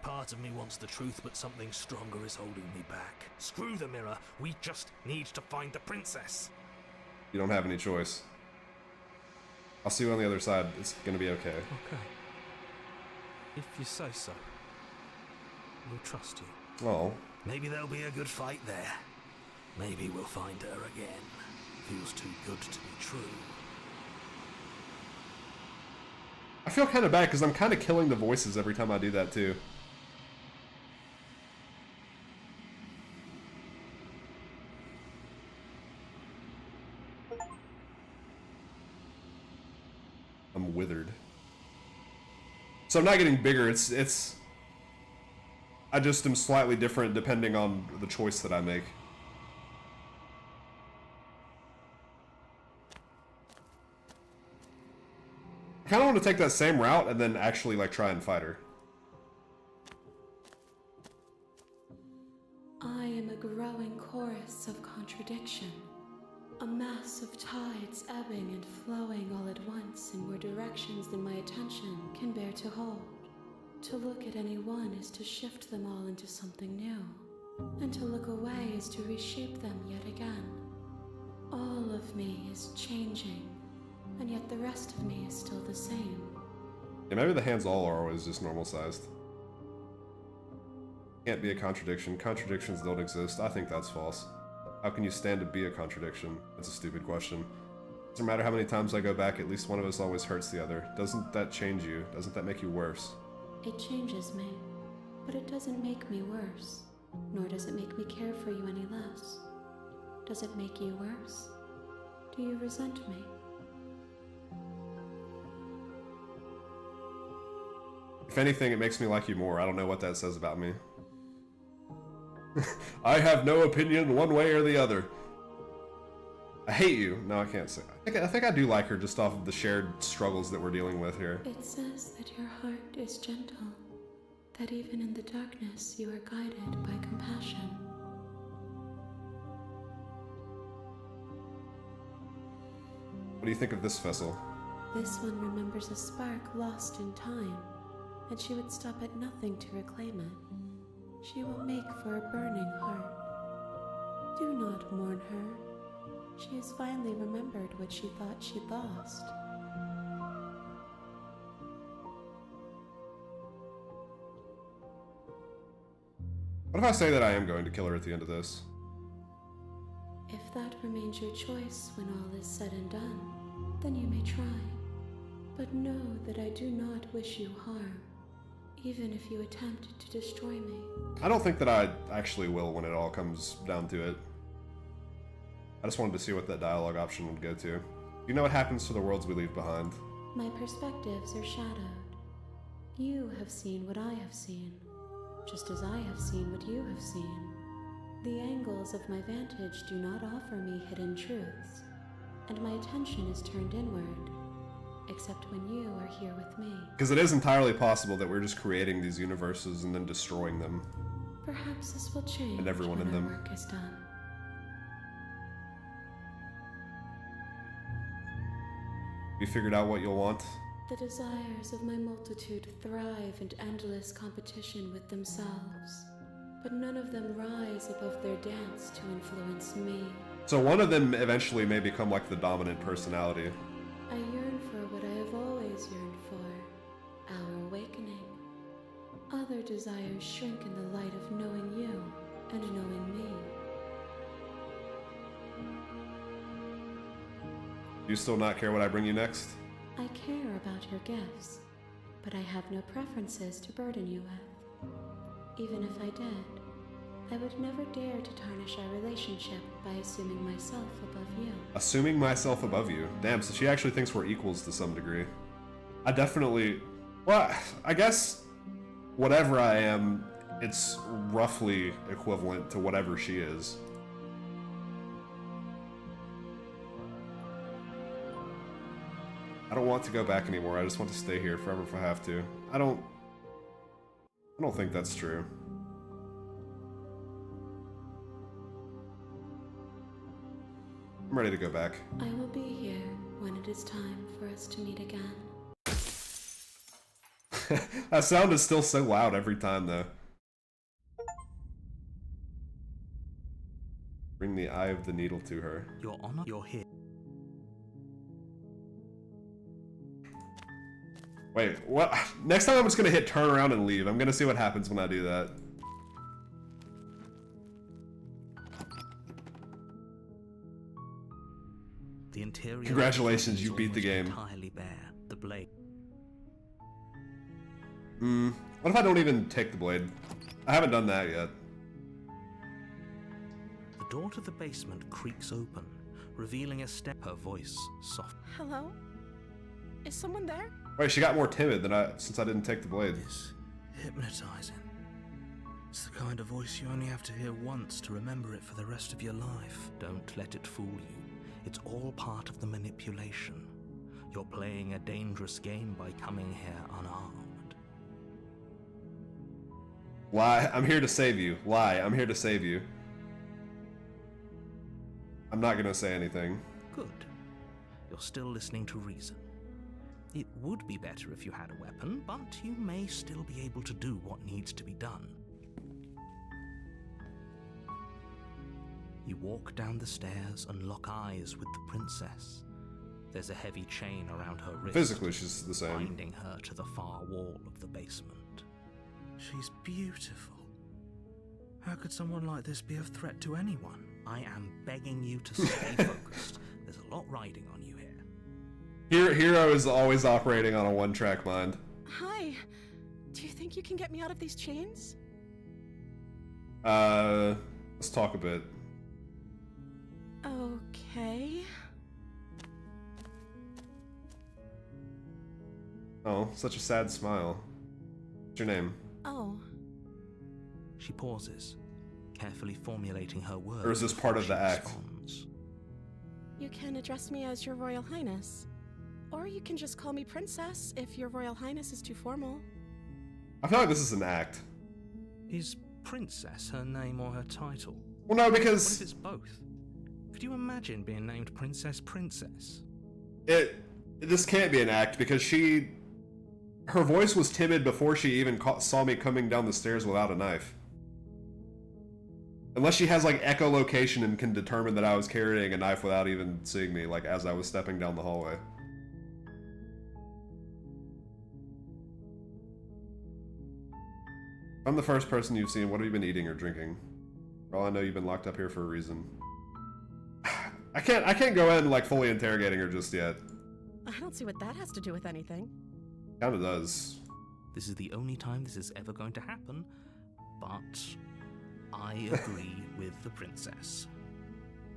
Part of me wants the truth, but something stronger is holding me back. Screw the mirror. We just need to find the princess. You don't have any choice. I'll see you on the other side. It's gonna be okay. Okay. If you say so. We'll trust you. Oh. Maybe there'll be a good fight there. Maybe we'll find her again. Feels too good to be true. I feel kind of bad because I'm kind of killing the voices every time I do that too. I'm withered. So I'm not getting bigger, it's I just am slightly different depending on the choice that I make. I kind of want to take that same route and then actually like try and fight her. I am a growing chorus of contradiction. A mass of tides ebbing and flowing all at once in more directions than my attention can bear to hold. To look at any one is to shift them all into something new, and to look away is to reshape them yet again. All of me is changing, and yet the rest of me is still the same. Yeah, maybe the hands all are always just normal sized. Can't be a contradiction. Contradictions don't exist. I think that's false. How can you stand to be a contradiction? That's a stupid question. Doesn't matter how many times I go back, at least one of us always hurts the other. Doesn't that change you? Doesn't that make you worse? It changes me, but it doesn't make me worse, nor does it make me care for you any less. Does it make you worse? Do you resent me? If anything, it makes me like you more. I don't know what that says about me. I have no opinion one way or the other. I hate you. No, I can't say. I think I do like her just off of the shared struggles that we're dealing with here. It says that your heart is gentle, that even in the darkness you are guided by compassion. What do you think of this vessel? This one remembers a spark lost in time, and she would stop at nothing to reclaim it. She will make for a burning heart. Do not mourn her. She has finally remembered what she thought she'd lost. What if I say that I am going to kill her at the end of this? If that remains your choice when all is said and done, then you may try. But know that I do not wish you harm, even if you attempt to destroy me. I don't think that I actually will when it all comes down to it. I just wanted to see what that dialogue option would go to. You know what happens to the worlds we leave behind. My perspectives are shadowed. You have seen what I have seen. just as I have seen what you have seen. The angles of my vantage do not offer me hidden truths, and my attention is turned inward, except when you are here with me. Because it is entirely possible that we're just creating these universes and then destroying them. Perhaps this will change And everyone when in our them. work is done. You figured out what you'll want? The desires of my multitude thrive in endless competition with themselves, but none of them rise above their dance to influence me. So one of them eventually may become like the dominant personality. I yearn for what I have always yearned for, our awakening. Other desires shrink in the light of knowing you and knowing me. You still not care what I bring you next? I care about your gifts, but I have no preferences to burden you with. Even if I did, I would never dare to tarnish our relationship by assuming myself above you. Assuming myself above you? Damn, so she actually thinks we're equals to some degree. I definitely... Well, I guess whatever I am, it's roughly equivalent to whatever she is. I don't want to go back anymore. I just want to stay here forever if I have to. I don't think that's true. I'm ready to go back. I will be here when it is time for us to meet again. That sound is still so loud every time, though. Bring the eye of the needle to her. Your Honor, you're here. Wait, what? Next time I'm just gonna hit turn around and leave. I'm gonna see what happens when I do that. The interior. Congratulations, is you beat the almost game. Entirely bare. The blade. What if I don't even take the blade? I haven't done that yet. The door to the basement creaks open, revealing a step. Her voice soft. Hello? Is someone there? Wait, she got more timid since I didn't take the blade. It's hypnotizing. It's the kind of voice you only have to hear once to remember it for the rest of your life. Don't let it fool you. It's all part of the manipulation. You're playing a dangerous game by coming here unarmed. Lie, I'm here to save you. Lie, I'm here to save you. I'm not gonna say anything. Good. You're still listening to reason. It would be better if you had a weapon, but you may still be able to do what needs to be done. You walk down the stairs and lock eyes with the princess. There's a heavy chain around her wrist, Physically, she's the same. binding her to the far wall of the basement. She's beautiful. How could someone like this be of threat to anyone? I am begging you to stay focused. There's a lot riding on you here. Hero is always operating on a one-track mind. Hi. Do you think you can get me out of these chains? Let's talk a bit. Okay. Oh, such a sad smile. What's your name? Oh. She pauses, carefully formulating her words. Or is this part of before the she act? responds. You can address me as Your Royal Highness. Or you can just call me Princess if Your Royal Highness is too formal. I feel like this is an act. Is Princess her name or her title? Well, no, What if because it's both? Could you imagine being named Princess? this can't be an act because her voice was timid before she even saw me coming down the stairs without a knife. Unless she has like echolocation and can determine that I was carrying a knife without even seeing me, like as I was stepping down the hallway. I'm the first person you've seen. What have you been eating or drinking? For all I know, you've been locked up here for a reason. I can't go in like fully interrogating her just yet. I don't see what that has to do with anything. Kinda does. This is the only time this is ever going to happen, but I agree with the princess.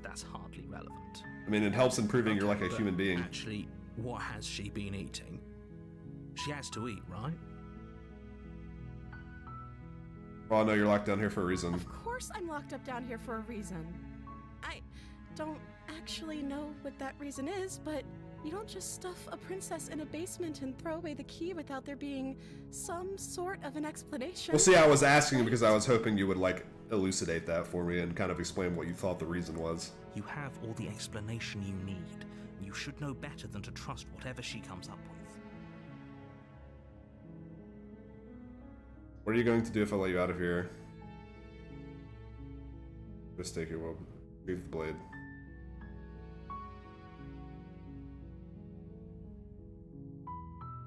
That's hardly relevant. I mean, it helps in proving you're like a but human being. Actually, what has she been eating? She has to eat, right? Well, I know you're locked down here for a reason. Of course I'm locked up down here for a reason. I don't actually know what that reason is, but you don't just stuff a princess in a basement and throw away the key without there being some sort of an explanation. Well, see, I was asking because I was hoping you would, like, elucidate that for me and kind of explain what you thought the reason was. You have all the explanation you need. You should know better than to trust whatever she comes up with. What are you going to do if I let you out of here? Just take your will. Leave the blade.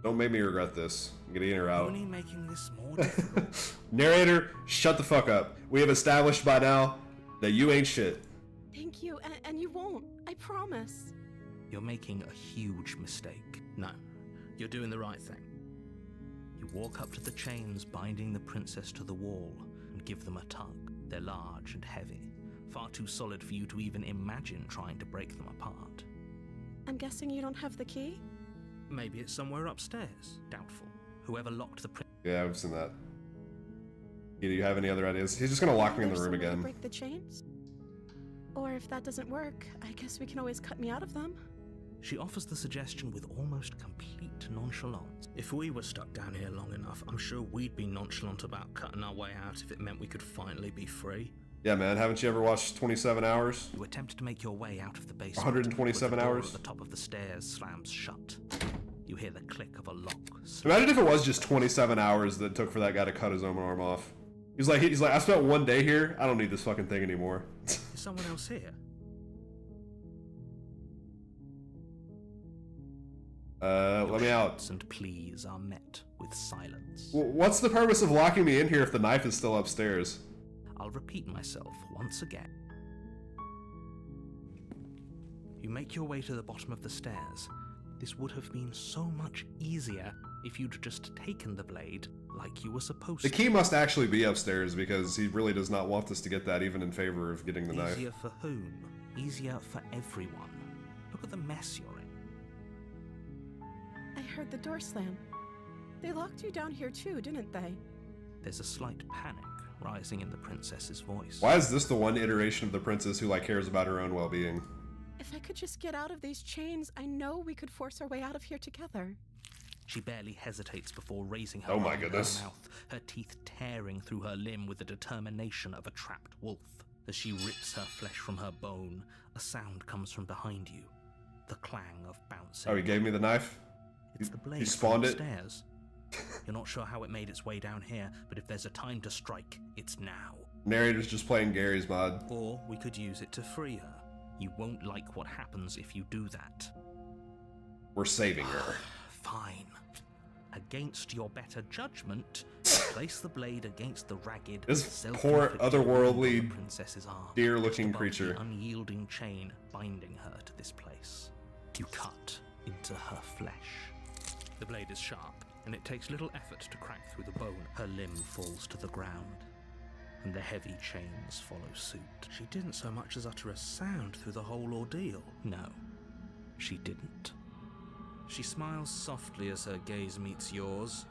Don't make me regret this. I'm getting her out. Only making this more difficult. Narrator, shut the fuck up. We have established by now that you ain't shit. Thank you, and you won't. I promise. You're making a huge mistake. No, you're doing the right thing. You walk up to the chains binding the princess to the wall and give them a tug. They're large and heavy, far too solid for you to even imagine trying to break them apart. I'm guessing you don't have the key? Maybe it's somewhere upstairs. Doubtful. Whoever locked the Yeah, I've seen that. Do you have any other ideas? He's just gonna lock me in the There's room some way to again. break the chains? Or if that doesn't work, I guess we can always cut me out of them. She offers the suggestion with almost complete nonchalance. If we were stuck down here long enough, I'm sure we'd be nonchalant about cutting our way out if it meant we could finally be free. Yeah, man, haven't you ever watched 27 Hours? You attempt to make your way out of the basement. 127 but the door hours? at the top of the stairs slams shut. You hear the click of a lock. Imagine if it was just 27 hours that it took for that guy to cut his own arm off. He's like, I spent one day here. I don't need this fucking thing anymore. Is someone else here? Let me out. And pleas are met with silence. What's the purpose of locking me in here if the knife is still upstairs? I'll repeat myself once again. You make your way to the bottom of the stairs. This would have been so much easier if you'd just taken the blade like you were supposed The to. key must actually be upstairs because he really does not want us to get that, even in favor of getting the knife. Easier for whom? Easier for everyone. Look at the mess you're in. I heard the door slam. They locked you down here too, didn't they? There's a slight panic rising in the princess's voice. Why is this the one iteration of the princess who, like, cares about her own well-being? If I could just get out of these chains, I know we could force our way out of here together. She barely hesitates before raising her Oh my arm to her goodness. mouth, her teeth tearing through her limb with the determination of a trapped wolf. As she rips her flesh from her bone, a sound comes from behind you. The clang of bouncing. Oh, he gave me the knife? It's the blade he spawned from it? upstairs. You're not sure how it made its way down here, but if there's a time to strike, it's now. Narrator's just playing Gary's mod. Or we could use it to free her. You won't like what happens if you do that. We're saving her. Fine. Against your better judgment, place the blade against the ragged, This self-inflicted poor, otherworldly, wound on the princess's arm, deer-looking just above creature. the unyielding chain binding her to this place. You cut into her flesh. The blade is sharp, and it takes little effort to crack through the bone. Her limb falls to the ground, and the heavy chains follow suit. She didn't so much as utter a sound through the whole ordeal. No, she didn't. She smiles softly as her gaze meets yours,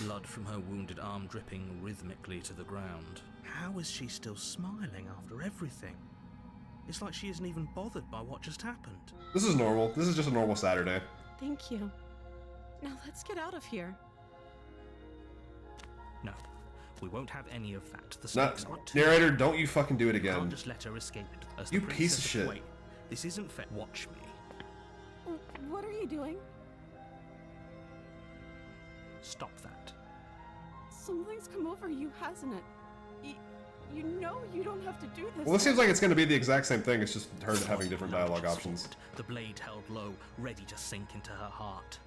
blood from her wounded arm dripping rhythmically to the ground. How is she still smiling after everything? It's like she isn't even bothered by what just happened. This is normal. This is just a normal Saturday. Thank you. Now let's get out of here. No, we won't have any of that. The Not, stakes are too narrator, don't you fucking do it You can't again. just let her escape it. As You the piece of princess shit. Wait, this isn't fair. Watch me. What are you doing? Stop that. Something's come over you, hasn't it? You know you don't have to do this. Well, this seems like it's going to be the exact same thing. It's just her having The different blood dialogue just options. flowed, the blade held low, ready to sink into her heart.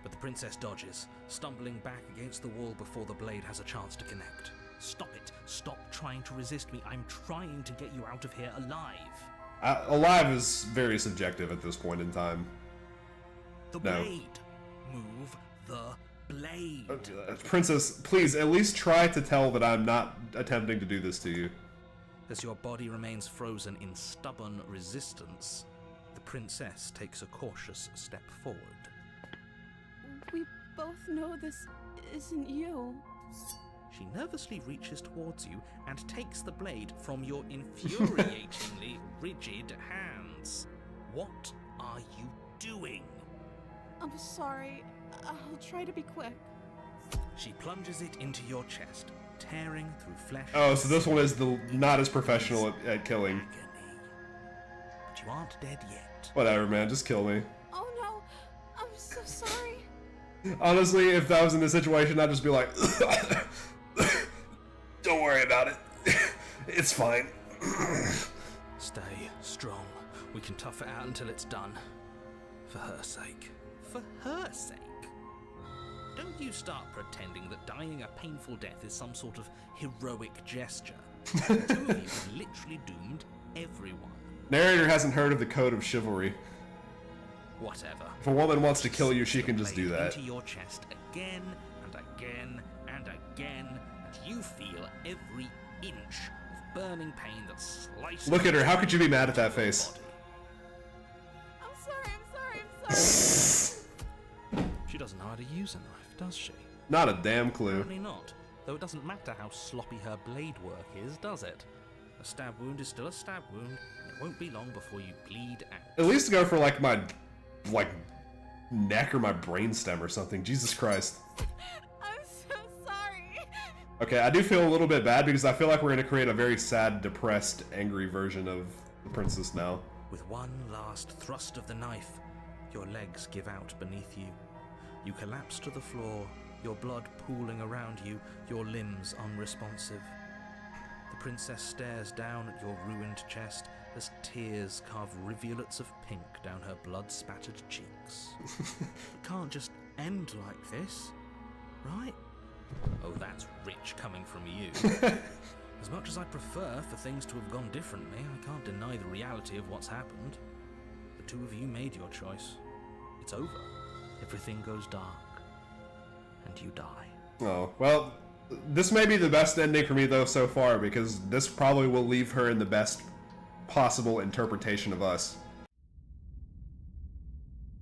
But the princess dodges, stumbling back against the wall before the blade has a chance to connect. Stop it. Stop trying to resist me. I'm trying to get you out of here alive. Alive is very subjective at this point in time. The No. blade. Move the blade. Princess, please, at least try to tell that I'm not attempting to do this to you. As your body remains frozen in stubborn resistance, the princess takes a cautious step forward. We both know this isn't you. She nervously reaches towards you and takes the blade from your infuriatingly rigid hands. What are you doing? I'm sorry. I'll try to be quick. She plunges it into your chest, tearing through flesh. Oh, so this one is the not as professional at killing. Agony. But you aren't dead yet. Whatever, man. Just kill me. Oh no, I'm so sorry. Honestly, if I was in this situation, I'd just be like, don't worry about it. It's fine. Stay strong. We can tough it out until it's done. For her sake. For her sake? Don't you start pretending that dying a painful death is some sort of heroic gesture. The two of you have literally doomed everyone. Narrator hasn't heard of the code of chivalry. Whatever. If a woman wants to kill you, she can just do that. Into your chest again and again and again, and you feel every inch of burning pain that slices. Look at her. How could you be mad at that your face? body. I'm sorry. She doesn't know how to use a knife, does she? Not a damn clue. Apparently not. Though it doesn't matter how sloppy her blade work is, does it? A stab wound is still a stab wound, and it won't be long before you bleed out. At least go for like my neck or my brainstem or something. Jesus Christ. I'm so sorry. Okay, I do feel a little bit bad because I feel like we're gonna create a very sad, depressed, angry version of the princess now. With one last thrust of the knife, your legs give out beneath you. You collapse to the floor, your blood pooling around you, your limbs unresponsive. The princess stares down at your ruined chest as tears carve rivulets of pink down her blood-spattered cheeks. It can't just end like this, right? Oh, that's rich coming from you. As much as I prefer for things to have gone differently, I can't deny the reality of what's happened. The two of you made your choice. It's over. Everything goes dark. And you die. Oh, well, this may be the best ending for me, though, so far, because this probably will leave her in the best possible interpretation of us.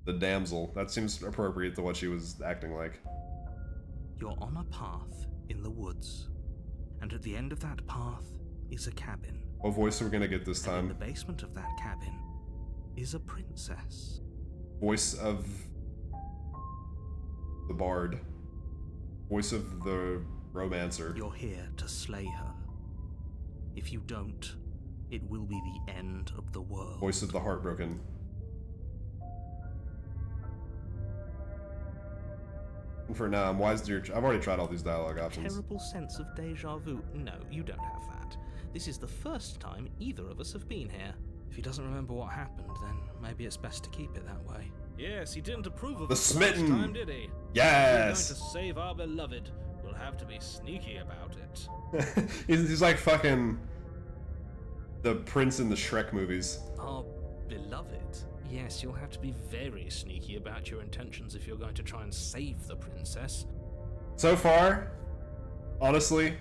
The damsel. That seems appropriate to what she was acting like. You're on a path in the woods. And at the end of that path is a cabin. What voice are we gonna get this And in time? the basement of that cabin is a princess. Voice of the bard. Voice of the romancer. You're here to slay her. If you don't, it will be the end of the world. Voice of the heartbroken. And for now, I'm wise to your... I've already tried all these dialogue options. Terrible sense of deja vu. No, you don't have that. This is the first time either of us have been here. If he doesn't remember what happened, then maybe it's best to keep it that way. Yes, he didn't approve of The us last smitten. time, did he? Yes! If we're going to save our beloved, we'll have to be sneaky about it. he's like fucking the prince in the Shrek movies. Our beloved? Yes, you'll have to be very sneaky about your intentions if you're going to try and save the princess. So far, honestly,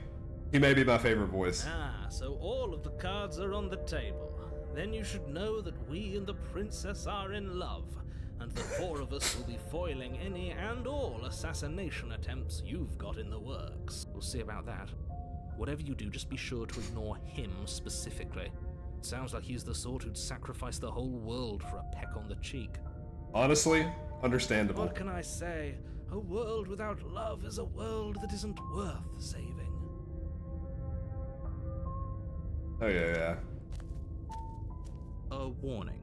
he may be my favorite voice. Ah, so all of the cards are on the table. Then you should know that we and the princess are in love, and the four of us will be foiling any and all assassination attempts you've got in the works. We'll see about that. Whatever you do, just be sure to ignore him specifically. It sounds like he's the sort who'd sacrifice the whole world for a peck on the cheek. Honestly, understandable. What can I say? A world without love is a world that isn't worth saving. Oh yeah. A warning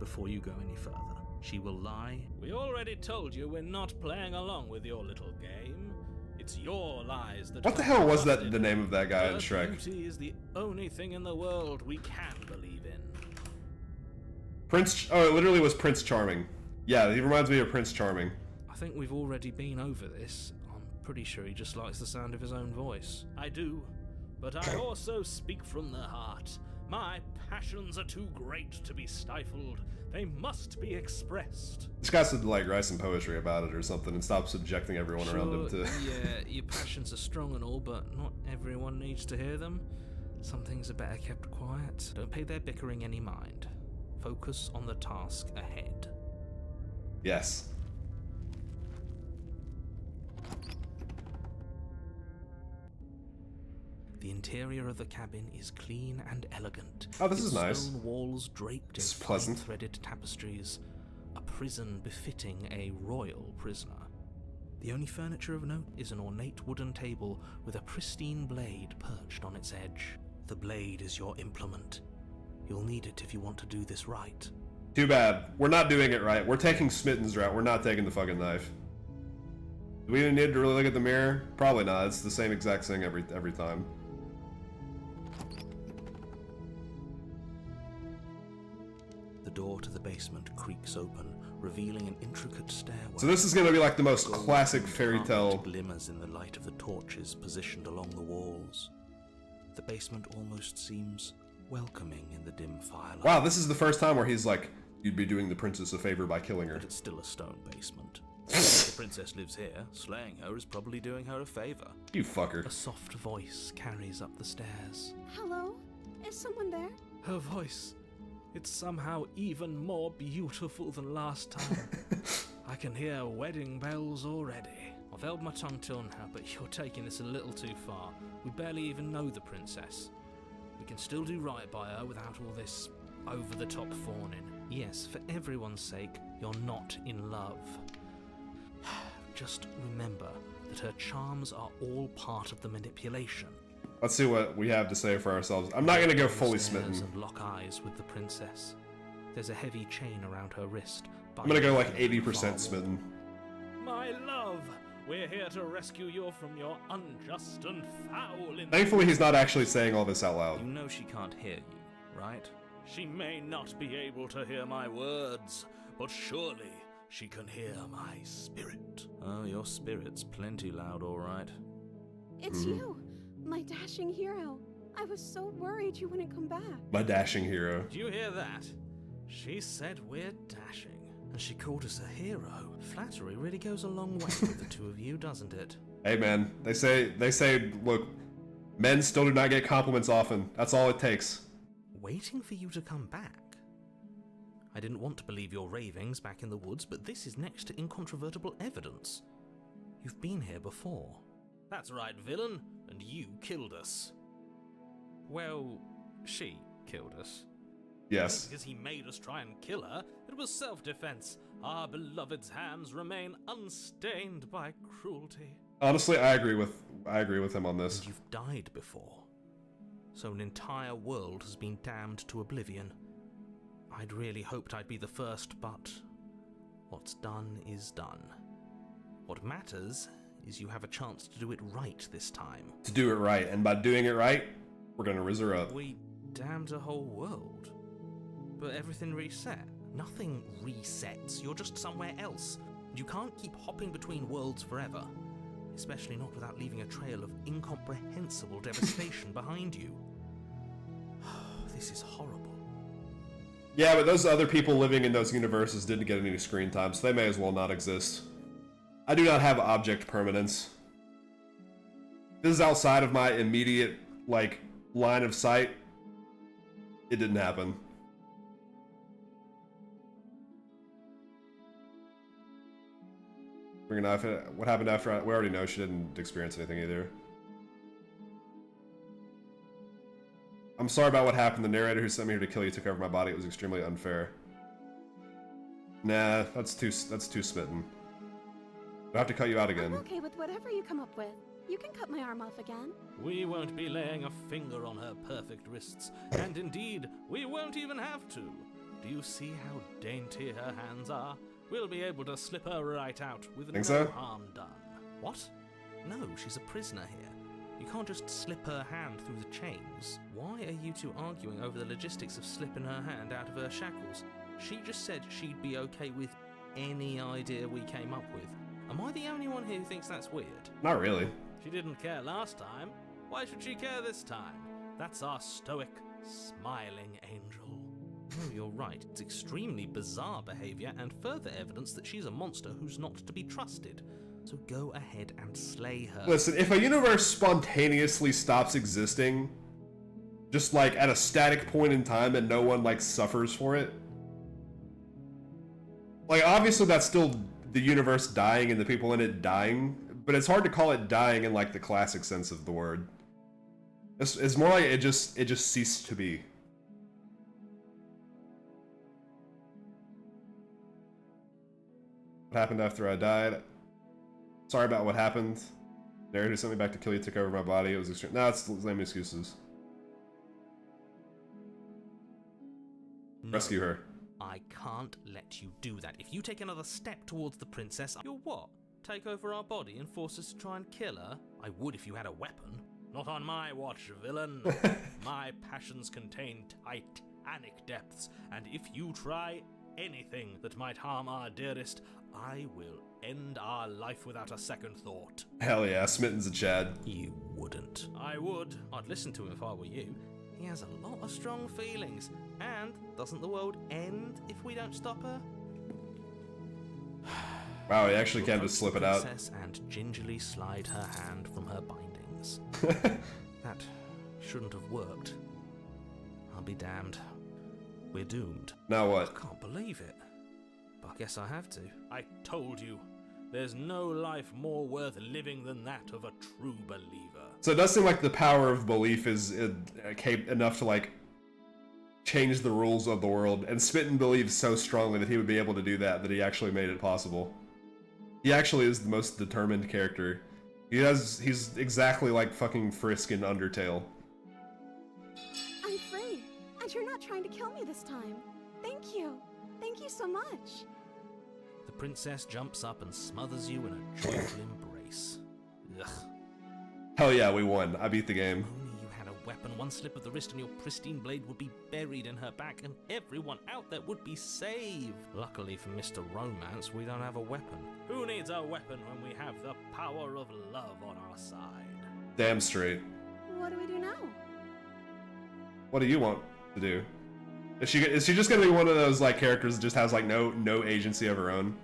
before you go any further. She will lie. We already told you we're not playing along with your little game. It's your lies that... What the hell was that? The name of that guy in Her Shrek? beauty is the only thing in the world we can believe in. Prince. Oh, it literally was Prince Charming. Yeah, he reminds me of Prince Charming. I think we've already been over this. I'm pretty sure he just likes the sound of his own voice. I do, but I also speak from the heart. My passions are too great to be stifled. They must be expressed. This guy should like write some poetry about it or something and stop subjecting everyone around him to. Yeah, your passions are strong and all, but not everyone needs to hear them. Some things are better kept quiet. Don't pay their bickering any mind. Focus on the task ahead. Yes. interior of the cabin is clean and elegant. Oh, this its is nice. Stone walls draped in This is fine pleasant. threaded tapestries. A prison befitting a royal prisoner. The only furniture of note is an ornate wooden table with a pristine blade perched on its edge. The blade is your implement. You'll need it if you want to do this right. Too bad. We're not doing it right. We're taking Smitten's route. We're not taking the fucking knife. Do we even need to really look at the mirror? Probably not. It's the same exact thing every time. The door to the basement creaks open, revealing an intricate stairway. So this is gonna be like the most Gold classic fairy carpet tale. glimmers in the light of the torches positioned along the walls. The basement almost seems welcoming in the dim firelight. Wow, this is the first time where he's like, you'd be doing the princess a favor by killing her. But it's still a stone basement. If the princess lives here, slaying her is probably doing her a favor. You fucker. A soft voice carries up the stairs. Hello? Is someone there? Her voice. It's somehow even more beautiful than last time. I can hear wedding bells already. I've held my tongue till now, but you're taking this a little too far. We barely even know the princess. We can still do right by her without all this over-the-top fawning. Yes, for everyone's sake, you're not in love. Just remember that her charms are all part of the manipulation. Let's see what we have to say for ourselves. I'm not gonna go fully Stares smitten. and lock eyes with the princess. There's a heavy chain around her wrist. I'm gonna go like binding her 80% firewall. smitten. My love, we're here to rescue you from your unjust and foul Thankfully, he's not actually saying all this out loud. You know she can't hear you, right? She may not be able to hear my words, but surely she can hear my spirit. Oh, your spirit's plenty loud, all right. It's you, my dashing hero. I was so worried you wouldn't come back. My dashing hero. Do you hear that? She said we're dashing. And she called us a hero. Flattery really goes a long way with the two of you, doesn't it? Hey man, they say, look, men still do not get compliments often. That's all it takes. Waiting for you to come back. I didn't want to believe your ravings back in the woods, but this is next to incontrovertible evidence. You've been here before. That's right, villain, and you killed us. Well, she killed us. Yes. Because he made us try and kill her, it was self-defense. Our beloved's hands remain unstained by cruelty. Honestly, I agree with him on this. And you've died before. So an entire world has been damned to oblivion. I'd really hoped I'd be the first, but what's done is done. What matters is you have a chance to do it right this time. To do it right, and by doing it right, we're gonna rizz her up. We damned a whole world. But everything reset. Nothing resets, you're just somewhere else. You can't keep hopping between worlds forever. Especially not without leaving a trail of incomprehensible devastation behind you. This is horrible. Yeah, but those other people living in those universes didn't get any screen time, so they may as well not exist. I do not have object permanence. This is outside of my immediate, like, line of sight. It didn't happen. What happened after? We already know she didn't experience anything either. I'm sorry about what happened. The narrator who sent me here to kill you took over my body. It was extremely unfair. Nah, that's too smitten. I'll have to cut you out I'm again. okay with whatever you come up with. You can cut my arm off again. We won't be laying a finger on her perfect wrists, and indeed, we won't even have to. Do you see how dainty her hands are? We'll be able to slip her right out with Think no so? harm done. What? No, she's a prisoner here. You can't just slip her hand through the chains. Why are you two arguing over the logistics of slipping her hand out of her shackles? She just said she'd be okay with any idea we came up with. Am I the only one here who thinks that's weird? Not really. She didn't care last time. Why should she care this time? That's our stoic, smiling angel. No, you're right. It's extremely bizarre behavior and further evidence that she's a monster who's not to be trusted. So go ahead and slay her. Listen, if a universe spontaneously stops existing, just like at a static point in time and no one like suffers for it, like obviously that's still the universe dying and the people in it dying, but it's hard to call it dying in like the classic sense of the word. It's more like it just ceased to be. What happened after I died? Sorry about what happened. Narrator sent me back to kill you, took over my body. It was extreme. No, it's lame excuses. No, Rescue her. I can't let you do that. If you take another step towards the princess, you'll what? Take over our body and force us to try and kill her? I would if you had a weapon. Not on my watch, villain. My passions contain titanic depths, and if you try anything that might harm our dearest, I will end our life without a second thought. Hell yeah, Smitten's a Chad. You wouldn't. I would. I'd listen to him if I were you. He has a lot of strong feelings. And doesn't the world end if we don't stop her? Wow, he actually can just slip it out. Princess and gingerly slide her hand from her bindings. That shouldn't have worked. I'll be damned. We're doomed. Now I what? can't believe it. But I guess I have to. I told you. There's no life more worth living than that of a true believer. So it does seem like the power of belief is enough to like change the rules of the world, and Smitten believes so strongly that he would be able to do that he actually made it possible. He actually is the most determined character. He's exactly like fucking Frisk in Undertale. I'm free, and you're not trying to kill me this time. Thank you. Thank you so much. The princess jumps up and smothers you in a joyful embrace. Ugh. Hell yeah, we won. I beat the game. Only you had a weapon, one slip of the wrist and your pristine blade would be buried in her back and everyone out there would be saved. Luckily for Mr. Romance, we don't have a weapon. Who needs a weapon when we have the power of love on our side? Damn straight. What do we do now? What do you want to do? Is she just gonna be one of those like characters that just has like no agency of her own?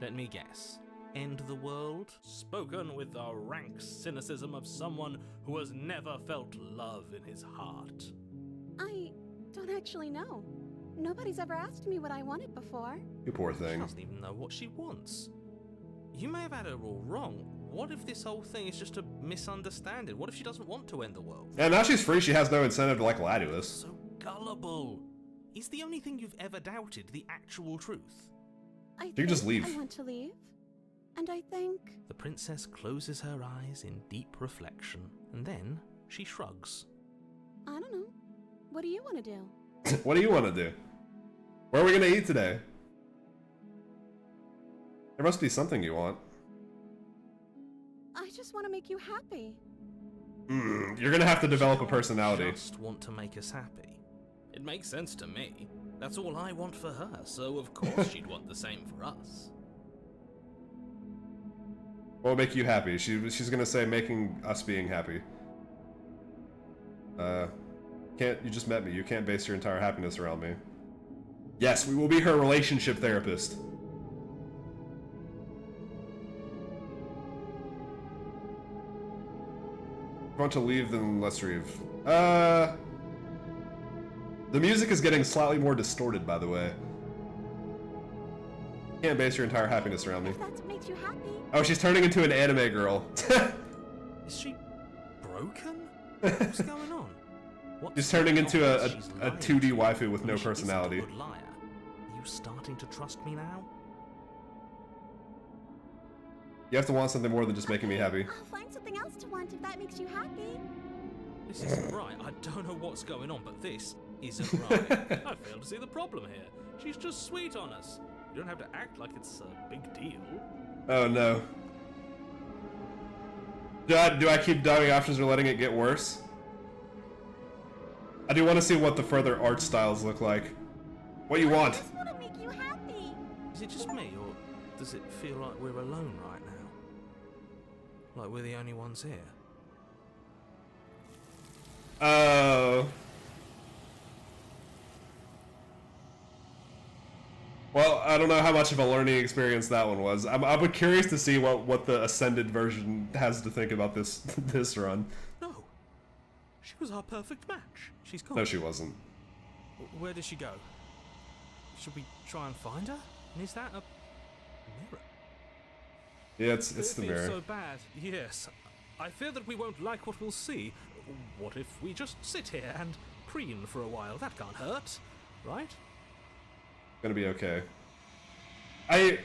Let me guess. End the world? Spoken with the rank cynicism of someone who has never felt love in his heart. I don't actually know. Nobody's ever asked me what I wanted before. You poor She thing. doesn't even know what she wants. You may have had her all wrong. What if this whole thing is just a misunderstanding? What if she doesn't want to end the world? And now she's free, she has no incentive to like lie to us. So gullible. Is the only thing you've ever doubted the actual truth? I can just think leave. I want to leave. And I think... The princess closes her eyes in deep reflection, and then she shrugs. I don't know. What do you want to do? What do you want to do? Where are we gonna eat today? There must be something you want. I just want to make you happy. You're gonna have to develop a personality. Just want to make us happy. It makes sense to me. That's all I want for her, so of course she'd want the same for us. What will make you happy? She's gonna say making us being happy. You just met me. You can't base your entire happiness around me. Yes, we will be her relationship therapist. If you want to leave, then let's leave. The music is getting slightly more distorted, by the way. You can't base your entire happiness around me. If that's what makes you happy. Oh, she's turning into an anime girl. Is she broken? What's going on? What's She's turning going into on? a She's 2D lying to waifu you. with I no mean, she isn't a personality. good liar. Are you starting to trust me now? You have to want something more than just making me happy. I'll find something else to want if that makes you happy. This isn't right. I don't know what's going on, but this isn't right. I fail to see the problem here. She's just sweet on us. You don't have to act like it's a big deal. Oh no. Do I keep diving options or letting it get worse? I do want to see what the further art styles look like. What do you I want? just want to make you happy. Is it just me, or does it feel like we're alone right now? Like we're the only ones here? Oh. Well, I don't know how much of a learning experience that one was. I'm curious to see what the Ascended version has to think about this this run. No. She was our perfect match. She's gone. No, she wasn't. Where did she go? Should we try and find her? And is that a mirror? Yeah, it's It the feels mirror. so bad. Yes. I fear that we won't like what we'll see. What if we just sit here and preen for a while? That can't hurt, right? Gonna be okay. I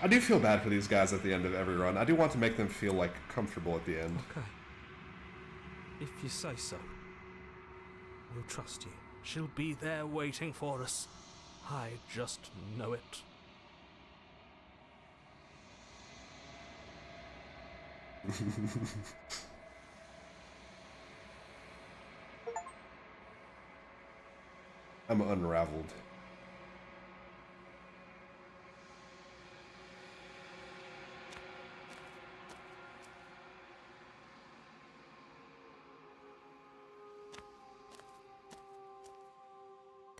do feel bad for these guys at the end of every run. I do want to make them feel like comfortable at the end. Okay. If you say so. We'll trust you. She'll be there waiting for us. I just know it. I'm unraveled.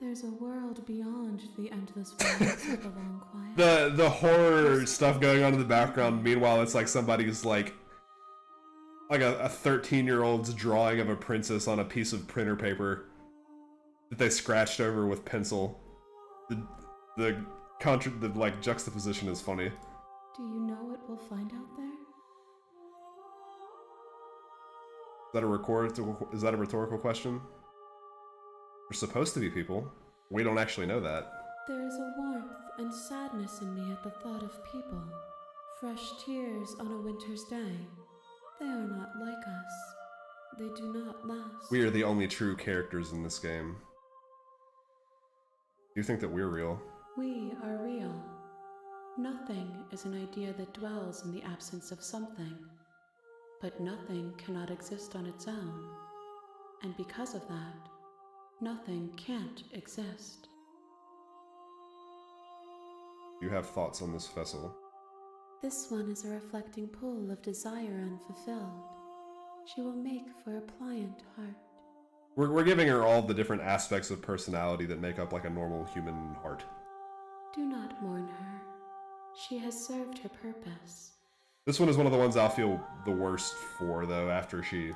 There's a world beyond the endless wilds of the long quiet. The horror stuff going on in the background, meanwhile it's like somebody's like a 13-year-old's drawing of a princess on a piece of printer paper that they scratched over with pencil. The like juxtaposition is funny. Do you know what we'll find out there? Is that a rhetorical question? We're supposed to be people. We don't actually know that. There is a warmth and sadness in me at the thought of people. Fresh tears on a winter's day. They are not like us. They do not last. We are the only true characters in this game. Do you think that we're real? We are real. Nothing is an idea that dwells in the absence of something. But nothing cannot exist on its own. And because of that, nothing can't exist. You have thoughts on this vessel. This one is a reflecting pool of desire unfulfilled. She will make for a pliant heart. We're giving her all the different aspects of personality that make up like a normal human heart. Do not mourn her. She has served her purpose. This one is one of the ones I'll feel the worst for, though, after she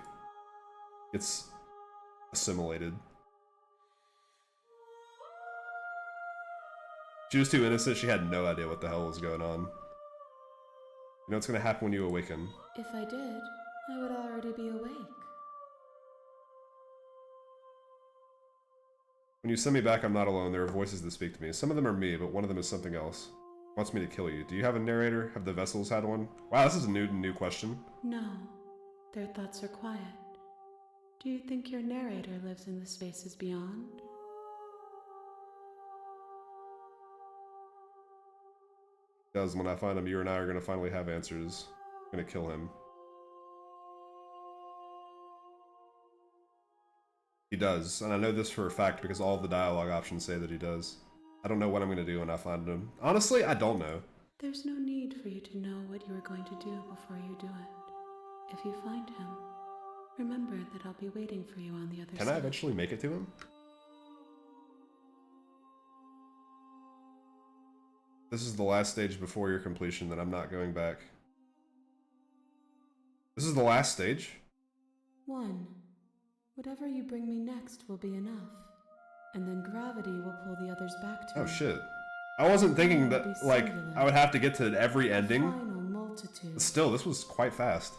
gets assimilated. She was too innocent, she had no idea what the hell was going on. You know what's gonna happen when you awaken? If I did, I would already be awake. When you send me back, I'm not alone. There are voices that speak to me. Some of them are me, but one of them is something else. Wants me to kill you. Do you have a narrator? Have the vessels had one? Wow, this is a new question. No. Their thoughts are quiet. Do you think your narrator lives in the spaces beyond? Does when I find him, you and I are gonna finally have answers. I'm gonna kill him. He does, and I know this for a fact because all of the dialogue options say that he does. I don't know what I'm gonna do when I find him. Honestly, I don't know. There's no need for you to know what you are going to do before you do it. If you find him, remember that I'll be waiting for you on the other side. Can I eventually make it to him? This is the last stage before your completion, then I'm not going back. This is the last stage? 1. Whatever you bring me next will be enough. And then gravity will pull the others back to Oh me. shit. I wasn't thinking It will that, be like, singular. I would have to get to every ending. Final multitude. But still, this was quite fast.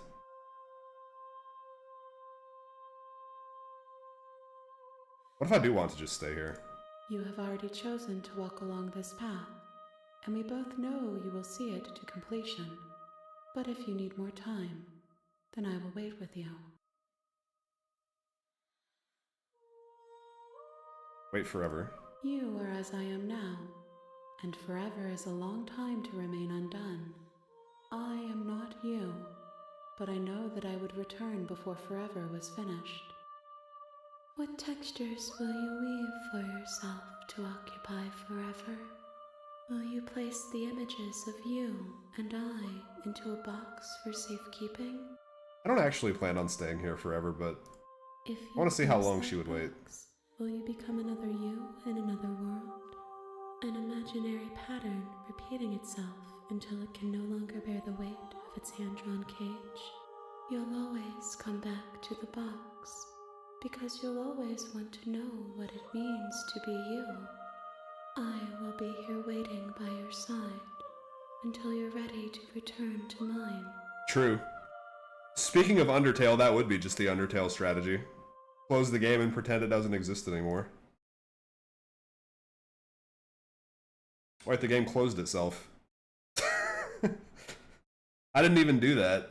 What if I do want to just stay here? You have already chosen to walk along this path, and we both know you will see it to completion. But if you need more time, then I will wait with you. Wait forever. You are as I am now, and forever is a long time to remain undone. I am not you, but I know that I would return before forever was finished. What textures will you weave for yourself to occupy forever? Will you place the images of you and I into a box for safekeeping? I don't actually plan on staying here forever, but If I want to see how close long that she would wait. box, will you become another you in another world? An imaginary pattern repeating itself until it can no longer bear the weight of its hand-drawn cage. You'll always come back to the box, because you'll always want to know what it means to be you. I will be here waiting by your side until you're ready to return to mine. True. Speaking of Undertale, that would be just the Undertale strategy. Close the game and pretend it doesn't exist anymore. Wait, the game closed itself. I didn't even do that.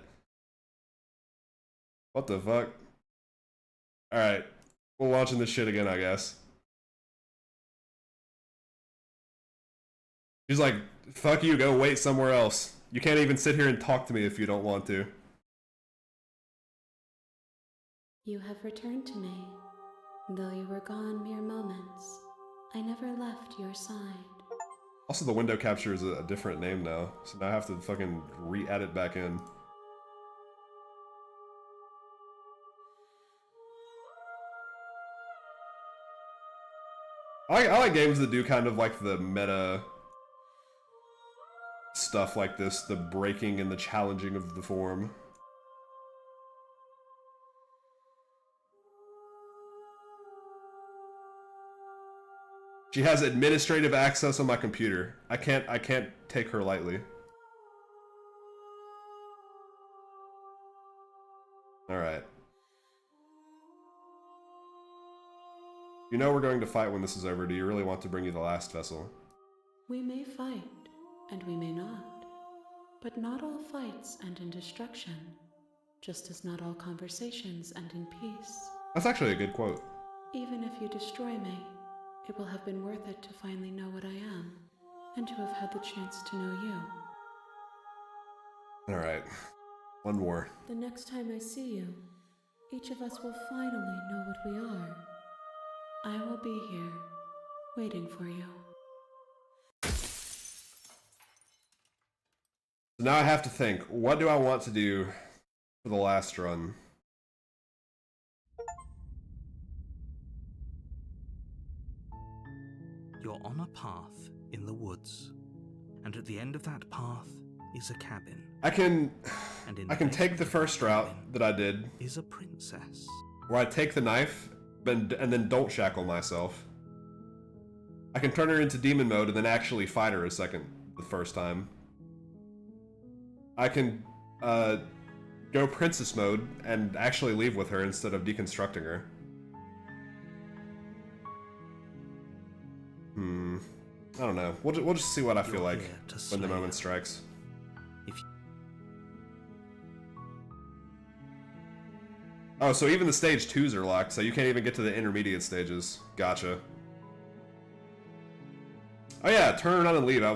What the fuck? Alright. We're launching this shit again, I guess. She's like, fuck you, go wait somewhere else. You can't even sit here and talk to me if you don't want to. You have returned to me. Though you were gone mere moments, I never left your side. Also, the window capture is a different name now, so now I have to fucking re-add it back in. I like games that do kind of like the meta stuff like this, the breaking and the challenging of the form. She has administrative access on my computer. I can't take her lightly. Alright. You know we're going to fight when this is over. Do you really want to bring you the last vessel? We may fight, and we may not. But not all fights end in destruction, just as not all conversations end in peace. That's actually a good quote. Even if you destroy me, it will have been worth it to finally know what I am, and to have had the chance to know you. Alright. One more. The next time I see you, each of us will finally know what we are. I will be here, waiting for you. So now I have to think, what do I want to do for the last run? You're on a path in the woods, and at the end of that path is a cabin. I can And in I can the take base the of first that route cabin that I did, is a princess. where I take the knife and then don't shackle myself. I can turn her into demon mode and then actually fight her the first time. I can go princess mode and actually leave with her instead of deconstructing her. I don't know. We'll just see what I feel You're like here to when the slay moment her. strikes. If you Oh, so even the stage 2s are locked, so you can't even get to the intermediate stages. Gotcha. Oh yeah, turn around and leave. I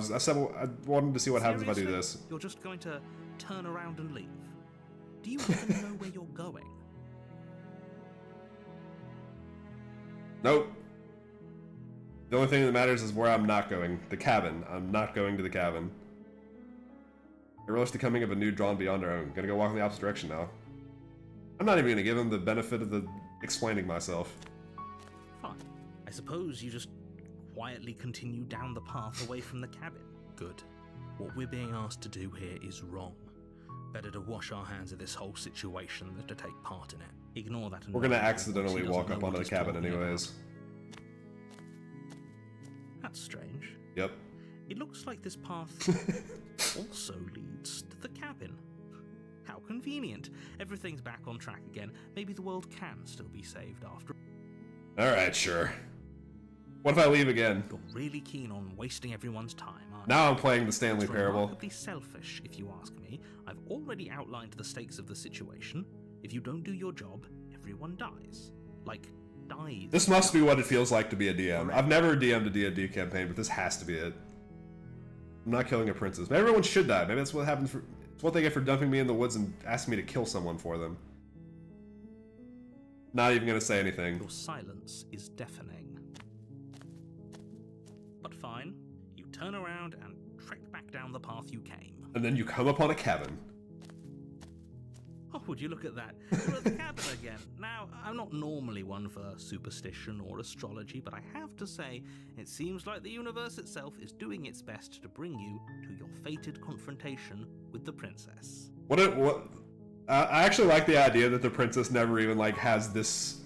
wanted to see what happens if I do Seriously? this. You're just going to turn around and leave? Do you even know where you're going? Nope. The only thing that matters is where I'm not going. The cabin. I'm not going to the cabin. I relish the coming of a new Drawn Beyond Our Own. Gonna go walk in the opposite direction now. I'm not even gonna give him the benefit of the explaining myself. Fine. I suppose you just quietly continue down the path away from the cabin. Good. What we're being asked to do here is wrong. Better to wash our hands of this whole situation than to take part in it. Ignore that. We're gonna annoying accidentally she doesn't walk know up what onto the he's cabin talking anyways. about. That's strange. Yep. It looks like this path also leads to the cabin. How convenient. Everything's back on track again. Maybe the world can still be saved after. Alright, sure. What if I leave again? You're really keen on wasting everyone's time, aren't Now I'm playing the you? Stanley It's Parable. remarkably selfish, if you ask me. I've already outlined the stakes of the situation. If you don't do your job, everyone dies. Like, dies. This must be what it feels like to be a DM. I've never DM'd a D&D campaign, but this has to be it. I'm not killing a princess. Maybe everyone should die. Maybe that's what happens for... It's what they get for dumping me in the woods and asking me to kill someone for them. Not even gonna say anything. Your silence is deafening. But fine. You turn around and trek back down the path you came. And then you come upon a cabin. Oh, would you look at that? You're at the cabin again. Now, I'm not normally one for superstition or astrology, but I have to say, it seems like the universe itself is doing its best to bring you to your fated confrontation with the princess. I actually like the idea that the princess never even, like, has this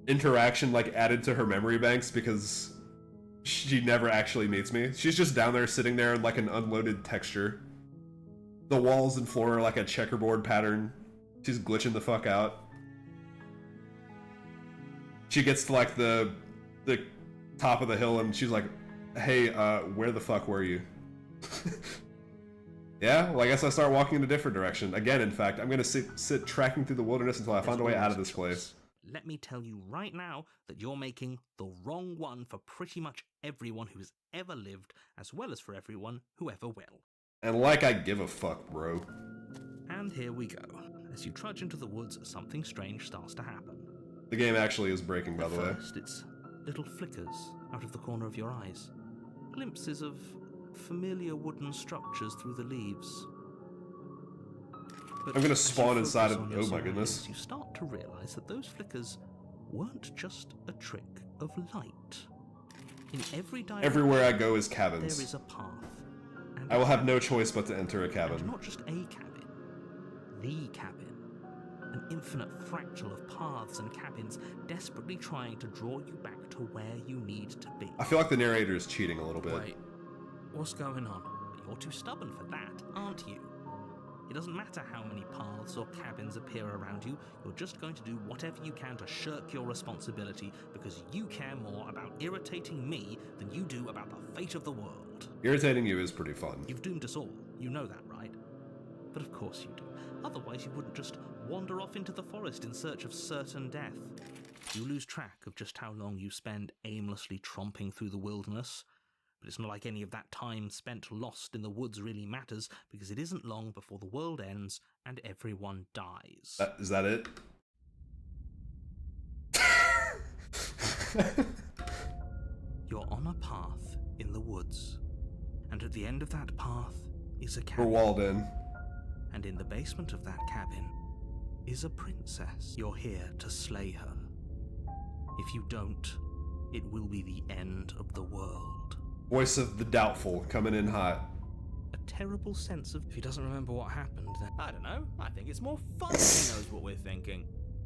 interaction, like, added to her memory banks, because she never actually meets me. She's just down there, sitting there in, like, an unloaded texture. the walls and floor are like a checkerboard pattern. She's glitching the fuck out. She gets to like the top of the hill and she's like, hey, where the fuck were you? Yeah, well I guess I start walking in a different direction. Again, in fact, I'm gonna sit tracking through the wilderness until I find a way out of this place. Let me tell you right now that you're making the wrong one for pretty much everyone who's ever lived, as well as for everyone who ever will. And like I give a fuck, bro. And here we go. As you trudge into the woods, something strange starts to happen. The game actually is breaking, by the way. First, it's little flickers out of the corner of your eyes. Glimpses of familiar wooden structures through the leaves. But I'm gonna as you spawn inside focus of- on your oh my goodness. surroundings, You start to realize that those flickers weren't just a trick of light. In every direction, Everywhere I go is there cabins. is a path. And I will have no choice but to enter a and cabin. not just a cabin, the cabin. An infinite fractal of paths and cabins desperately trying to draw you back to where you need to be. I feel like the narrator is cheating a little bit. Wait, what's going on? You're too stubborn for that, aren't you? It doesn't matter how many paths or cabins appear around you, you're just going to do whatever you can to shirk your responsibility because you care more about irritating me than you do about the fate of the world. Irritating you is pretty fun. You've doomed us all, you know that, right? But of course you do. Otherwise you wouldn't just wander off into the forest in search of certain death. You lose track of just how long you spend aimlessly tromping through the wilderness. But it's not like any of that time spent lost in the woods really matters, because it isn't long before the world ends and everyone dies. Is that it? You're on a path in the woods, and at the end of that path is a We're cabin. walled in. And in the basement of that cabin is a princess. You're here to slay her. If you don't, it will be the end of the world. Voice of the doubtful coming in hot. A terrible sense of, if he doesn't remember what happened, then I don't know. I think it's more fun if he knows what we're thinking.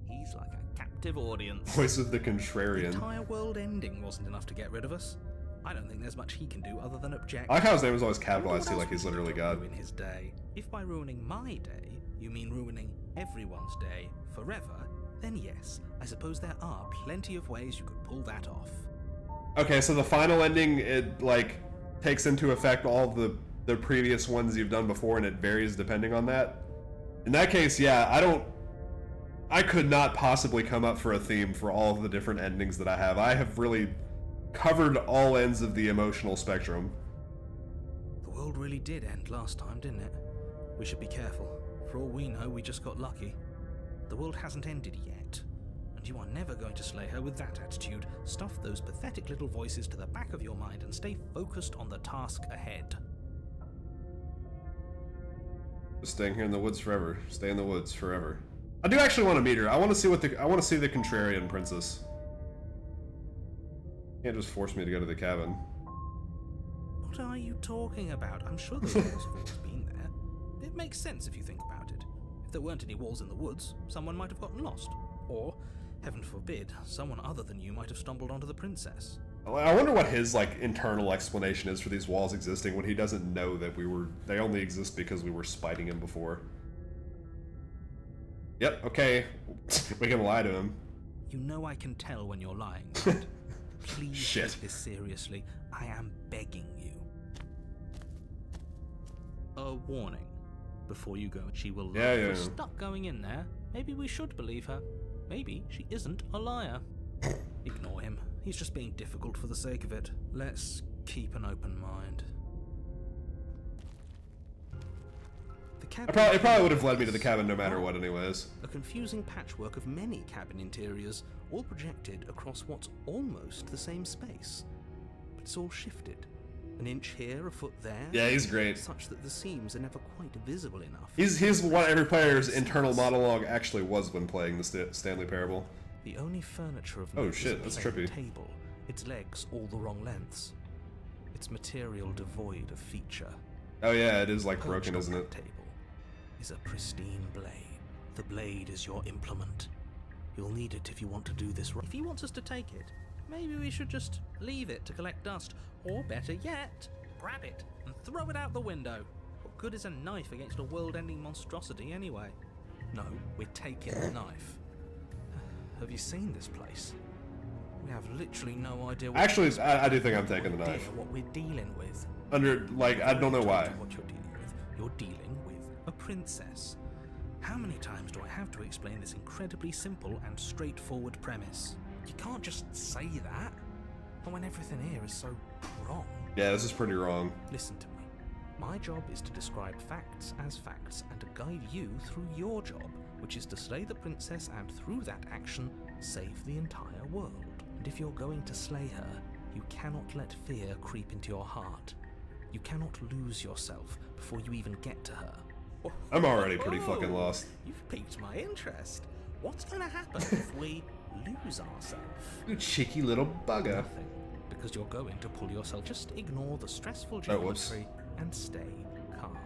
He's like a captive audience. Voice of the The contrarian. entire world ending wasn't enough to get rid of us. I don't think there's much he can do other than object. I like how his name is always I wonder capitalized what too, else like he's we could literally do God. to ruin his day. If by ruining my day you mean ruining everyone's day forever, then yes, I suppose there are plenty of ways you could pull that off. Okay, so the final ending, it like takes into effect all of the previous ones you've done before, and it varies depending on that. In that case, yeah, I could not possibly come up for a theme for all of the different endings that I have. I have really covered all ends of the emotional spectrum. The world really did end last time, didn't it? We should be careful. For all we know, we just got lucky. The world hasn't ended yet. And you are never going to slay her with that attitude. Stuff those pathetic little voices to the back of your mind and stay focused on the task ahead. Just staying here in the woods forever. Stay in the woods forever. I do actually want to meet her. I want to see the contrarian princess. Can't just force me to go to the cabin. What are you talking about? I'm sure those walls have always been there. It makes sense if you think about it. If there weren't any walls in the woods, someone might have gotten lost. Or, heaven forbid, someone other than you might have stumbled onto the princess. I wonder what his like internal explanation is for these walls existing when he doesn't know that they only exist because we were spiting him before. Yep, okay. We can lie to him. You know I can tell when you're lying, right? Please Shit. take this seriously. I am begging you. A warning. Before you go, she will lie. Yeah. We're stuck going in there. Maybe we should believe her. Maybe she isn't a liar. Ignore him. He's just being difficult for the sake of it. Let's keep an open mind. The cabin It probably would have led me to the cabin no matter what anyways. a confusing patchwork of many cabin interiors, all projected across what's almost the same space. But it's all shifted. An inch here, a foot there. Yeah, he's great. Such that the seams are never quite visible enough. He's what every player's internal monologue actually was when playing the Stanley Parable. The only furniture of Oh note is shit, a that's plain trippy. table, its legs all the wrong lengths. Its material devoid of feature. Oh yeah, it is like Perched broken, on isn't that it? table is a pristine blade. The blade is your implement. You'll need it if you want to do this right. If he wants us to take it, maybe we should just leave it to collect dust. Or better yet, grab it and throw it out the window. What good is a knife against a world-ending monstrosity anyway? No, we're taking the knife. Have you seen this place? We have literally no idea what Actually, I do think I'm taking the idea knife. what we're dealing with. Under, like, I don't know why. What you're dealing with. You're dealing with a princess. How many times do I have to explain this incredibly simple and straightforward premise? You can't just say that. And when everything here is so wrong. Yeah, this is pretty wrong. Listen to me. My job is to describe facts as facts and to guide you through your job, which is to slay the princess and through that action, save the entire world. And if you're going to slay her, you cannot let fear creep into your heart. You cannot lose yourself before you even get to her. I'm already pretty fucking lost. You've piqued my interest. What's going to happen if we lose ourselves? You cheeky little bugger. Nothing, because you're going to pull yourself. Just ignore the stressful Oh, whoops. geometry and stay calm.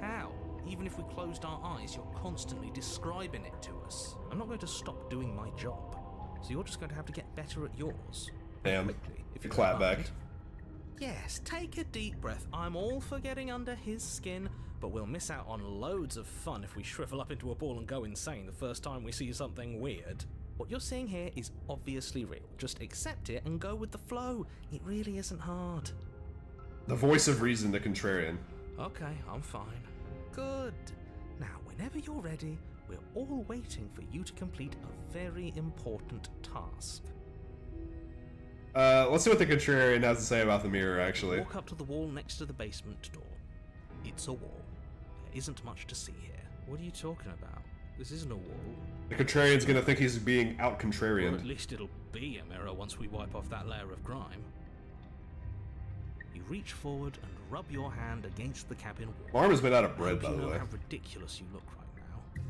How? Even if we closed our eyes, you're constantly describing it to us. I'm not going to stop doing my job, so you're just going to have to get better at yours. Damn. Quickly, if you don't Clap back. mind. Yes, take a deep breath. I'm all for getting under his skin, but we'll miss out on loads of fun if we shrivel up into a ball and go insane the first time we see something weird. What you're seeing here is obviously real. Just accept it and go with the flow. It really isn't hard. The voice of reason, the contrarian. Okay, I'm fine. Good. Now, whenever you're ready, we're all waiting for you to complete a very important task. Let's see what the contrarian has to say about the mirror, actually. Walk up to the wall next to the basement door. It's a wall. There isn't much to see here. What are you talking about? This isn't a wall. The contrarian's gonna think he's being Or at out-contrarian. least it'll be a mirror once we wipe off that layer of grime. You reach forward and rub your hand against the cabin wall. My arm is made out of I bread, hope by you the know way. how ridiculous you look right now.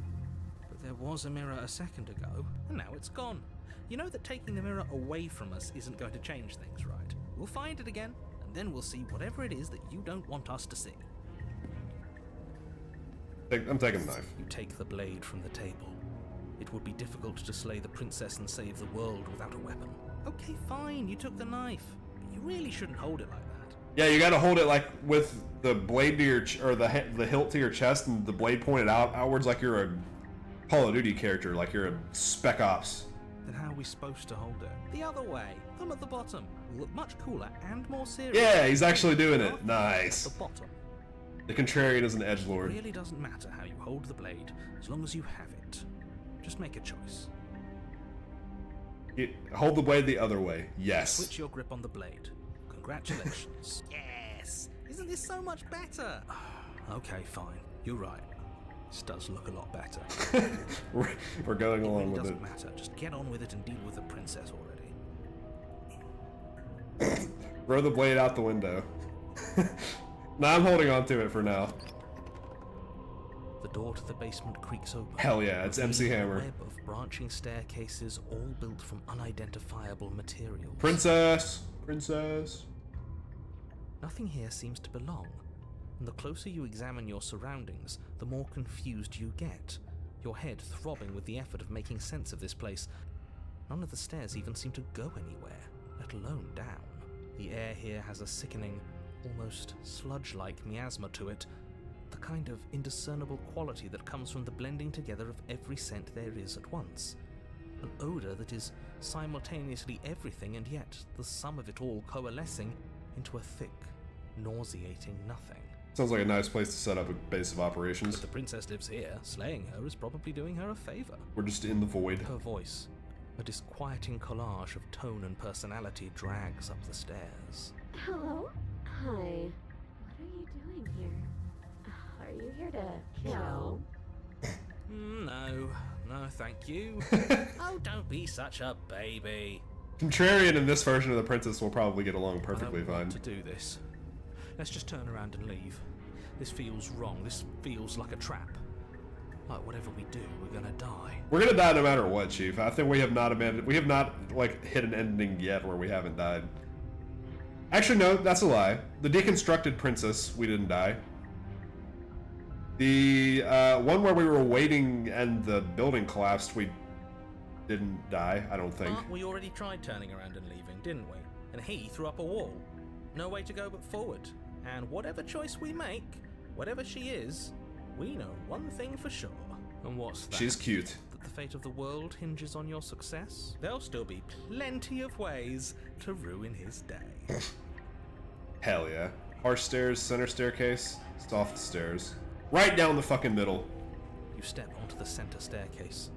But there was a mirror a second ago, and now it's gone. You know that taking the mirror away from us isn't going to change things, right? We'll find it again, and then we'll see whatever it is that you don't want us to see. I'm taking the knife. You take the blade from the table. It would be difficult to slay the princess and save the world without a weapon. Okay, fine, you took the knife. But you really shouldn't hold it like that. Yeah, you gotta hold it like with the blade to your or the hilt to your chest and the blade pointed outwards, like you're a Call of Duty character, like you're a Spec Ops. Then how are we supposed to hold it? The other way. Thumb at the bottom. Will look much cooler and more serious. Yeah, he's actually doing Thumb it. Nice. At the bottom. The contrarian is an It edgelord. really doesn't matter how you hold the blade, as long as you have it. Just make a choice. Hold the blade the other way. Yes. Switch your grip on the blade. Congratulations. Yes! Isn't this so much better? Okay, fine. You're right. This does look a lot better. We're going It along really with it. doesn't matter. Just get on with it and deal with the princess already. Throw the blade out the window. Nah, I'm holding on to it for now. The door to the basement creaks open. Hell yeah, it's MC revealing a Hammer. web of branching staircases, all built from unidentifiable materials. Princess! Princess! Nothing here seems to belong, and the closer you examine your surroundings, the more confused you get, your head throbbing with the effort of making sense of this place. None of the stairs even seem to go anywhere, let alone down. The air here has a sickening, almost sludge-like miasma to it, the kind of indiscernible quality that comes from the blending together of every scent there is at once. An odor that is simultaneously everything and yet the sum of it all coalescing into a thick, nauseating nothing. Sounds like a nice place to set up a base of But operations. the princess lives here. Slaying her is probably doing her a favor. We're just in the void. Her voice, a disquieting collage of tone and personality, drags up the stairs. Hello? Hi. What are you doing here? Are you here to kill? No, thank you. Oh, don't be such a baby. Contrarian in this version of the princess will probably get along perfectly I don't fine. want to do this. Let's just turn around and leave. This feels wrong. This feels like a trap. Like whatever we do, we're gonna die. We're gonna die no matter what, Chief. I think we have not abandoned. We have not like hit an ending yet where we haven't died. Actually, no, that's a lie. The deconstructed princess, we didn't die. The one where we were waiting and the building collapsed, we didn't die. I don't think. But we already tried turning around and leaving, didn't we? And he threw up a wall. No way to go but forward. And whatever choice we make, Whatever she is, we know one thing for sure. And what's that? She's cute. That the fate of the world hinges on your success? There'll still be plenty of ways to ruin his day. Hell yeah. Harsh stairs, center staircase, soft stairs. Right down the fucking middle. You step onto the center staircase.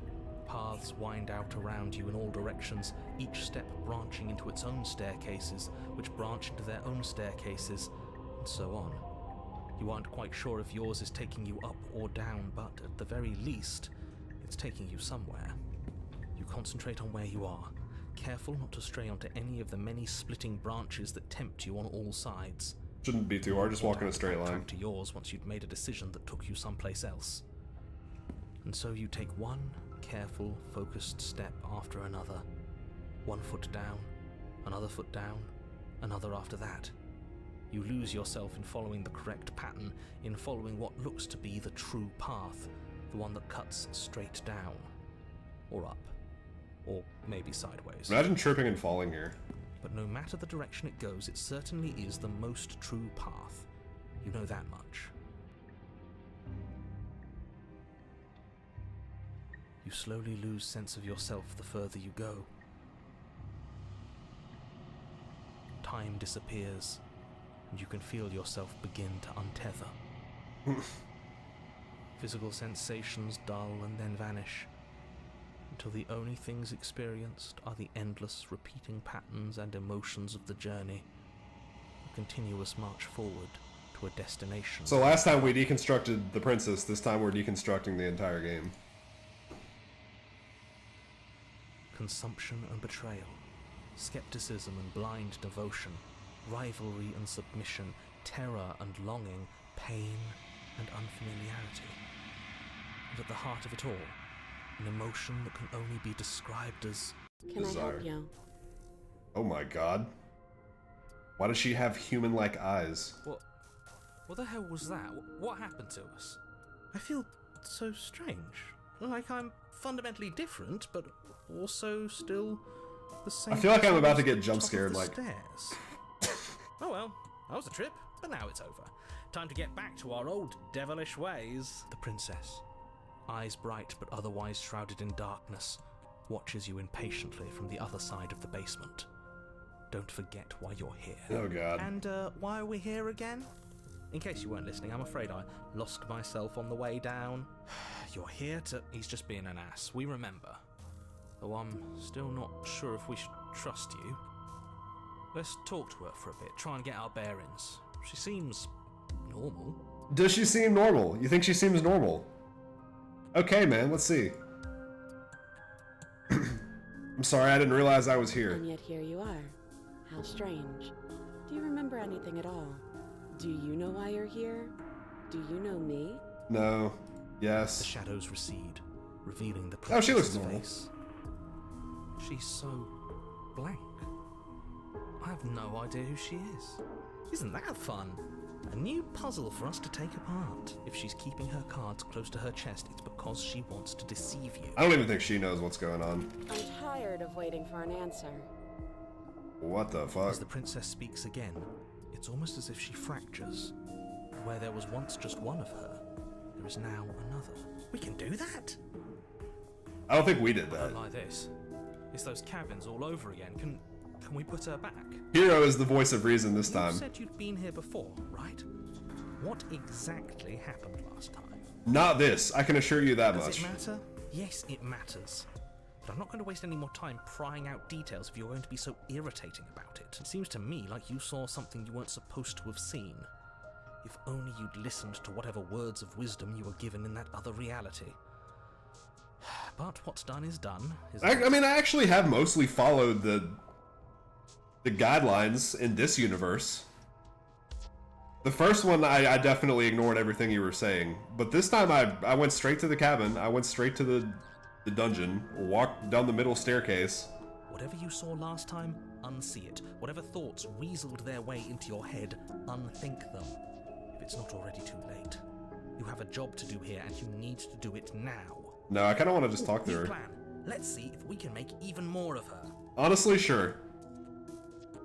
Paths wind out around you in all directions, each step branching into its own staircases, which branch into their own staircases, and so on. You aren't quite sure if yours is taking you up or down, but at the very least, it's taking you somewhere. You concentrate on where you are, careful not to stray onto any of the many splitting branches that tempt you on all sides. Shouldn't be too hard, just walk in a straight line. To yours once you'd made a decision that took you someplace else. And so you take one careful, focused step after another. 1 foot down, another foot down, another after that. You lose yourself in following the correct pattern, in following what looks to be the true path, the one that cuts straight down, or up, or maybe sideways. Imagine tripping and falling here. But no matter the direction it goes, it certainly is the most true path. You know that much. You slowly lose sense of yourself the further you go. Time disappears, and you can feel yourself begin to untether. Physical sensations dull and then vanish, until the only things experienced are the endless repeating patterns and emotions of the journey, a continuous march forward to a destination. So last time we deconstructed the princess, this time we're deconstructing the entire game. Consumption and betrayal, skepticism and blind devotion, rivalry and submission, terror and longing, pain and unfamiliarity. And at the heart of it all, an emotion that can only be described as Can I Desire. help you? Oh my god. Why does she have human-like eyes? What the hell was that? What happened to us? I feel so strange. Like I'm fundamentally different, but also still the same. I feel like I'm person about to as get the jump top of scared, the like- stairs. Oh well, that was a trip, but now it's over. Time to get back to our old devilish ways. The princess, eyes bright but otherwise shrouded in darkness, watches you impatiently from the other side of the basement. Don't forget why you're here. Oh god. And why are we here again? In case you weren't listening, I'm afraid I lost myself on the way down. You're here to... He's just being an ass. We remember. Though I'm still not sure if we should trust you. Let's talk to her for a bit, try and get our bearings. She seems normal. Does she seem normal? You think she seems normal? Okay, man, let's see. I'm sorry, I didn't realize I was here. And yet here you are. How strange. Do you remember anything at all? Do you know why you're here? Do you know me? No. The Yes. shadows recede, revealing the Oh, she looks princess's normal. face. She's so blank. I have no idea who she is. Isn't that fun? A new puzzle for us to take apart. If she's keeping her cards close to her chest, it's because she wants to deceive you. I don't even think she knows what's going on. I'm tired of waiting for an answer. What the fuck? As the princess speaks again, it's almost as if she fractures. Where there was once just one of her, there is now another. We can do that? I don't think we did Don't that. like this. It's those cabins all over again. Can we put her back? Hero is the voice of reason this You time. said you'd been here before, right? What exactly happened last time? Not this, I can assure you that Does much. it matter? Yes, it matters. But I'm not going to waste any more time prying out details if you're going to be so irritating about it. It seems to me like you saw something you weren't supposed to have seen. If only you'd listened to whatever words of wisdom you were given in that other reality. But what's done is done, isn't it? I mean, I actually have mostly followed the guidelines in this universe. The first one, I definitely ignored everything you were saying. But this time, I went straight to the cabin. I went straight to the dungeon, walked down the middle staircase. Whatever you saw last time, unsee it. Whatever thoughts weaseled their way into your head, unthink them. If it's not already too late. You have a job to do here, and you need to do it now. No, I kind of want to just talk to New her. plan. Let's see if we can make even more of her. Honestly, sure.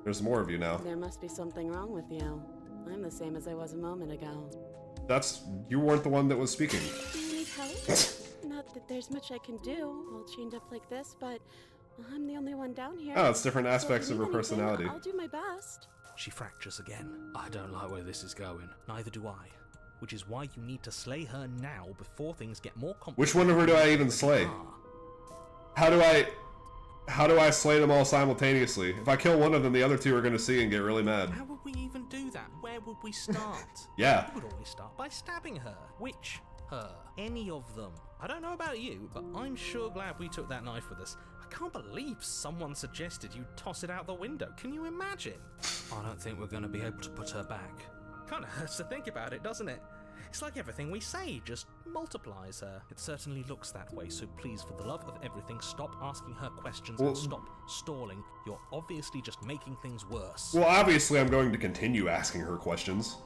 There's more of you now. There must be something wrong with you. I'm the same as I was a moment ago. You weren't the one that was speaking. Do you need help? Not that there's much I can do, all chained up like this, but I'm the only one down here. Oh, it's different So if aspects you of her need anything, personality. I'll do my best. She fractures again. I don't like where this is going. Neither do I. Which is why you need to slay her now before things get more complicated. Which one of her do I even slay? How do I slay them all simultaneously? If I kill one of them, the other two are gonna see and get really mad. How would we even do that? Where would we start? Yeah. We would always start by stabbing her. Which her? Any of them. I don't know about you, but I'm sure glad we took that knife with us. I can't believe someone suggested you toss it out the window. Can you imagine? I don't think we're going to be able to put her back. Kind of hurts to think about it, doesn't it? It's like everything we say just multiplies her. It certainly looks that way, so please, for the love of everything, stop asking her questions and stop stalling. You're obviously just making things worse. Well, obviously I'm going to continue asking her questions.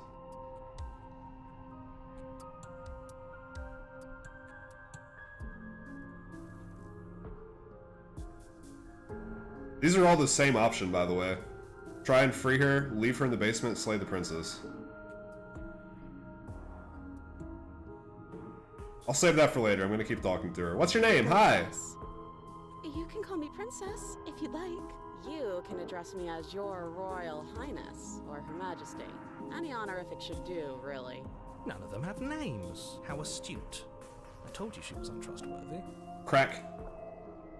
These are all the same option, by the way. Try and free her, leave her in the basement, slay the princess. I'll save that for later. I'm gonna keep talking to her. What's your name? Hi! Princess. You can call me Princess, if you'd like. You can address me as Your Royal Highness, or Her Majesty. Any honorific should do, really. None of them have names. How astute. I told you she was untrustworthy. Crack.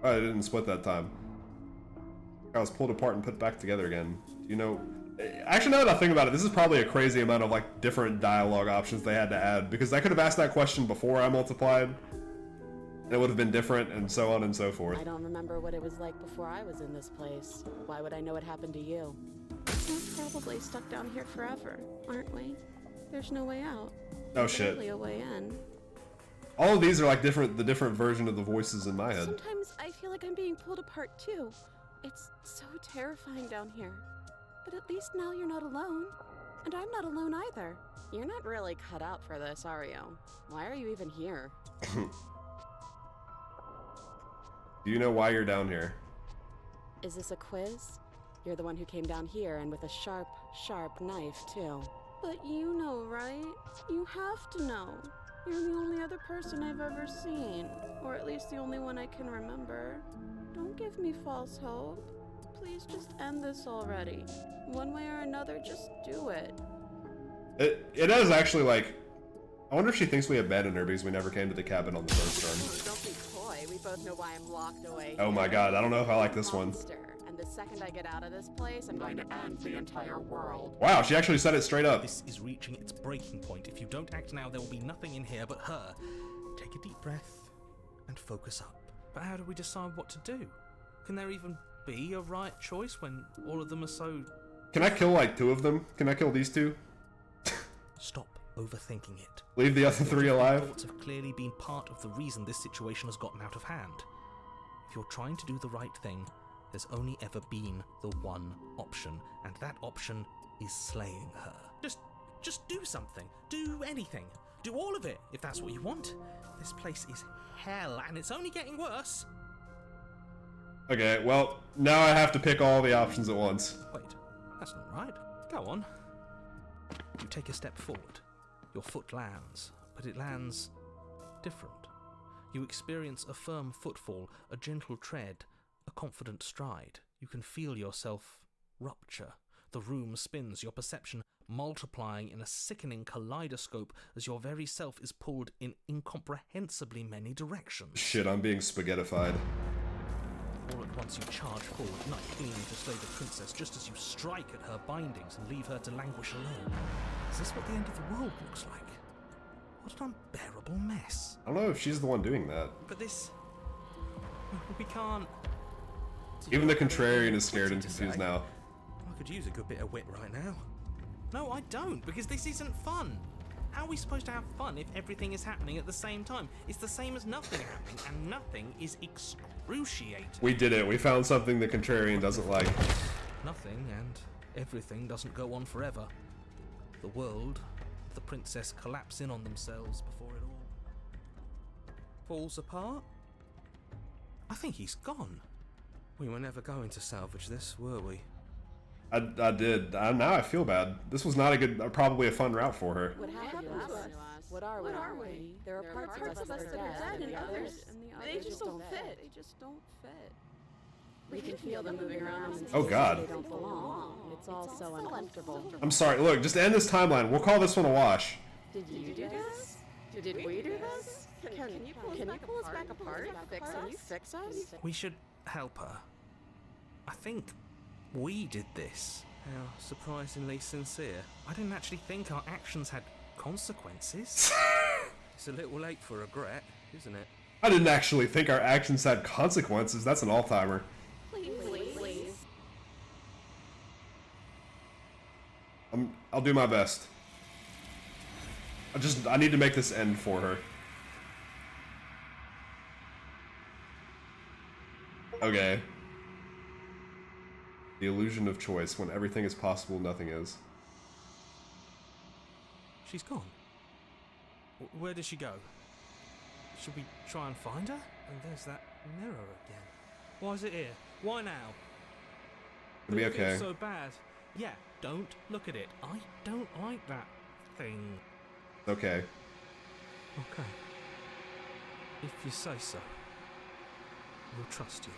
Oh, I didn't split that time. I was pulled apart and put back together again. You know, actually, now that I think about it, this is probably a crazy amount of like different dialogue options they had to add, because I could have asked that question before I multiplied, and it would have been different, and so on and so forth. I don't remember what it was like before I was in this place. Why would I know what happened to you? We're probably stuck down here forever, aren't we? There's no way out. Oh shit. Barely a way in. All of these are like the different version of the voices in my head. Sometimes I feel like I'm being pulled apart too. It's so terrifying down here. But at least now you're not alone. And I'm not alone either. You're not really cut out for this, are you? Why are you even here? Do you know why you're down here? Is this a quiz? You're the one who came down here and with a sharp, sharp knife, too. But you know, right? You have to know. You're the only other person I've ever seen. Or at least the only one I can remember. Don't give me false hope. Please just end this already. One way or another, just do it. It is actually like, I wonder if she thinks we abandoned her because we never came to the cabin on the first run. Don't be coy. We both know why I'm locked away. Oh my god, I don't know if I like this one. Monster. And the second I get out of this place, I'm going to end the entire world. Wow, she actually said it straight up. This is reaching its breaking point. If you don't act now, there will be nothing in here but her. Take a deep breath and focus up. But how do we decide what to do? Can there even be a right choice when all of them are so... Can I kill like two of them? Can I kill these two? Stop overthinking it. Leave the other three alive? Thoughts have clearly been part of the reason this situation has gotten out of hand. If you're trying to do the right thing, there's only ever been the one option, and that option is slaying her. Just do something. Do anything. Do all of it, if that's what you want. This place is hell, and it's only getting worse. Okay, well, now I have to pick all the options at once. Wait, that's not right. Go on. You take a step forward. Your foot lands, but it lands different. You experience a firm footfall, a gentle tread, a confident stride. You can feel yourself rupture. The room spins, your perception multiplying in a sickening kaleidoscope as your very self is pulled in incomprehensibly many directions. Shit, I'm being spaghettified. All at once you charge forward, knife aiming to slay the princess just as you strike at her bindings and leave her to languish alone. Is this what the end of the world looks like? What an unbearable mess. I don't know if she's the one doing that. But this... we can't... Even the contrarian is scared and What's it to confused say? now. I could use a good bit of wit right now. No, I don't, because this isn't fun. How are we supposed to have fun if everything is happening at the same time? It's the same as nothing happening, and nothing is excruciating. We did it. We found something the contrarian doesn't like. Nothing and everything doesn't go on forever. The world, the princess collapse in on themselves before it all falls apart. I think he's gone. We were never going to salvage this, were we? I did. Now I feel bad. This was not a good, probably a fun route for her. What happened to us? What are we? There are parts of us that are dead, and the others, they just don't fit. They just don't fit. We can feel them moving around. And Oh, God. They don't belong. It's all so uncomfortable. I'm sorry. Look, just end this timeline. We'll call this one a wash. Did you do this? Did we do this? Can you pull us back apart? Can you fix us? We should help her. I think we did this. How surprisingly sincere. I didn't actually think our actions had consequences. It's a little late for regret, isn't it? I didn't actually think our actions had consequences. That's an all-timer. Please. I'll do my best. I need to make this end for her. Okay. The illusion of choice. When everything is possible, nothing is. She's gone. Where did she go? Should we try and find her? And there's that mirror again. Why is it here? Why now? It'll be It feels okay. so bad. Yeah, don't look at it. I don't like that thing. Okay. Okay. If you say so. We'll trust you.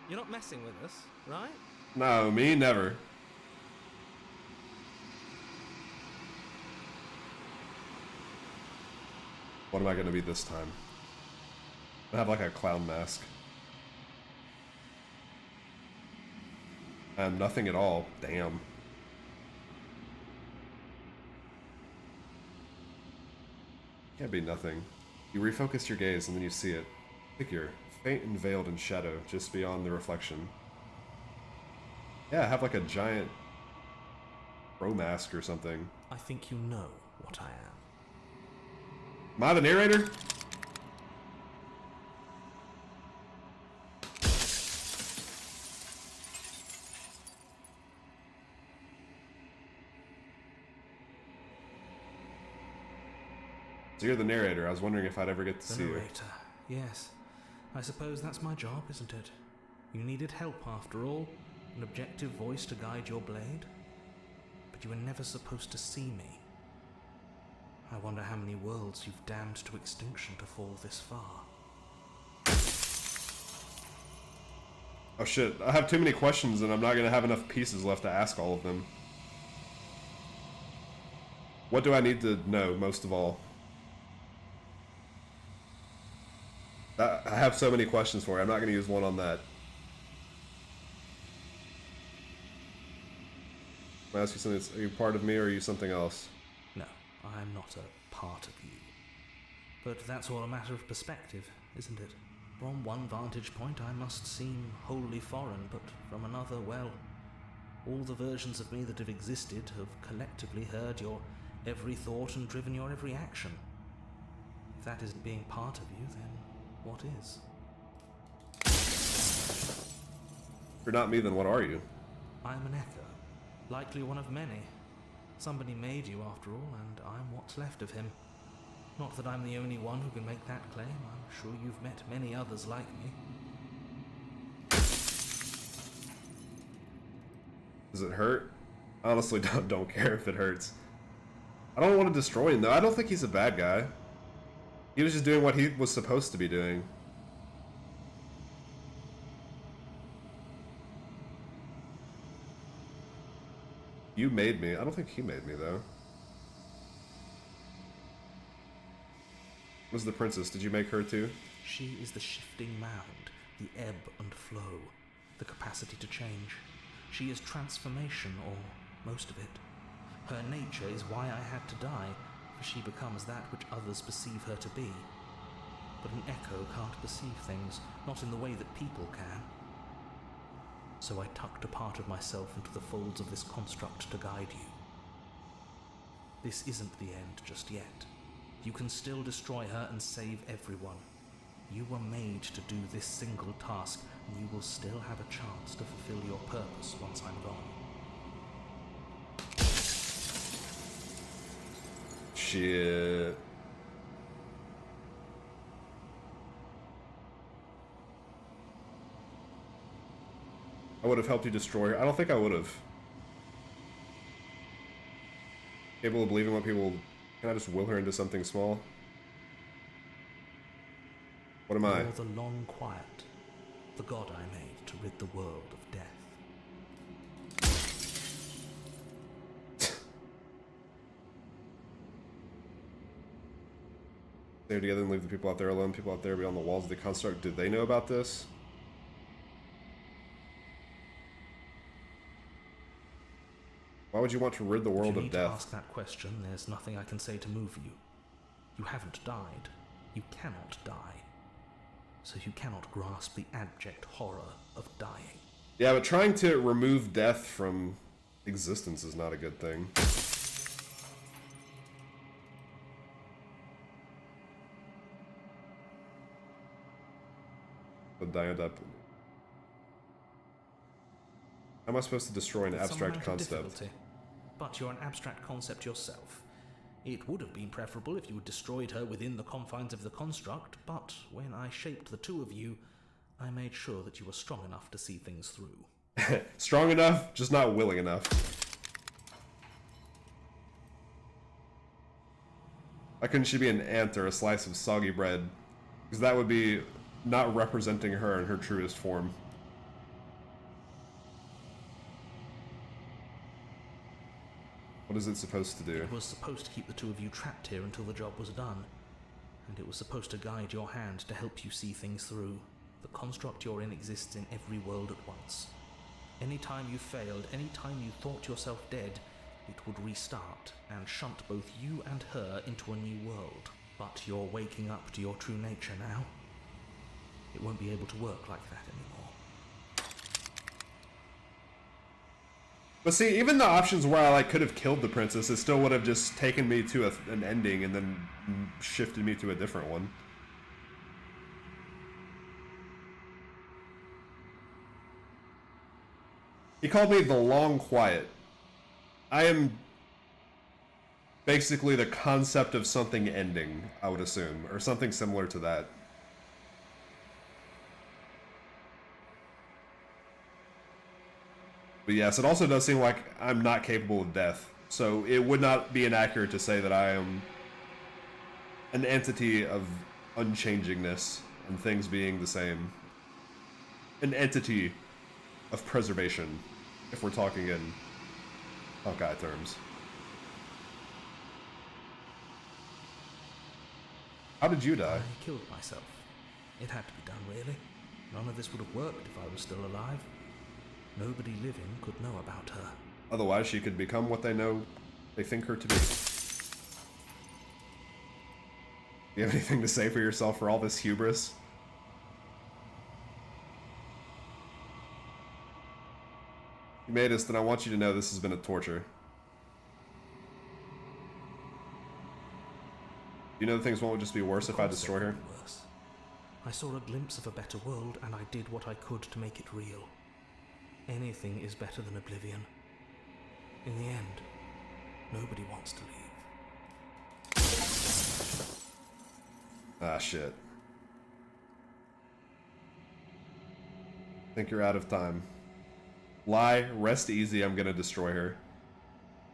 You're not messing with us, right? No, me never. What am I gonna be this time? I have like a clown mask. And nothing at all. Damn. Can't be nothing. You refocus your gaze and then you see it. Figure, faint and veiled in shadow, just beyond the reflection. Yeah, I have like a giant pro mask or something. I think you know what I am. Am I the narrator? So you're the narrator. I was wondering if I'd ever get to The see you. narrator, yes. I suppose that's my job, isn't it? You needed help after all, an objective voice to guide your blade. But you were never supposed to see me. I wonder how many worlds you've damned to extinction to fall this far. Oh shit, I have too many questions and I'm not gonna have enough pieces left to ask all of them. What do I need to know most of all? I have so many questions for you. I'm not gonna use one on that. Can I ask you something? Are you part of me or are you something else? No, I am not a part of you. But that's all a matter of perspective, isn't it? From one vantage point I must seem wholly foreign, but from another, well, all the versions of me that have existed have collectively heard your every thought and driven your every action. If that isn't being part of you, then what is? If you're not me, then what are you? I'm an echo, likely one of many. Somebody made you after all, and I'm what's left of him. Not that I'm the only one who can make that claim. I'm sure you've met many others like me. Does it hurt? I honestly don't care if it hurts. I don't want to destroy him though. I don't think he's a bad guy. He was just doing what he was supposed to be doing. You made me. I don't think he made me though. Was the princess? Did you make her too? She is the shifting mound, the ebb and flow, the capacity to change. She is transformation, or most of it. Her nature is why I had to die, for she becomes that which others perceive her to be. But an echo can't perceive things, not in the way that people can. So I tucked a part of myself into the folds of this construct to guide you. This isn't the end just yet. You can still destroy her and save everyone. You were made to do this single task, and you will still have a chance to fulfill your purpose once I'm gone. Shit. I would have helped you destroy her. I don't think I would have. Capable of believing what people... Can I just will her into something small? What am I? You're the long quiet, the god I made to rid the world of death. Stay together and leave the people out there alone. People out there beyond the walls of the construct. Did they know about this? Why would you want to rid the world If you of need to death? ask that question, there's nothing I can say to move you. You haven't died. You cannot die. So you cannot grasp the abject horror of dying. Yeah, but trying to remove death from existence is not a good thing. The diadem. How am I supposed to destroy an With some abstract amount of concept? difficulty. But you're an abstract concept yourself. It would have been preferable if you had destroyed her within the confines of the construct, but when I shaped the two of you, I made sure that you were strong enough to see things through. Strong enough, just not willing enough. Why couldn't she be an ant or a slice of soggy bread? Because that would be not representing her in her truest form. What is it supposed to do? It was supposed to keep the two of you trapped here until the job was done. And it was supposed to guide your hand to help you see things through. The construct you're in exists in every world at once. Any time you failed, any time you thought yourself dead, it would restart and shunt both you and her into a new world. But you're waking up to your true nature now. It won't be able to work like that anymore. But see, even the options where I could have killed the princess, it still would have just taken me to an ending and then shifted me to a different one. He called me the Long Quiet. I am basically the concept of something ending, I would assume, or something similar to that. But yes, it also does seem like I'm not capable of death, so it would not be inaccurate to say that I am an entity of unchangingness and things being the same. An entity of preservation, if we're talking in Hawkeye terms. How did you die? I killed myself. It had to be done, really. None of this would have worked if I was still alive. Nobody living could know about her. Otherwise, she could become what they think her to be. Do you have anything to say for yourself for all this hubris? You made us, then I want you to know this has been a torture. You know things won't just be worse if I destroy her? Worse. I saw a glimpse of a better world, and I did what I could to make it real. Anything is better than oblivion. In the end, nobody wants to leave. Ah, shit. Think you're out of time. Lie, rest easy, I'm gonna destroy her.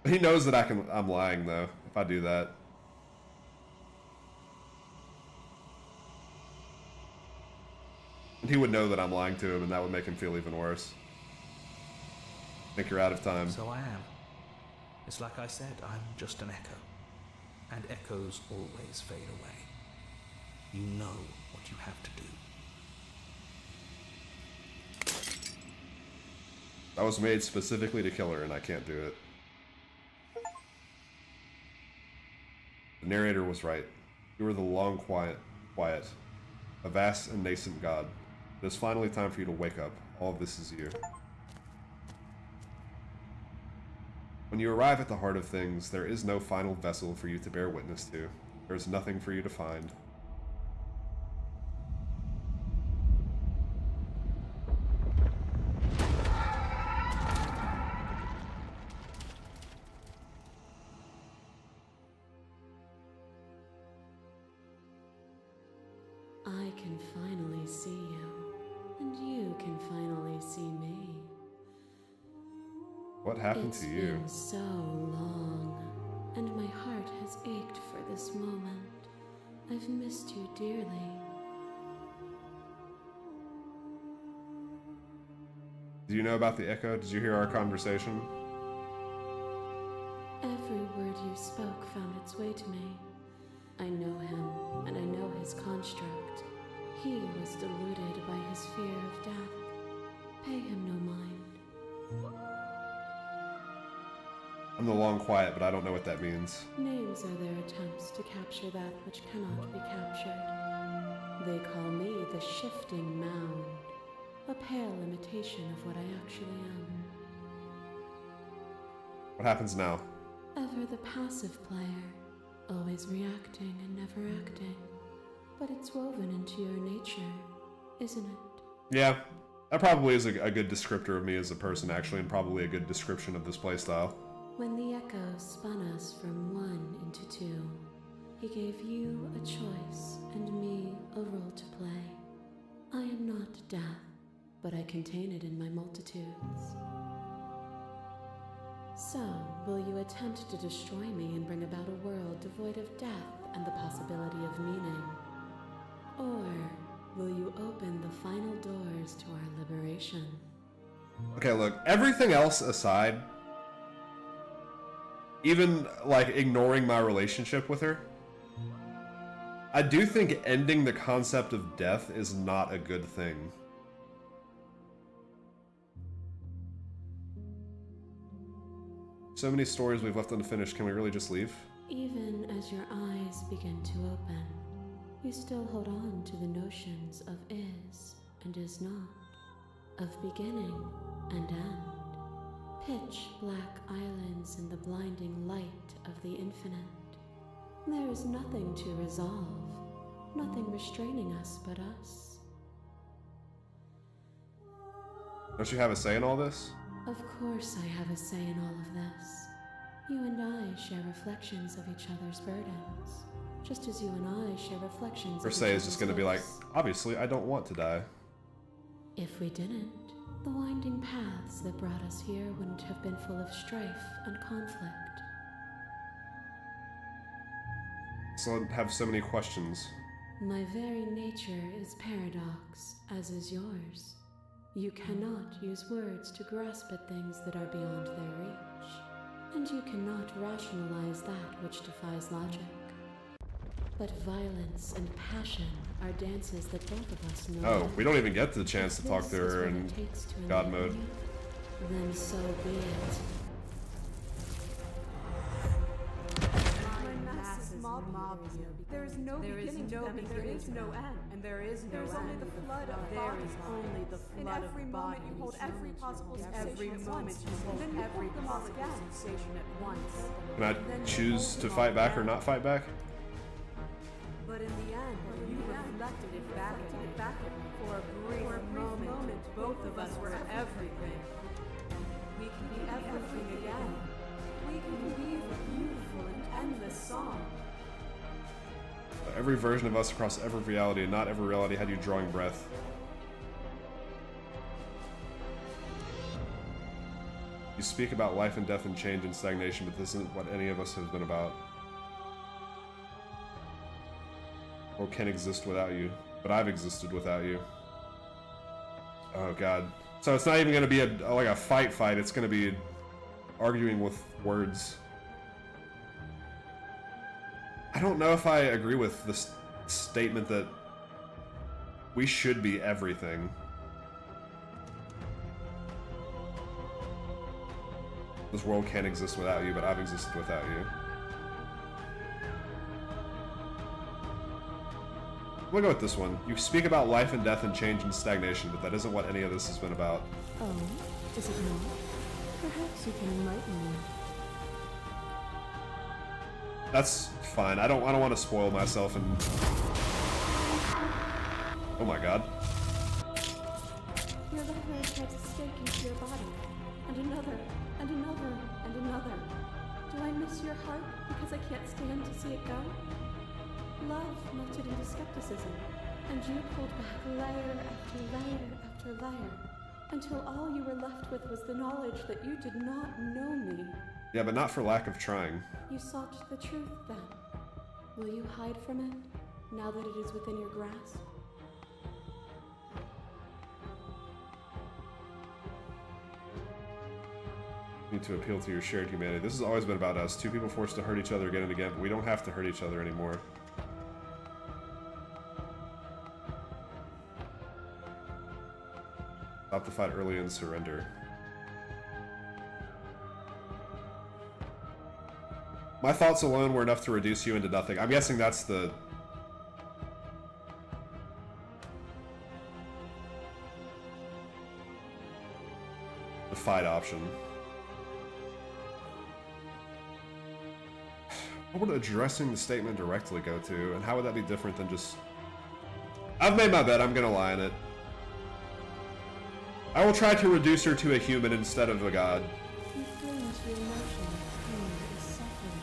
He knows that I'm lying, though, if I do that. And he would know that I'm lying to him, and that would make him feel even worse. Think you're out of time. So I am. It's like I said, I'm just an echo. And echoes always fade away. You know what you have to do. I was made specifically to kill her, and I can't do it. The narrator was right. You were the long quiet, a vast and nascent god. It is finally time for you to wake up. All of this is you. When you arrive at the heart of things, there is no final vessel for you to bear witness to. There is nothing for you to find. I can finally see you, and you can finally see me. What happened It's to you? been so long, and my heart has ached for this moment. I've missed you dearly. Do you know about the Echo? Did you hear our conversation? Every word you spoke found its way to me. I know him, and I know his construct. He was deluded by his fear of death. Pay him no mind. I'm the long quiet, but I don't know what that means. Names are their attempts to capture that which cannot be captured. They call me the shifting mound, a pale imitation of what I actually am. What happens now? Ever the passive player, always reacting and never acting. But it's woven into your nature, isn't it? Yeah, that probably is a good descriptor of me as a person, actually, and probably a good description of this playstyle. When the Echo spun us from one into two, he gave you a choice and me a role to play. I am not death, but I contain it in my multitudes. So, will you attempt to destroy me and bring about a world devoid of death and the possibility of meaning? Or will you open the final doors to our liberation? Okay, look, everything else aside, even, like, ignoring my relationship with her, I do think ending the concept of death is not a good thing. So many stories we've left unfinished, can we really just leave? Even as your eyes begin to open, you still hold on to the notions of is and is not, of beginning and end. Pitch black islands in the blinding light of the infinite. There is nothing to resolve, nothing restraining us but us. Don't you have a say in all this? Of course I have a say in all of this. You and I share reflections of each other's burdens, just as you and I share reflections Her of each say is just gonna be like, hopes. obviously, I don't want to die. If we didn't, the winding paths that brought us here wouldn't have been full of strife and conflict. So I have so many questions. My very nature is paradox, as is yours. You cannot use words to grasp at things that are beyond their reach, and you cannot rationalize that which defies logic. But violence and passion are dances that both of us know. Oh, we don't even get the chance to talk to her in God mode. Then so be it. My masses mob you. There is no beginning to them, and there is no end. And there is no end. There is only the flood of bodies. There is only the flood of bodies. In every moment you hold every possible sensation at once. Then every possible sensation at once. Can I choose to fight back or not fight back? But in the end, you reflected it back at me. For a brief moment, both of us were everything. We can be everything again. We can weave a beautiful and endless song. Every version of us across every reality, and not every reality had you drawing breath. You speak about life and death and change and stagnation, but this isn't what any of us have been about. Or can exist without you, but I've existed without you. Oh god. So it's not even going to be like a fight, it's going to be arguing with words. I don't know if I agree with this statement that we should be everything. This world can't exist without you, but I've existed without you. We'll go with this one. You speak about life and death and change and stagnation, but that isn't what any of this has been about. Oh, is it not? Perhaps you can enlighten me. That's fine. I don't want to spoil myself and... Oh my god. Your lover drives a stake into your body, and another, and another, and another. Do I miss your heart because I can't stand to see it go? Love melted into skepticism, and you pulled back layer after layer after layer. Until all you were left with was the knowledge that you did not know me. Yeah, but not for lack of trying. You sought the truth then. Will you hide from it, now that it is within your grasp? Need to appeal to your shared humanity. This has always been about us. Two people forced to hurt each other again and again, but we don't have to hurt each other anymore. Stop the fight early and surrender. My thoughts alone were enough to reduce you into nothing. I'm guessing that's the... fight option. What would addressing the statement directly go to, and how would that be different than just... I've made my bed, I'm gonna lie in it. I will try to reduce her to a human instead of a god. You fling to your emotions, pain is suffering.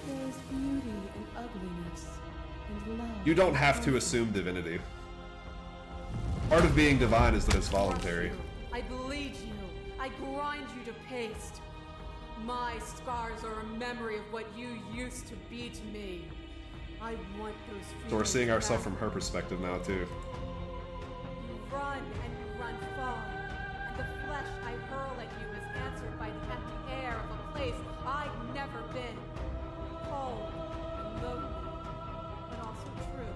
There is beauty and ugliness, and love. You don't have to assume divinity. Part of being divine is that it's voluntary. I bleed you. I grind you to paste. My scars are a memory of what you used to be to me. I want those feelings. So we're seeing ourselves back. from her perspective now, too. You run and you run far, and the flesh I hurl at you is answered by the empty air of a place I've never been. Cold and lonely, but also true.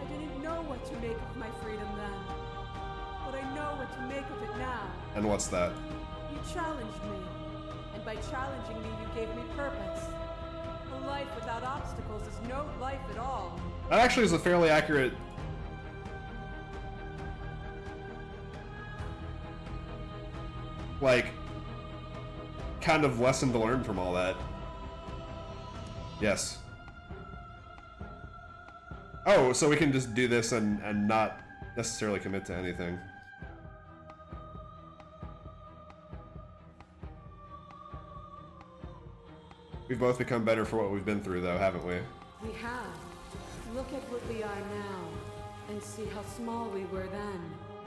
I didn't know what to make of my freedom then, but I know what to make of it now. And what's that? You challenged me, and by challenging me, you gave me purpose. A life without obstacles is no life at all. That actually is a fairly accurate... like, kind of lesson to learn from all that. Yes. Oh, so we can just do this and not necessarily commit to anything. We've both become better for what we've been through, though, haven't we? We have. Look at what we are now, and see how small we were then.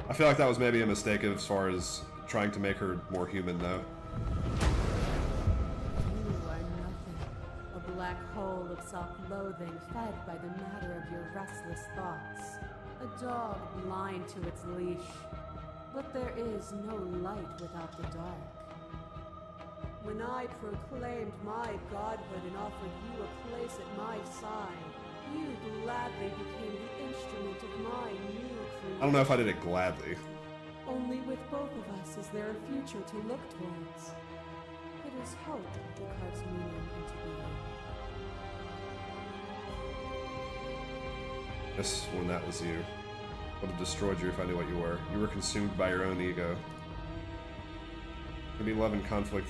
I feel like that was maybe a mistake as far as trying to make her more human, though. You are nothing. A black hole of self-loathing fed by the matter of your restless thoughts. A dog blind to its leash. But there is no light without the dark. When I proclaimed my godhood and offered you a place at my side, you gladly became the instrument of my new creation. I don't know if I did it gladly. Only with both of us is there a future to look towards. It is hope that carves meaning into being. Yes, when that was you. Would have destroyed you if I knew what you were. You were consumed by your own ego. Could be love and conflict.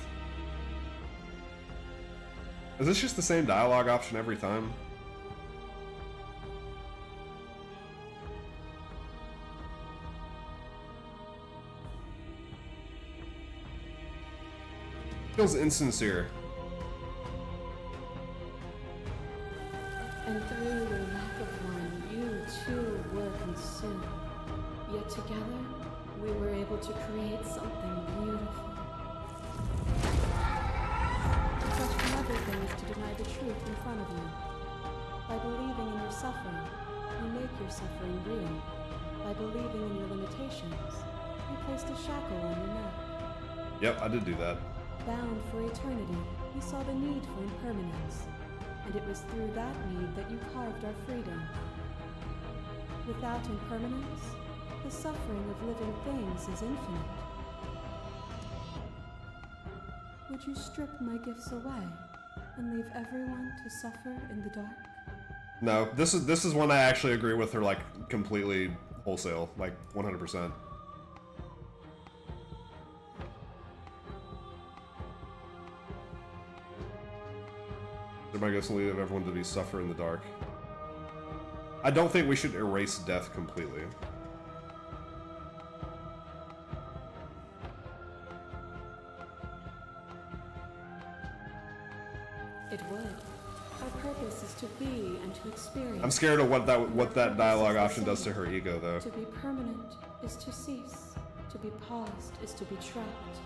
Is this just the same dialogue option every time? Feels insincere. And through the lack of one, you too were consumed. Yet together, we were able to create something beautiful. Such another thing is to deny the truth in front of you. By believing in your suffering, you make your suffering real. By believing in your limitations, you placed a shackle on your neck. Yep, I did do that. Bound for eternity, you saw the need for impermanence, and it was through that need that you carved our freedom. Without impermanence, the suffering of living things is infinite. Would you strip my gifts away and leave everyone to suffer in the dark? No, this is one I actually agree with her, like, completely wholesale, like 100%. Everybody goes to leave everyone to be suffer in the dark. I don't think we should erase death completely. It would. Our purpose is to be and to experience. I'm scared of what that dialogue option does to her ego, though. To be permanent is to cease. To be paused is to be trapped.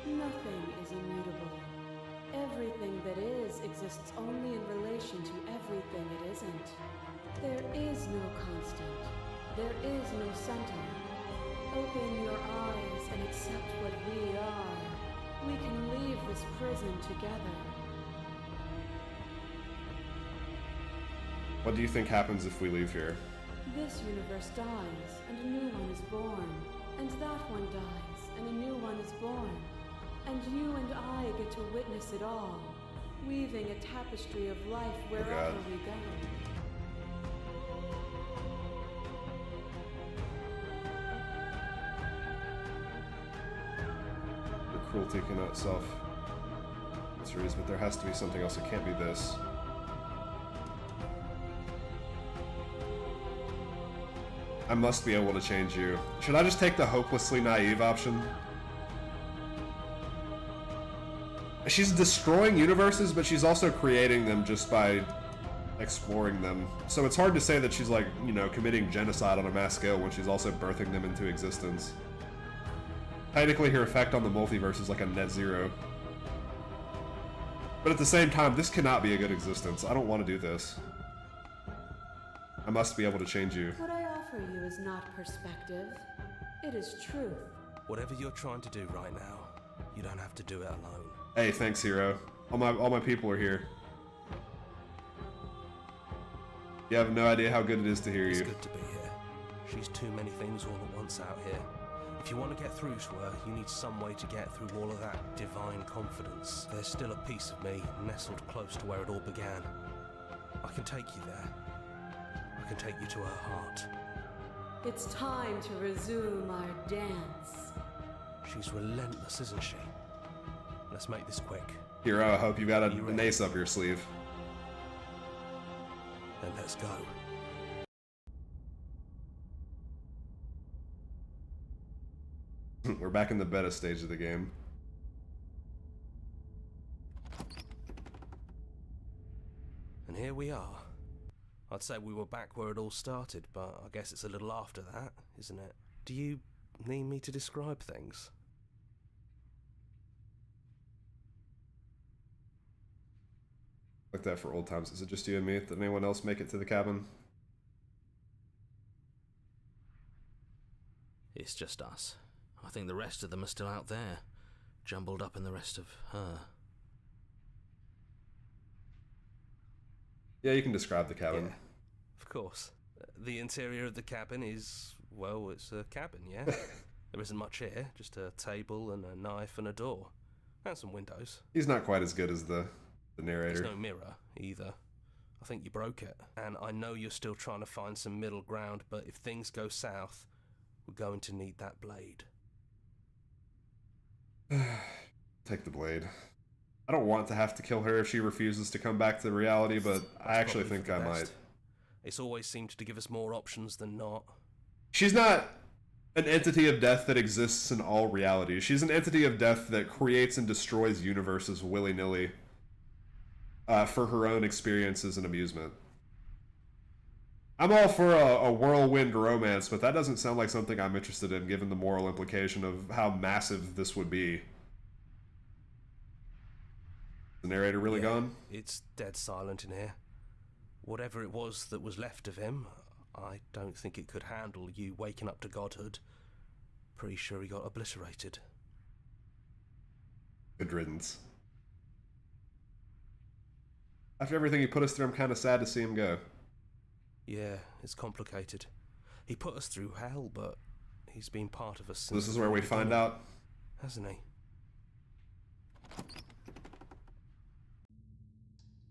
Nothing is immutable. Everything that is exists only in relation to everything it isn't. There is no constant. There is no center. Open your eyes and accept what we are. We can leave this prison together. What do you think happens if we leave here? This universe dies, and a new one is born. And that one dies, and a new one is born. And you and I get to witness it all, weaving a tapestry of life wherever we go. The cruelty cannot self series, but there has to be something else. It can't be this. I must be able to change you. Should I just take the hopelessly naive option? She's destroying universes, but she's also creating them just by exploring them. So it's hard to say that she's like, you know, committing genocide on a mass scale when she's also birthing them into existence. Technically, her effect on the multiverse is like a net zero. But at the same time, this cannot be a good existence. I don't want to do this. I must be able to change you. What I offer you is not perspective. It is truth. Whatever you're trying to do right now, you don't have to do it alone. Hey, thanks, hero. All my people are here. You have no idea how good it is to hear It's you. good to be here. She's too many things all at once out here. If you want to get through to her, you need some way to get through all of that divine confidence. There's still a piece of me nestled close to where it all began. I can take you there. I can take you to her heart. It's time to resume our dance. She's relentless, isn't she? Let's make this quick. Hero, I hope you got an ace up your sleeve. Then let's go. We're back in the beta stage of the game. And here we are. I'd say we were back where it all started, but I guess it's a little after that, isn't it? Do you need me to describe things? Like that for old times. Is it just you and me? Did anyone else make it to the cabin? It's just us. I think the rest of them are still out there, jumbled up in the rest of her. Yeah, you can describe the cabin. Yeah, of course. The interior of the cabin is, well, it's a cabin, yeah? There isn't much here, just a table and a knife and a door. And some windows. He's not quite as good as the narrator. There's no mirror, either. I think you broke it. And I know you're still trying to find some middle ground, but if things go south, we're going to need that blade. Take the blade. I don't want to have to kill her if she refuses to come back to reality, but I actually think I might. It's always seemed to give us more options than not. She's not an entity of death that exists in all reality. She's an entity of death that creates and destroys universes willy-nilly for her own experiences and amusement. I'm all for a whirlwind romance, but that doesn't sound like something I'm interested in, given the moral implication of how massive this would be. The narrator really gone? It's dead silent in here. Whatever it was that was left of him, I don't think it could handle you waking up to godhood. Pretty sure he got obliterated. Good riddance. After everything he put us through, I'm kind of sad to see him go. Yeah, it's complicated. He put us through hell, but he's been part of us since... This is where we find out. Hasn't he?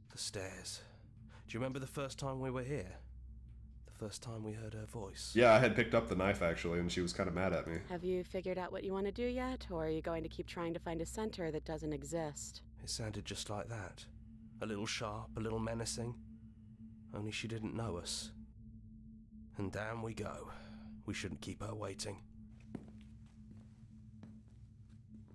The stairs. Do you remember the first time we were here? The first time we heard her voice? Yeah, I had picked up the knife, actually, and she was kind of mad at me. Have you figured out what you want to do yet, or are you going to keep trying to find a center that doesn't exist? It sounded just like that. A little sharp, a little menacing. Only she didn't know us. And down we go. We shouldn't keep her waiting.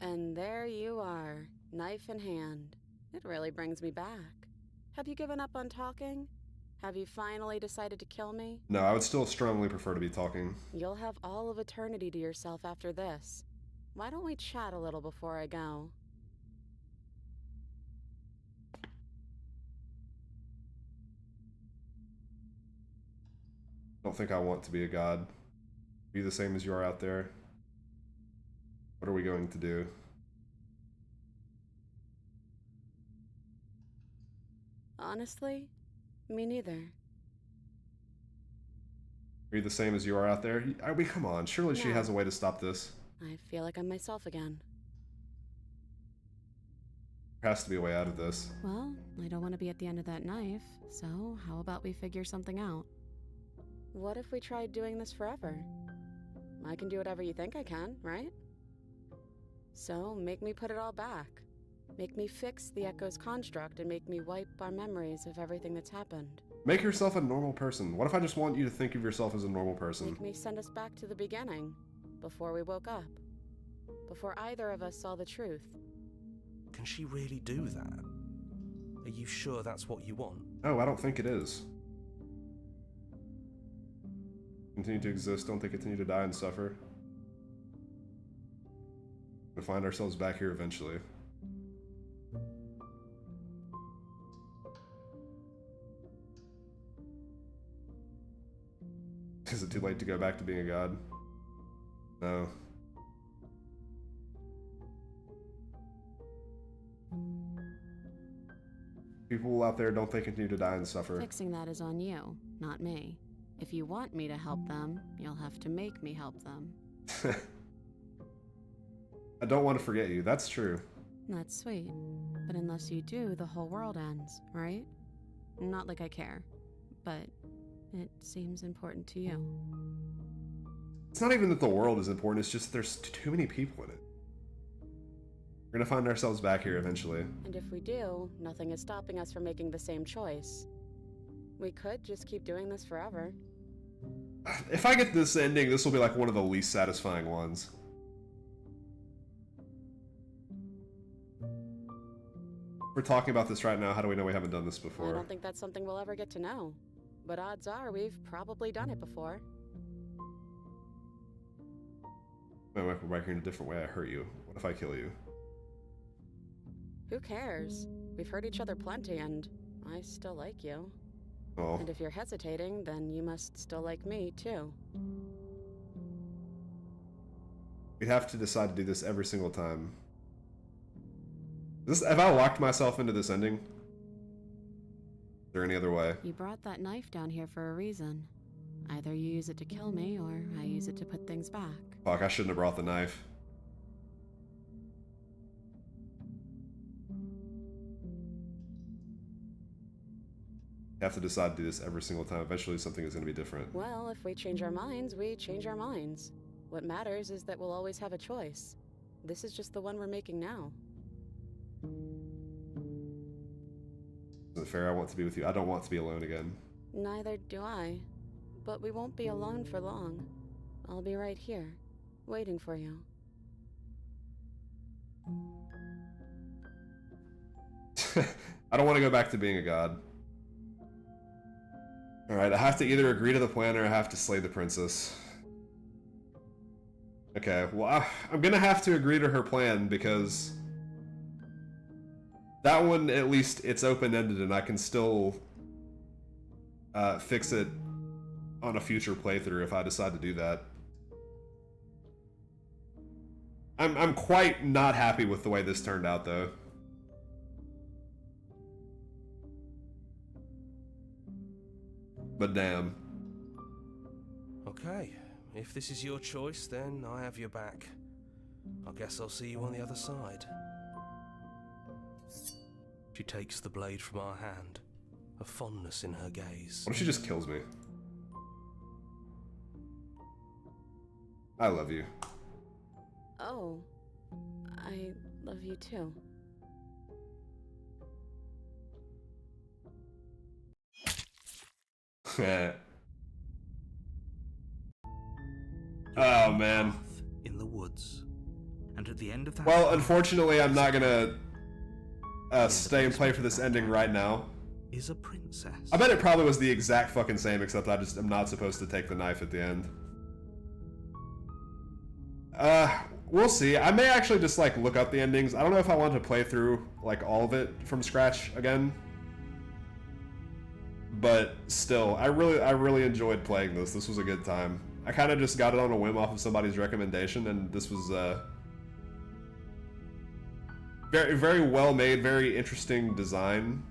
And there you are, knife in hand. It really brings me back. Have you given up on talking? Have you finally decided to kill me? No, I would still strongly prefer to be talking. You'll have all of eternity to yourself after this. Why don't we chat a little before I go? Don't think I want to be a god. Be the same as you are out there. What are we going to do? Honestly, me neither. Are you the same as you are out there? I mean, come on. Surely she No. has a way to stop this. I feel like I'm myself again. There has to be a way out of this. Well, I don't want to be at the end of that knife, so how about we figure something out? What if we tried doing this forever? I can do whatever you think I can, right? So, make me put it all back. Make me fix the Echo's construct and make me wipe our memories of everything that's happened. Make yourself a normal person. What if I just want you to think of yourself as a normal person? Make me send us back to the beginning, before we woke up. Before either of us saw the truth. Can she really do that? Are you sure that's what you want? No, I don't think it is. Continue to exist, don't they continue to die and suffer? We'll find ourselves back here eventually. Is it too late to go back to being a god? No. People out there, don't they continue to die and suffer? Fixing that is on you, not me. If you want me to help them, you'll have to make me help them. I don't want to forget you, that's true. That's sweet. But unless you do, the whole world ends, right? Not like I care, but it seems important to you. It's not even that the world is important, it's just that there's too many people in it. We're gonna find ourselves back here eventually. And if we do, nothing is stopping us from making the same choice. We could just keep doing this forever. If I get this ending, this will be like one of the least satisfying ones. We're talking about this right now, how do we know we haven't done this I before? don't think that's something we'll ever get to know. But odds are we've probably done it before. My wife will back here in a different way, I hurt you. What if I kill you? Who cares? We've hurt each other plenty and I still like you. Oh. And if you're hesitating, then you must still like me, too. We'd have to decide to do this every single time. Have I locked myself into this ending? Is there any other way? You brought that knife down here for a reason. Either you use it to kill me, or I use it to put things back. Fuck, I shouldn't have brought the knife. You have to decide to do this every single time. Eventually something is going to be different. Well, if we change our minds, we change our minds. What matters is that we'll always have a choice. This is just the one we're making now. Is it fair? I want to be with you. I don't want to be alone again. Neither do I. But we won't be alone for long. I'll be right here, waiting for you. I don't want to go back to being a god. Alright, I have to either agree to the plan or I have to slay the princess. Okay, well, I'm gonna have to agree to her plan because that one, at least, it's open-ended and I can still fix it on a future playthrough if I decide to do that. I'm quite not happy with the way this turned out, though. But damn. Okay, if this is your choice, then I have your back. I guess I'll see you on the other side. She takes the blade from our hand, a fondness in her gaze. What if she just kills me? I love you. Oh, I love you too. Oh man. In the woods. And at the end of that Well, unfortunately, I'm not gonna stay and play for this ending right now. is a princess. I bet it probably was the exact fucking same, except I just am not supposed to take the knife at the end. We'll see. I may actually just, like, look up the endings. I don't know if I want to play through, like, all of it from scratch again. But still, I really enjoyed playing this. This was a good time. I kind of just got it on a whim off of somebody's recommendation, and this was, very, very well made, very interesting design.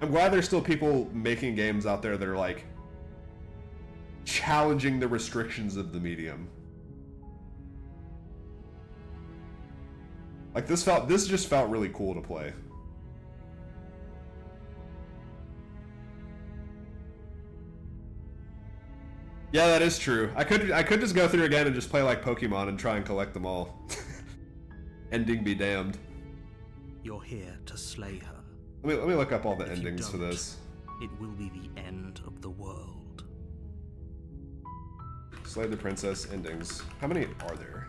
I'm glad there's still people making games out there that are, like, challenging the restrictions of the medium. Like, this just felt really cool to play. Yeah, that is true. I could just go through again and just play like Pokemon and try and collect them all. Ending be damned. You're here to slay her. Let me look up all the If you endings for don't, this. It will be the end of the world. Slay the Princess endings. How many are there?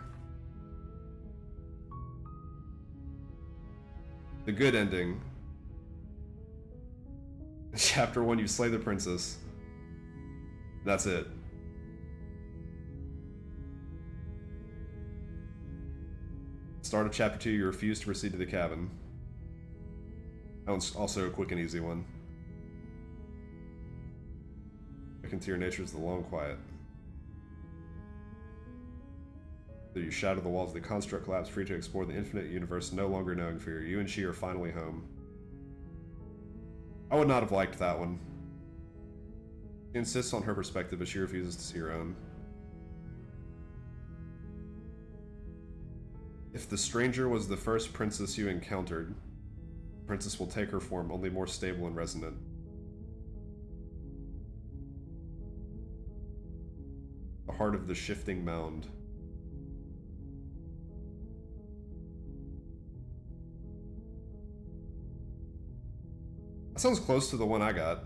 The good ending. Chapter 1, you slay the princess. That's it. Start of Chapter 2, you refuse to proceed to the cabin. That one's also a quick and easy one. Awaken to your nature is the long quiet. So you shatter the walls of the construct, collapse, free to explore the infinite universe, no longer knowing fear. You and she are finally home. I would not have liked that one. She insists on her perspective, but she refuses to see her own. If the stranger was the first princess you encountered, the princess will take her form, only more stable and resonant. The heart of the shifting mound. That sounds close to the one I got.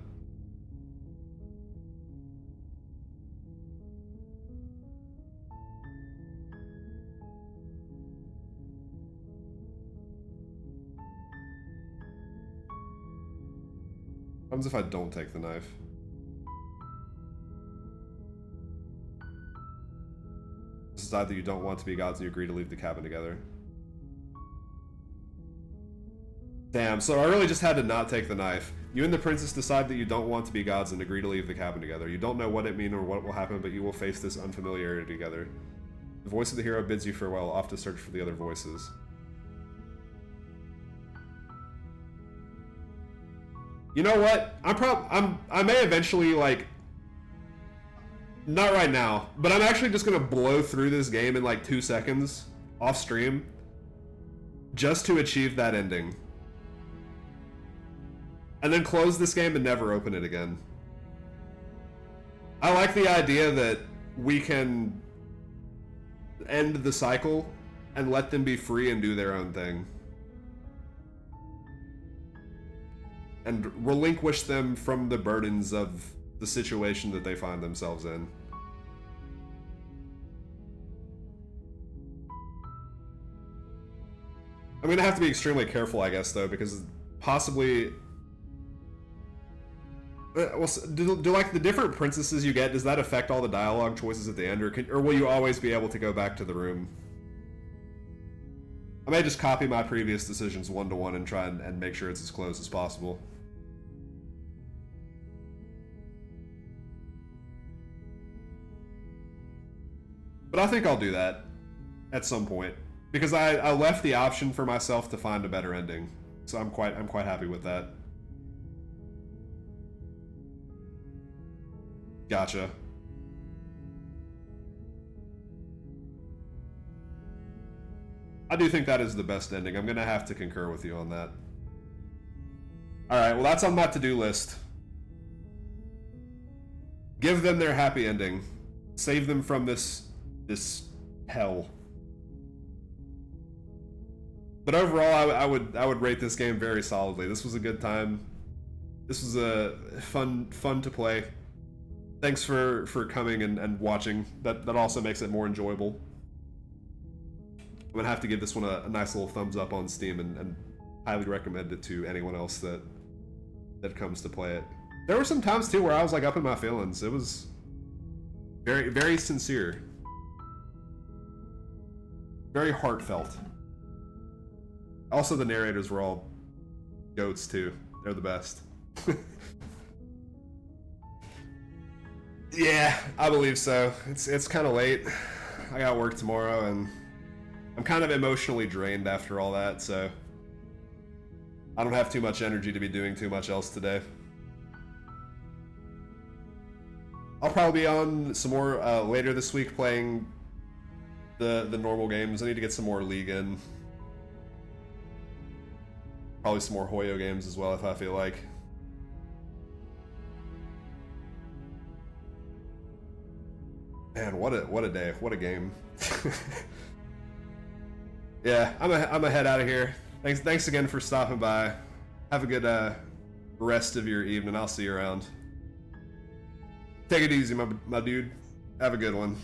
What happens if I don't take the knife? Decide that you don't want to be gods and you agree to leave the cabin together. Damn, so I really just had to not take the knife. You and the princess decide that you don't want to be gods and agree to leave the cabin together. You don't know what it means or what will happen, but you will face this unfamiliarity together. The voice of the hero bids you farewell, off to search for the other voices. You know what? I may eventually, like, not right now, but I'm actually just gonna blow through this game in like 2 seconds off stream just to achieve that ending. And then close this game and never open it again. I like the idea that we can end the cycle and let them be free and do their own thing. And relinquish them from the burdens of the situation that they find themselves in. I'm gonna have to be extremely careful, I guess, though, because possibly... Well, do like the different princesses you get, does that affect all the dialogue choices at the end, or will you always be able to go back to the room? I may just copy my previous decisions one-to-one and try and make sure it's as close as possible. But I think I'll do that at some point, because I left the option for myself to find a better ending, so I'm quite happy with that. Gotcha. I do think that is the best ending. I'm gonna have to concur with you on that. Alright, well that's on my to-do list. Give them their happy ending. Save them from this hell. But overall, I would rate this game very solidly. This was a good time. This was a fun to play. Thanks for coming and watching. That also makes it more enjoyable. I'm gonna have to give this one a nice little thumbs up on Steam and highly recommend it to anyone else that comes to play it. There were some times too where I was like up in my feelings. It was very, very sincere, very heartfelt. Also, the narrators were all goats too. They're the best. Yeah, I believe so. It's kind of late. I got work tomorrow, and I'm kind of emotionally drained after all that, so I don't have too much energy to be doing too much else today. I'll probably be on some more later this week playing the normal games. I need to get some more League in. Probably some more Hoyo games as well if I feel like. Man, what a day! What a game! Yeah, I'm a head out of here. Thanks again for stopping by. Have a good rest of your evening. I'll see you around. Take it easy, my dude. Have a good one.